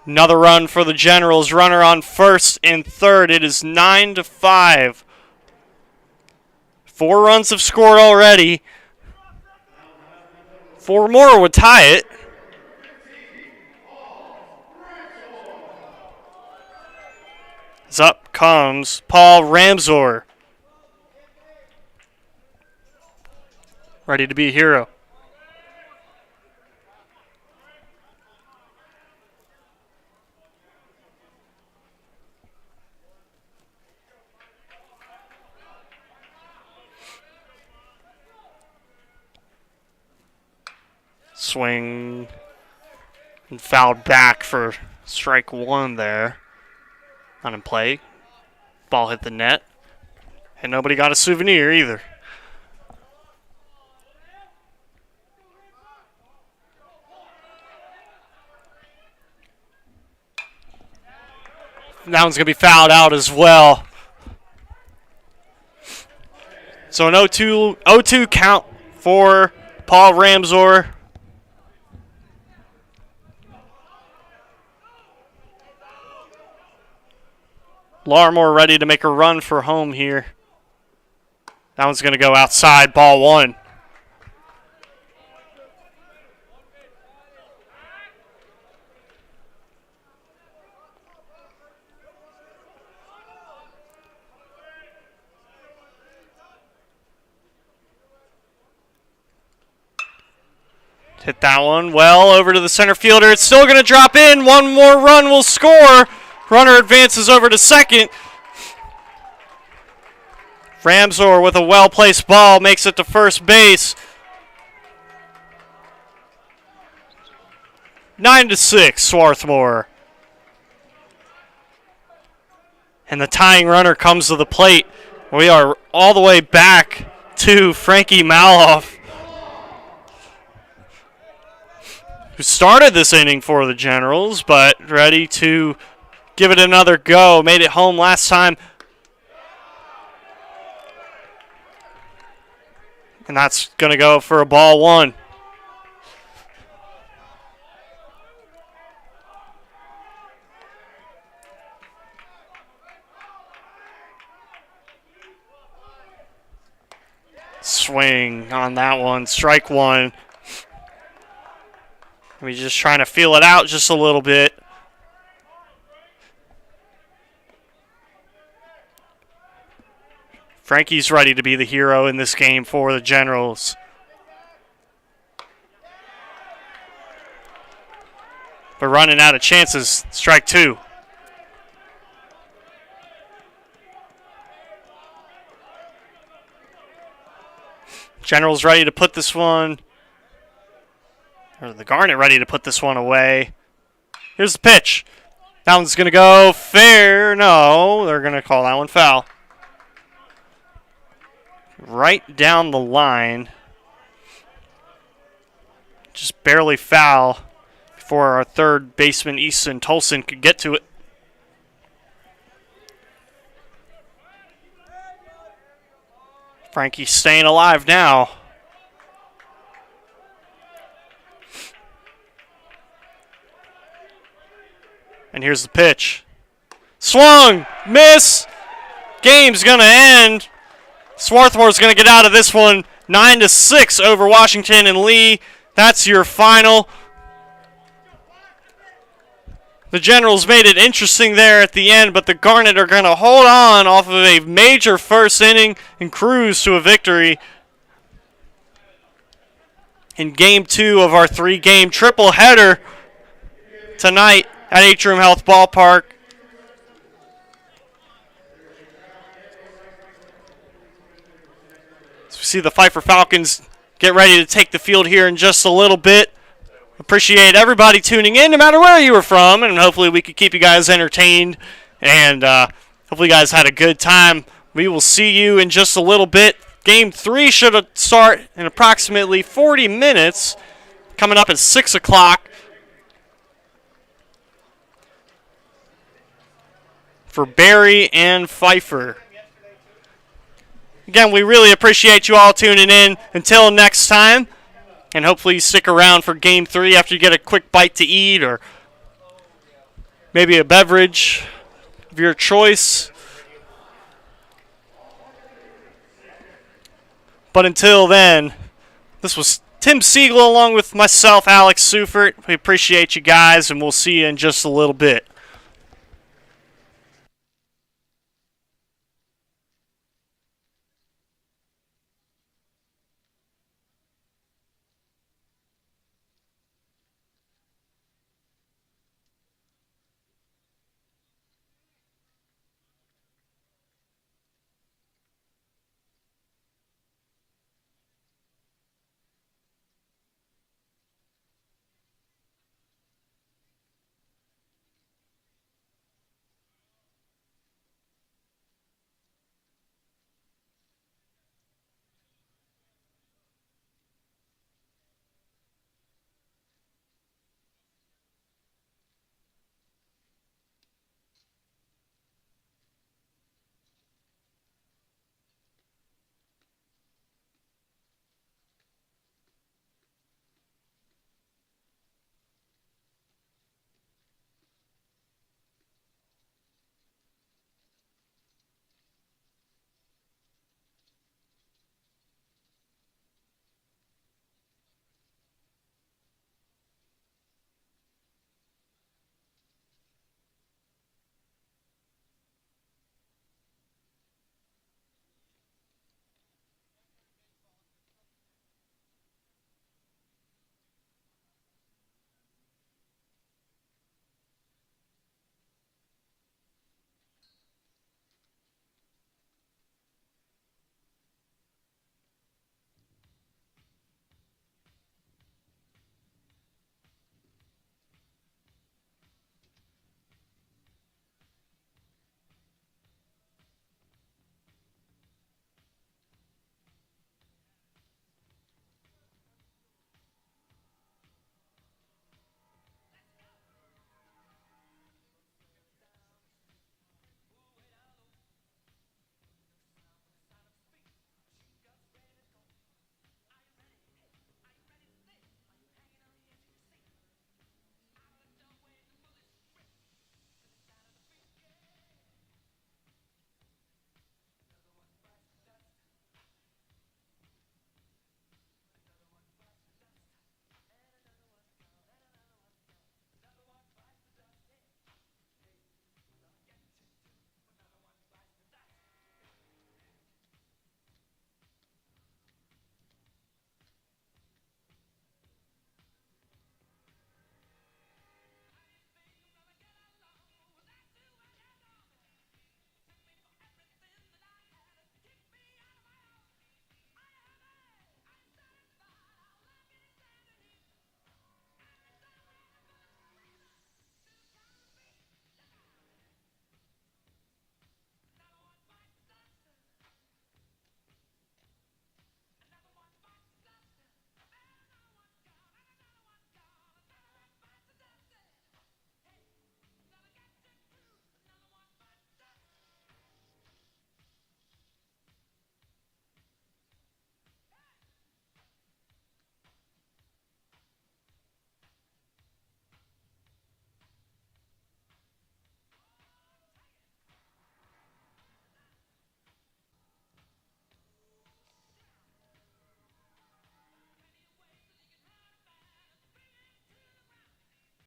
Another run for the Generals. Runner on first and third. It is 9-5. 4 runs have scored already. 4 more would tie it. As up comes Paul Ramsor. Ready to be a hero. Swing and fouled back for strike one there. Not in play. Ball hit the net. And nobody got a souvenir either. That one's going to be fouled out as well. So an 0-2 count for Paul Ramsor. Larmore ready to make a run for home here. That one's going to go outside, ball one. Hit that one well over to the center fielder. It's still going to drop in. One more run will score. Runner advances over to second. Ramsor with a well-placed ball makes it to first base. 9-6, Swarthmore. And the tying runner comes to the plate. We are all the way back to Frankie Maloff, who started this inning for the Generals, but ready to give it another go. Made it home last time. And that's going to go for a ball one. Swing on that one. Strike one. We're just trying to feel it out just a little bit. Frankie's ready to be the hero in this game for the Generals. But running out of chances. Strike two. Generals ready to put this one. Or the Garnet ready to put this one away. Here's the pitch. That one's going to go fair. No, they're going to call that one foul. Right down the line. Just barely foul before our third baseman, Easton Tolson, could get to it. Frankie's staying alive now. And here's the pitch. Swung! Miss! Game's going to end. Swarthmore's going to get out of this one 9-6 over Washington and Lee. That's your final. The Generals made it interesting there at the end, but the Garnet are going to hold on off of a major first inning and cruise to a victory. in Game 2 of our 3-game triple header tonight at Atrium Health Ballpark. So we see the Pfeiffer Falcons get ready to take the field here in just a little bit. Appreciate everybody tuning in, no matter where you were from, and hopefully we could keep you guys entertained, and hopefully you guys had a good time. We will see you in just a little bit. Game 3 should start in approximately 40 minutes, coming up at 6 o'clock. For Barry and Pfeiffer. Again, we really appreciate you all tuning in. Until next time, and hopefully you stick around for Game 3 after you get a quick bite to eat or maybe a beverage of your choice. But until then, this was Tim Siegel along with myself, Alex Seufert. We appreciate you guys, and we'll see you in just a little bit.